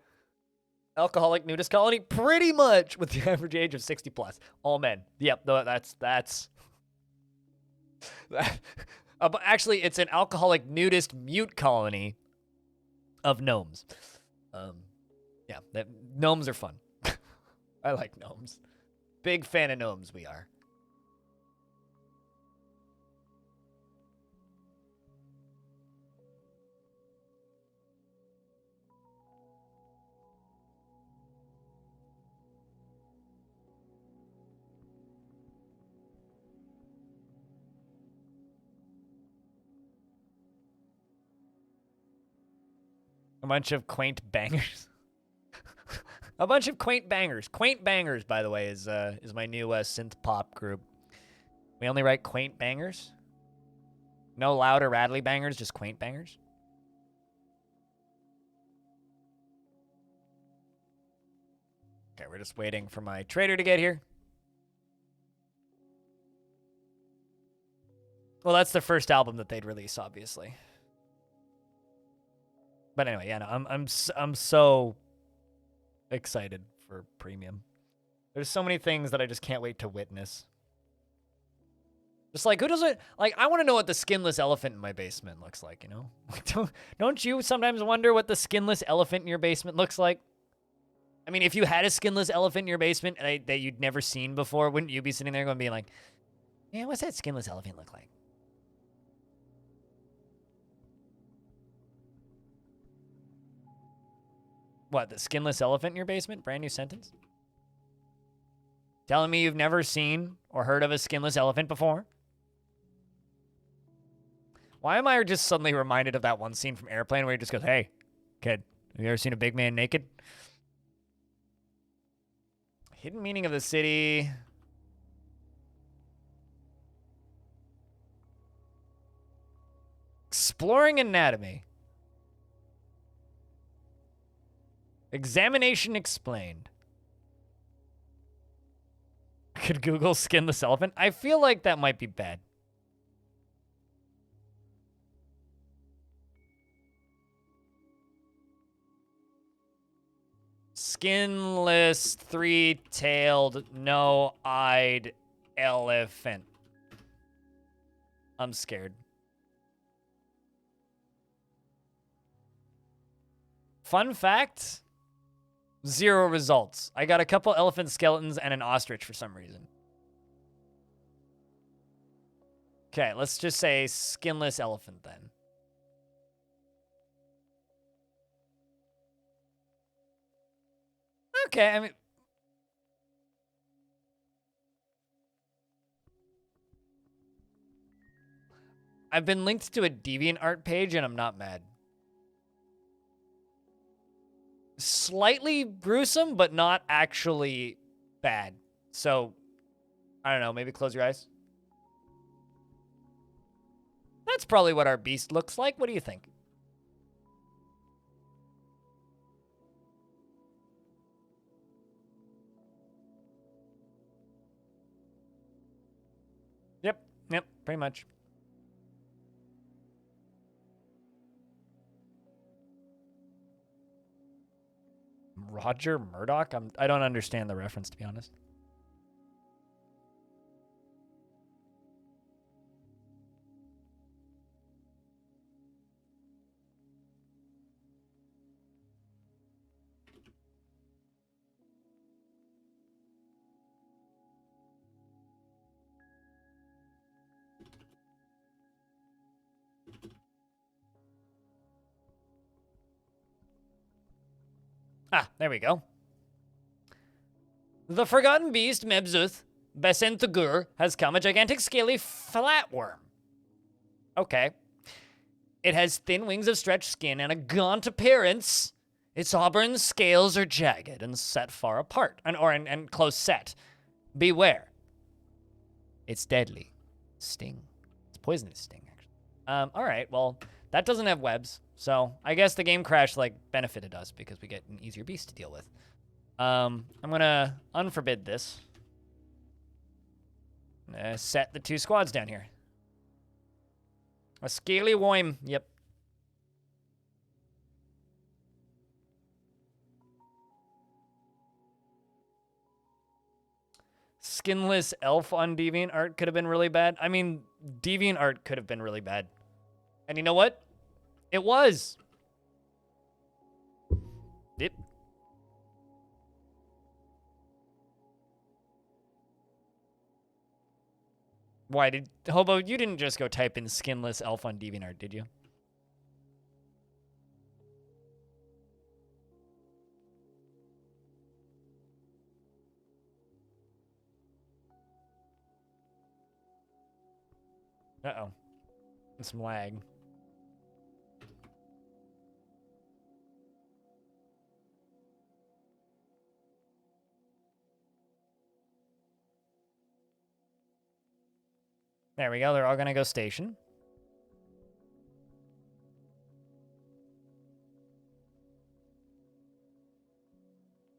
Alcoholic nudist colony, pretty much, with the average age of 60 plus. All men. Yep, that's actually, it's an alcoholic nudist mute colony of gnomes. Yeah, gnomes are fun. I like gnomes. Big fan of gnomes, we are. A bunch of quaint bangers. A bunch of quaint bangers. Quaint bangers, by the way, is my new synth pop group. We only write quaint bangers. No loud or rattly bangers, just quaint bangers. Okay, we're just waiting for my trader to get here. Well, that's the first album that they'd release, obviously. But anyway, yeah, no, I'm so excited for Premium. There's so many things that I just can't wait to witness. Just like, who doesn't, like, I want to know what the skinless elephant in my basement looks like, you know? Don't you sometimes wonder what the skinless elephant in your basement looks like? I mean, if you had a skinless elephant in your basement that you'd never seen before, wouldn't you be sitting there going being like, yeah, what's that skinless elephant look like? What, the skinless elephant in your basement? Brand new sentence? Telling me you've never seen or heard of a skinless elephant before? Why am I just suddenly reminded of that one scene from Airplane where he just goes, hey, kid, have you ever seen a big man naked? Hidden meaning of the city. Exploring anatomy. Examination explained. Could Google skinless elephant? I feel like that might be bad. Skinless, three-tailed, no-eyed elephant. I'm scared. Fun fact, 0 results. I got a couple elephant skeletons and an ostrich for some reason. Okay, let's just say skinless elephant then. Okay, I mean... I've been linked to a DeviantArt page and I'm not mad. Slightly gruesome, but not actually bad. So, I don't know, maybe close your eyes. That's probably what our beast looks like. What do you think? Yep, pretty much. Roger Murdoch? I don't understand the reference, to be honest. Ah, there we go. The Forgotten Beast, Mebzuth, Besentugur, has come, a gigantic scaly flatworm. Okay. It has thin wings of stretched skin and a gaunt appearance. Its auburn scales are jagged and set far apart, and close set. Beware. It's deadly. Sting. It's poisonous sting, actually. All right, well, that doesn't have webs, so I guess the game crash, like, benefited us because we get an easier beast to deal with. I'm gonna unforbid this. Set the 2 squads down here. A scaly worm, yep. Skinless elf on DeviantArt could have been really bad. I mean, DeviantArt could have been really bad. And you know what? It was. Yep. Why did... Hobo, you didn't just go type in skinless elf on DeviantArt, did you? Uh-oh. Some lag. There we go. They're all going to go station.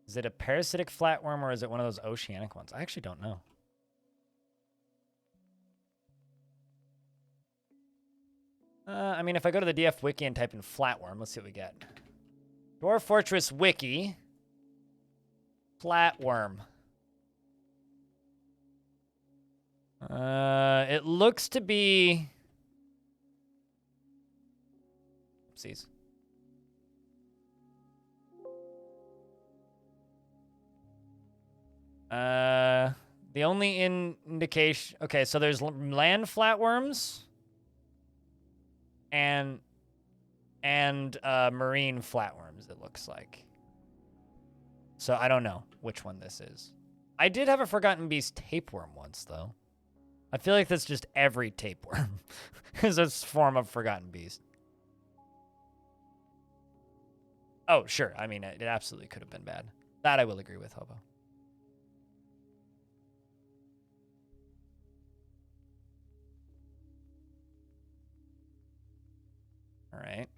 Is it a parasitic flatworm or is it one of those oceanic ones? I actually don't know. I mean, if I go to the DF Wiki and type in flatworm, let's see what we get. Dwarf Fortress Wiki. Flatworm. It looks to be... Oopsies. The only indication... Okay, so there's land flatworms and marine flatworms, it looks like. So I don't know which one this is. I did have a Forgotten Beast tapeworm once, though. I feel like that's just every tapeworm is a form of Forgotten Beast. Oh, sure. I mean, it absolutely could have been bad. That I will agree with, Hobo. All right.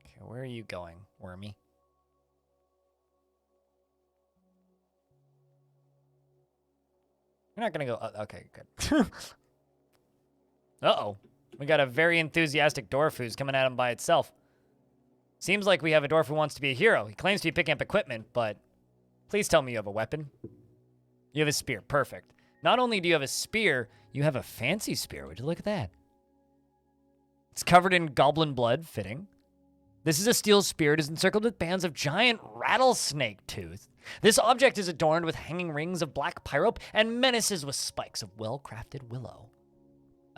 Okay, where are you going, Wormy? You're not gonna go... okay, good. Uh-oh. We got a very enthusiastic dwarf who's coming at him by itself. Seems like we have a dwarf who wants to be a hero. He claims to be picking up equipment, but please tell me you have a weapon. You have a spear. Perfect. Not only do you have a spear, you have a fancy spear. Would you look at that? It's covered in goblin blood, fitting. This is a steel spear. It is encircled with bands of giant rattlesnake tooth. This object is adorned with hanging rings of black pyrope and menaces with spikes of well-crafted willow.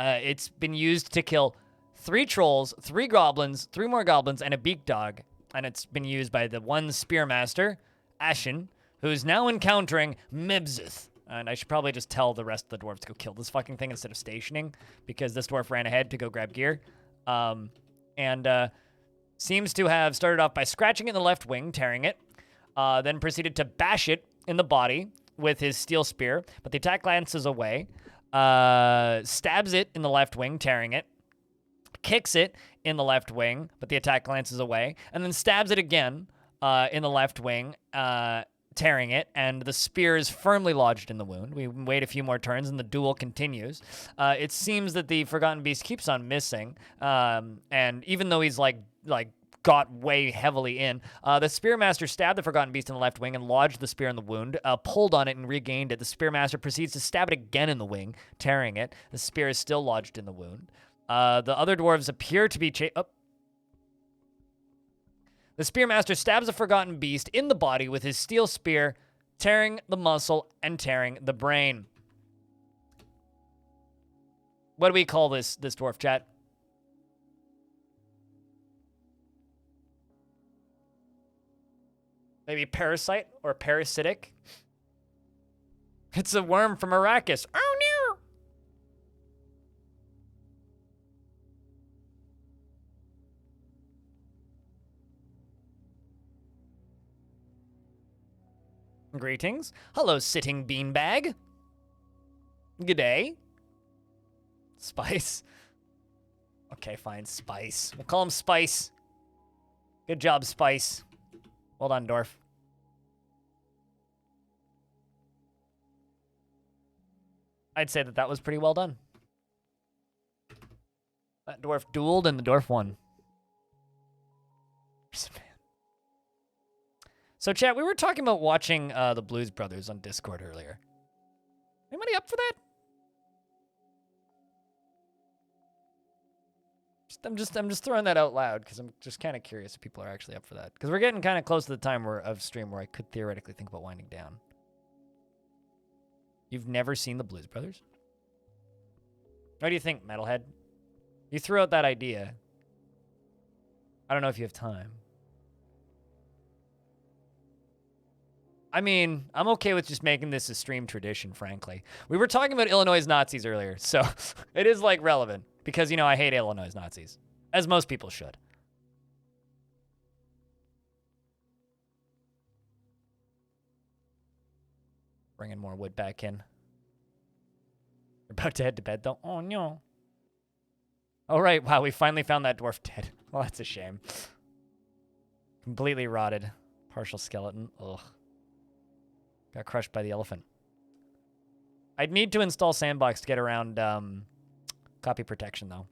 It's been used to kill 3 trolls, 3 goblins, 3 more goblins, and a beak dog. And it's been used by the one spearmaster, Ashen, who's now encountering Mebzuth, And I should probably just tell the rest of the dwarves to go kill this fucking thing instead of stationing, because this dwarf ran ahead to go grab gear. And seems to have started off by scratching it in the left wing, tearing it, then proceeded to bash it in the body with his steel spear, but the attack glances away, stabs it in the left wing, tearing it, kicks it in the left wing, but the attack glances away, and then stabs it again in the left wing, tearing it, and the spear is firmly lodged in the wound. We wait a few more turns, and the duel continues. It seems that the Forgotten Beast keeps on missing, and even though he's like got way heavily in, the Spearmaster stabbed the Forgotten Beast in the left wing and lodged the spear in the wound, pulled on it and regained it. The Spearmaster proceeds to stab it again in the wing, tearing it. The spear is still lodged in the wound. The other dwarves appear to be The Spearmaster stabs the Forgotten Beast in the body with his steel spear, tearing the muscle and tearing the brain. What do we call this dwarf, chat? Maybe parasite or parasitic? It's a worm from Arrakis. Oh no! Greetings. Hello, sitting beanbag. G'day. Spice. Okay, fine, Spice. We'll call him Spice. Good job, Spice. Well done, Dwarf. I'd say that was pretty well done. That dwarf dueled and the dwarf won. So, chat, we were talking about watching the Blues Brothers on Discord earlier. Anybody up for that? I'm just throwing that out loud because I'm just kind of curious if people are actually up for that. Because we're getting kind of close to the time of stream where I could theoretically think about winding down. You've never seen the Blues Brothers? What do you think, Metalhead? You threw out that idea. I don't know if you have time. I mean, I'm okay with just making this a stream tradition, frankly. We were talking about Illinois Nazis earlier, so it is, like, relevant. Because, you know, I hate Illinois Nazis. As most people should. Bringing more wood back in. We're about to head to bed, though. Oh, no. Oh, right. Wow, we finally found that dwarf dead. Well, that's a shame. Completely rotted. Partial skeleton. Ugh. Got crushed by the elephant. I'd need to install Sandbox to get around copy protection, though.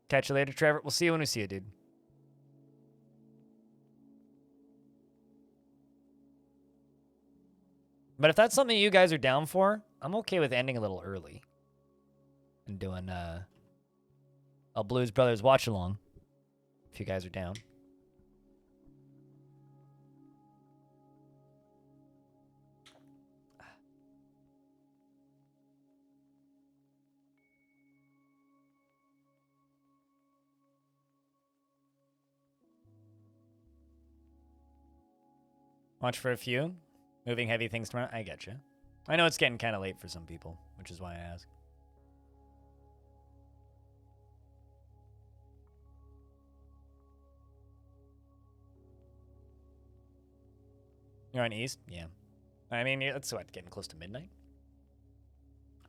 Catch you later, Trevor. We'll see you when we see you, dude. But if that's something you guys are down for, I'm okay with ending a little early. And doing a Blues Brothers watch-along. If you guys are down. Watch for a few. Moving heavy things tomorrow. I get you. I know it's getting kind of late for some people, which is why I ask. You're on East? Yeah. I mean, that's what, getting close to midnight?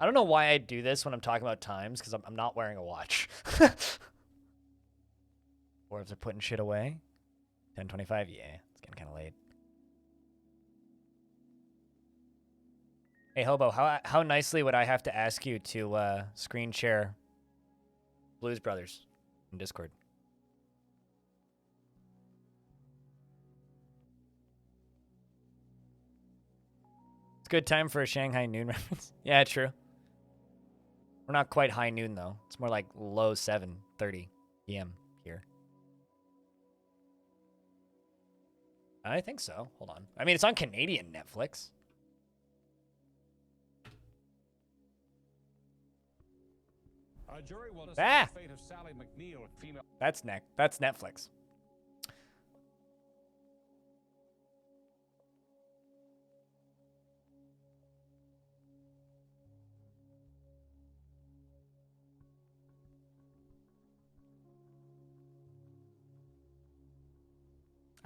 I don't know why I do this when I'm talking about times, because I'm not wearing a watch. Dwarves are putting shit away. 10:25? Yeah, it's getting kind of late. Hey, Hobo, how nicely would I have to ask you to screen share Blues Brothers in Discord? It's a good time for a Shanghai noon reference. Yeah, true. We're not quite high noon, though. It's more like low 7:30 p.m. here. I think so. Hold on. I mean, it's on Canadian Netflix. A jury will decide the fate of Sally McNeil, female. That's Netflix.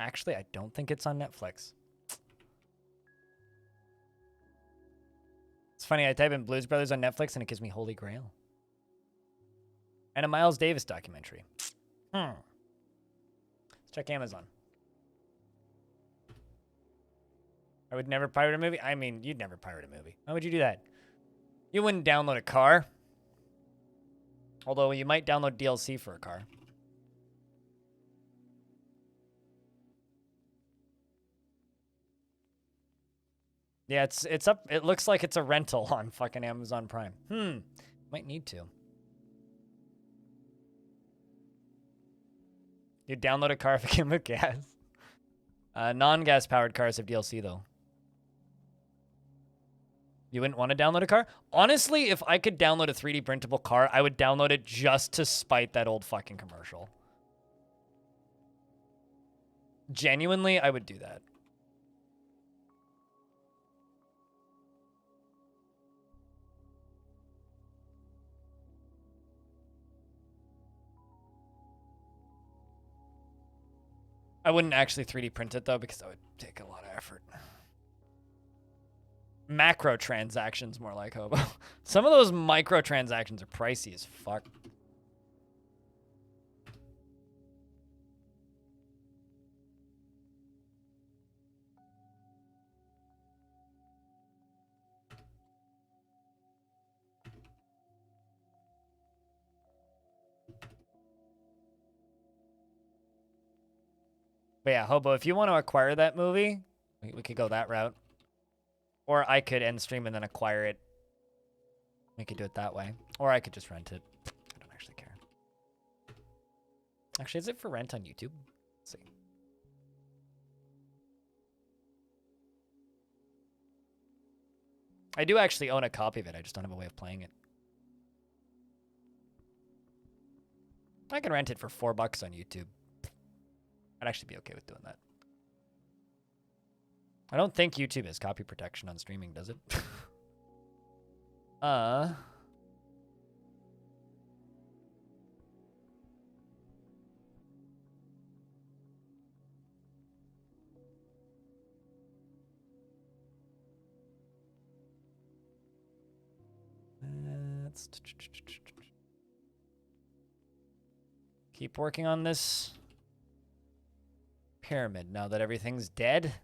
Actually, I don't think it's on Netflix. It's funny, I type in Blues Brothers on Netflix and it gives me Holy Grail. And a Miles Davis documentary. Let's check Amazon. I would never pirate a movie. I mean, you'd never pirate a movie. Why would you do that? You wouldn't download a car. Although you might download DLC for a car. Yeah, it's up. It looks like it's a rental on fucking Amazon Prime. Might need to. You download a car if it came with gas. Non-gas powered cars have DLC though. You wouldn't want to download a car? Honestly, if I could download a 3D printable car, I would download it just to spite that old fucking commercial. Genuinely, I would do that. I wouldn't actually 3D print it though because that would take a lot of effort. Macro transactions, more like Hobo. Some of those micro transactions are pricey as fuck. But yeah, Hobo, if you want to acquire that movie, we could go that route. Or I could end stream and then acquire it. We could do it that way. Or I could just rent it. I don't actually care. Actually, is it for rent on YouTube? Let's see. I do actually own a copy of it. I just don't have a way of playing it. I can rent it for $4 on YouTube. I'd actually be okay with doing that. I don't think YouTube has copy protection on streaming, does it? Let's keep working on this pyramid now that everything's dead.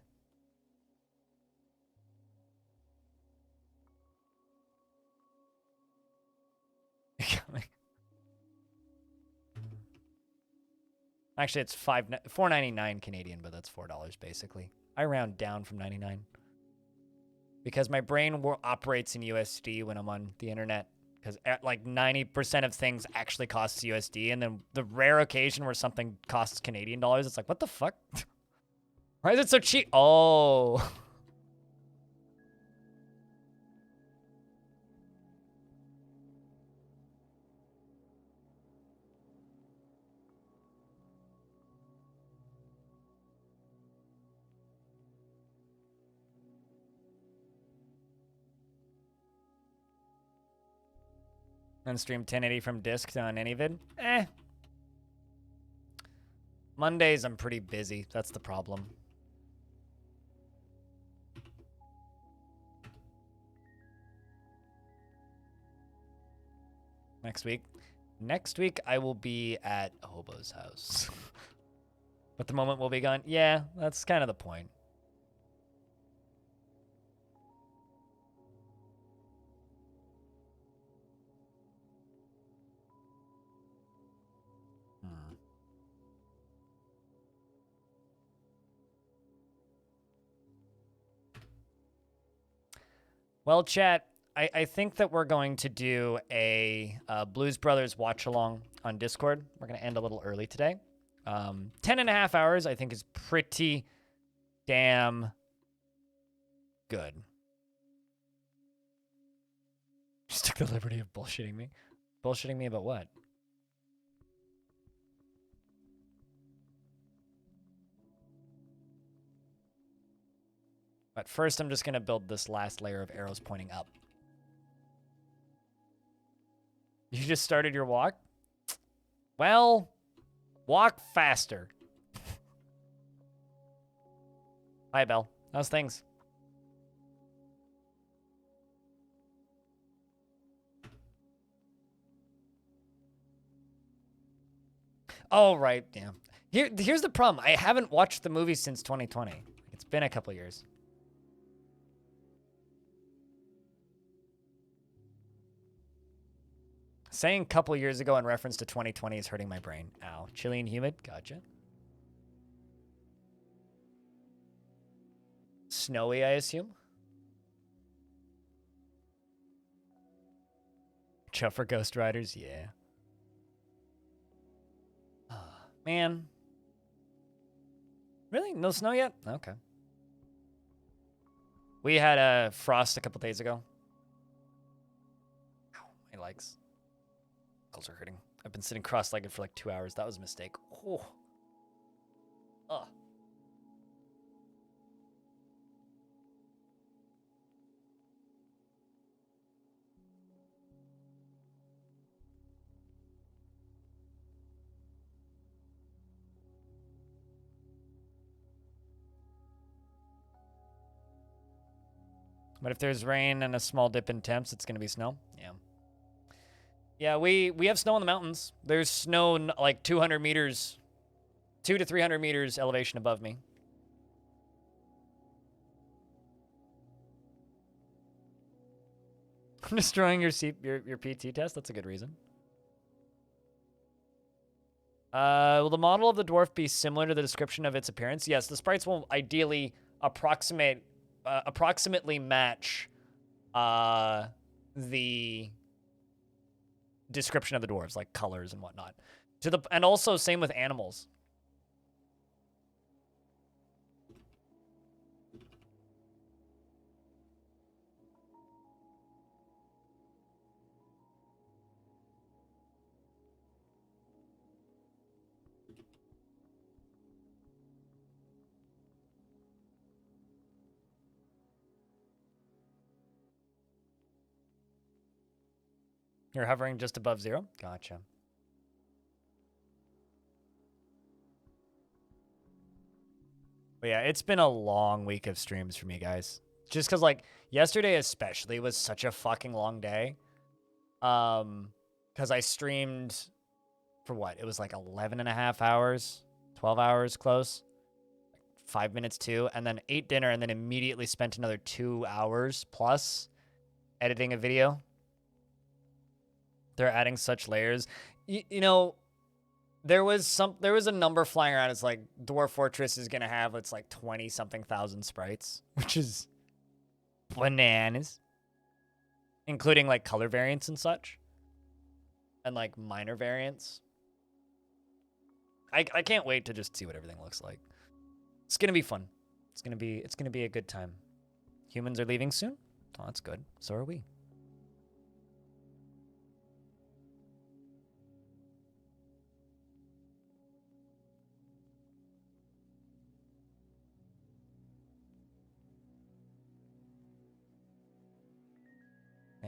Actually, it's $4.99 Canadian, but that's $4 basically. I round down from 99 because my brain operates in USD when I'm on the internet. Because like 90% of things actually costs USD, and then the rare occasion where something costs Canadian dollars, it's like, what the fuck? Why is it so cheap? Oh. And stream 1080 from disc on AnyVid? Mondays, I'm pretty busy. That's the problem. Next week? Next week, I will be at Hobo's house. But the moment we'll be gone? Yeah, that's kind of the point. Well, chat, I think that we're going to do a Blues Brothers watch-along on Discord. We're going to end a little early today. 10.5 hours, I think, is pretty damn good. Just took the liberty of bullshitting me. Bullshitting me about what? But first, I'm just going to build this last layer of arrows pointing up. You just started your walk? Well, walk faster. Hi, Belle. How's things? Oh, right. Yeah. Here's the problem. I haven't watched the movie since 2020. It's been a couple years. Saying couple years ago in reference to 2020 is hurting my brain. Ow. Chilly and humid. Gotcha. Snowy, I assume. Chuffer Ghost Riders. Yeah. Man. Really? No snow yet? Okay. We had a frost a couple days ago. Ow, my legs. Ankles are hurting. I've been sitting cross-legged for like 2 hours. That was a mistake. Oh. Ugh. But if there's rain and a small dip in temps, it's going to be snow. Yeah. Yeah, we have snow in the mountains. There's snow like 200 meters, 200 to 300 meters elevation above me. I'm destroying your PT test? That's a good reason. Will the model of the dwarf be similar to the description of its appearance? Yes, the sprites will ideally approximately match the description of the dwarves, like colors and whatnot. And also same with animals. You're hovering just above 0? Gotcha. But yeah, it's been a long week of streams for me, guys. Just because, like, yesterday especially was such a fucking long day. Because I streamed for what? It was like 11 and a half hours, 12 hours close. 5 minutes too, and then ate dinner and then immediately spent another 2 hours plus editing a video. They're adding such layers. You know, there was a number flying around. It's like Dwarf Fortress is gonna have it's like 20 something thousand sprites, which is bananas, including like color variants and such, and like minor variants. I can't wait to just see what everything looks like. It's gonna be fun. It's gonna be a good time. Humans are leaving soon. Oh, that's good. So are we.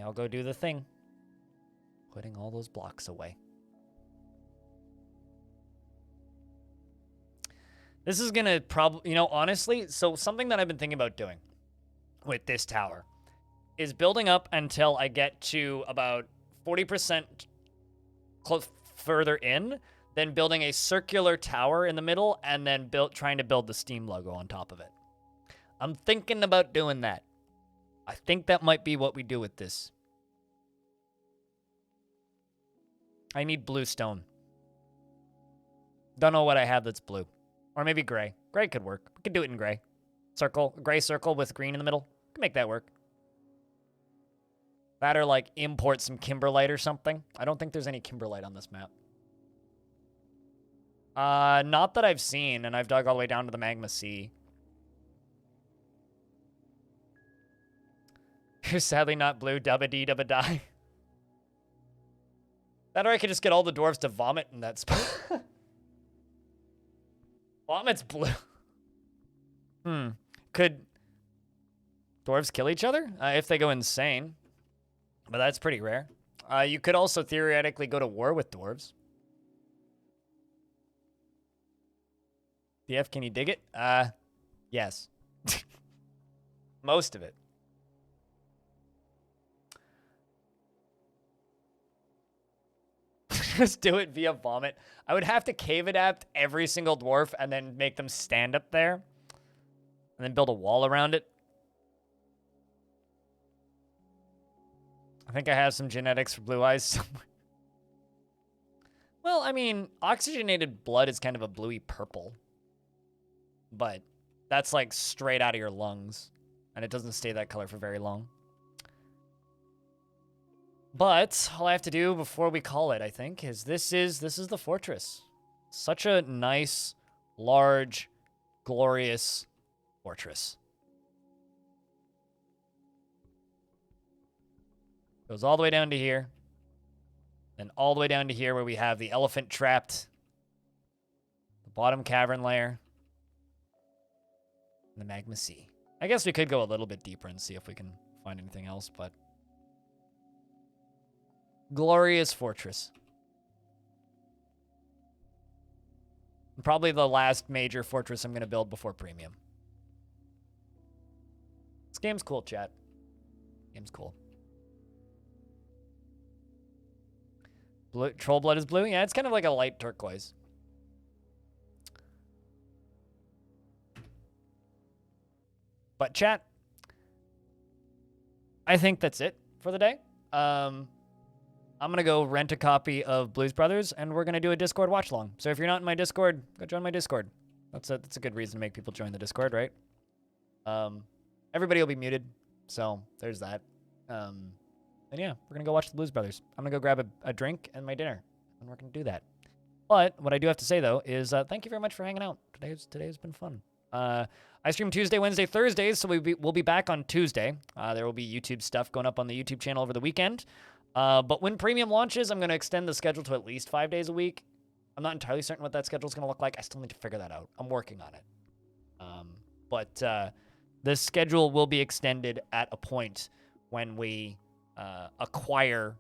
I'll go do the thing. Putting all those blocks away. This is gonna probably, honestly, so something that I've been thinking about doing with this tower is building up until I get to about 40% further in, then building a circular tower in the middle, and then trying to build the Steam logo on top of it. I'm thinking about doing that. I think that might be what we do with this. I need blue stone. Don't know what I have that's blue. Or maybe gray. Gray could work. We could do it in gray. Gray circle with green in the middle. Can make that work. That or like import some kimberlite or something. I don't think there's any kimberlite on this map. Not that I've seen, and I've dug all the way down to the magma sea. You're sadly not blue, dubba-dee, dubba-die. That or I could just get all the dwarves to vomit in that spot. Vomit's blue. Could dwarves kill each other? If they go insane. But that's pretty rare. You could also theoretically go to war with dwarves. DF, can you dig it? Yes. Most of it. Just do it via vomit. I would have to cave adapt every single dwarf and then make them stand up there. And then build a wall around it. I think I have some genetics for blue eyes somewhere. Well, I mean, oxygenated blood is kind of a bluey purple. But that's like straight out of your lungs. And it doesn't stay that color for very long. But all I have to do before we call it, I think, is this is the fortress. Such a nice, large, glorious fortress. Goes all the way down to here. Then all the way down to here where we have the elephant trapped. The bottom cavern layer. And the magma sea. I guess we could go a little bit deeper and see if we can find anything else, but... glorious fortress. Probably the last major fortress I'm going to build before premium. This game's cool, chat. Game's cool. Blue, troll blood is blue? Yeah, it's kind of like a light turquoise. But chat, I think that's it for the day. I'm going to go rent a copy of Blues Brothers, and we're going to do a Discord watch-along. So if you're not in my Discord, go join my Discord. That's a good reason to make people join the Discord, right? Everybody will be muted, so there's that. And yeah, we're going to go watch the Blues Brothers. I'm going to go grab a drink and my dinner, and we're going to do that. But what I do have to say, though, is thank you very much for hanging out. Today's been fun. I stream Tuesday, Wednesday, Thursdays, so we'll be back on Tuesday. There will be YouTube stuff going up on the YouTube channel over the weekend. But when premium launches, I'm going to extend the schedule to at least 5 days a week. I'm not entirely certain what that schedule is going to look like. I still need to figure that out. I'm working on it. But the schedule will be extended at a point when we acquire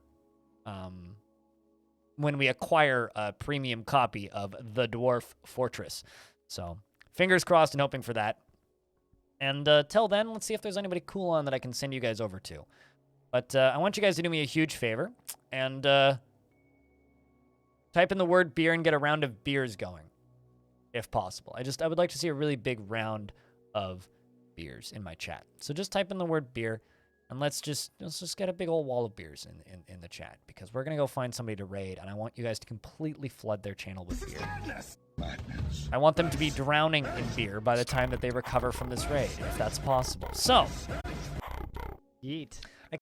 a premium copy of the Dwarf Fortress. So fingers crossed and hoping for that. And till then, let's see if there's anybody cool on that I can send you guys over to. But I want you guys to do me a huge favor and type in the word beer and get a round of beers going, if possible. I would like to see a really big round of beers in my chat. So just type in the word beer, and let's just get a big old wall of beers in the chat, because we're gonna go find somebody to raid, and I want you guys to completely flood their channel with beer. I want them to be drowning in beer by the time that they recover from this raid, if that's possible. So, yeet.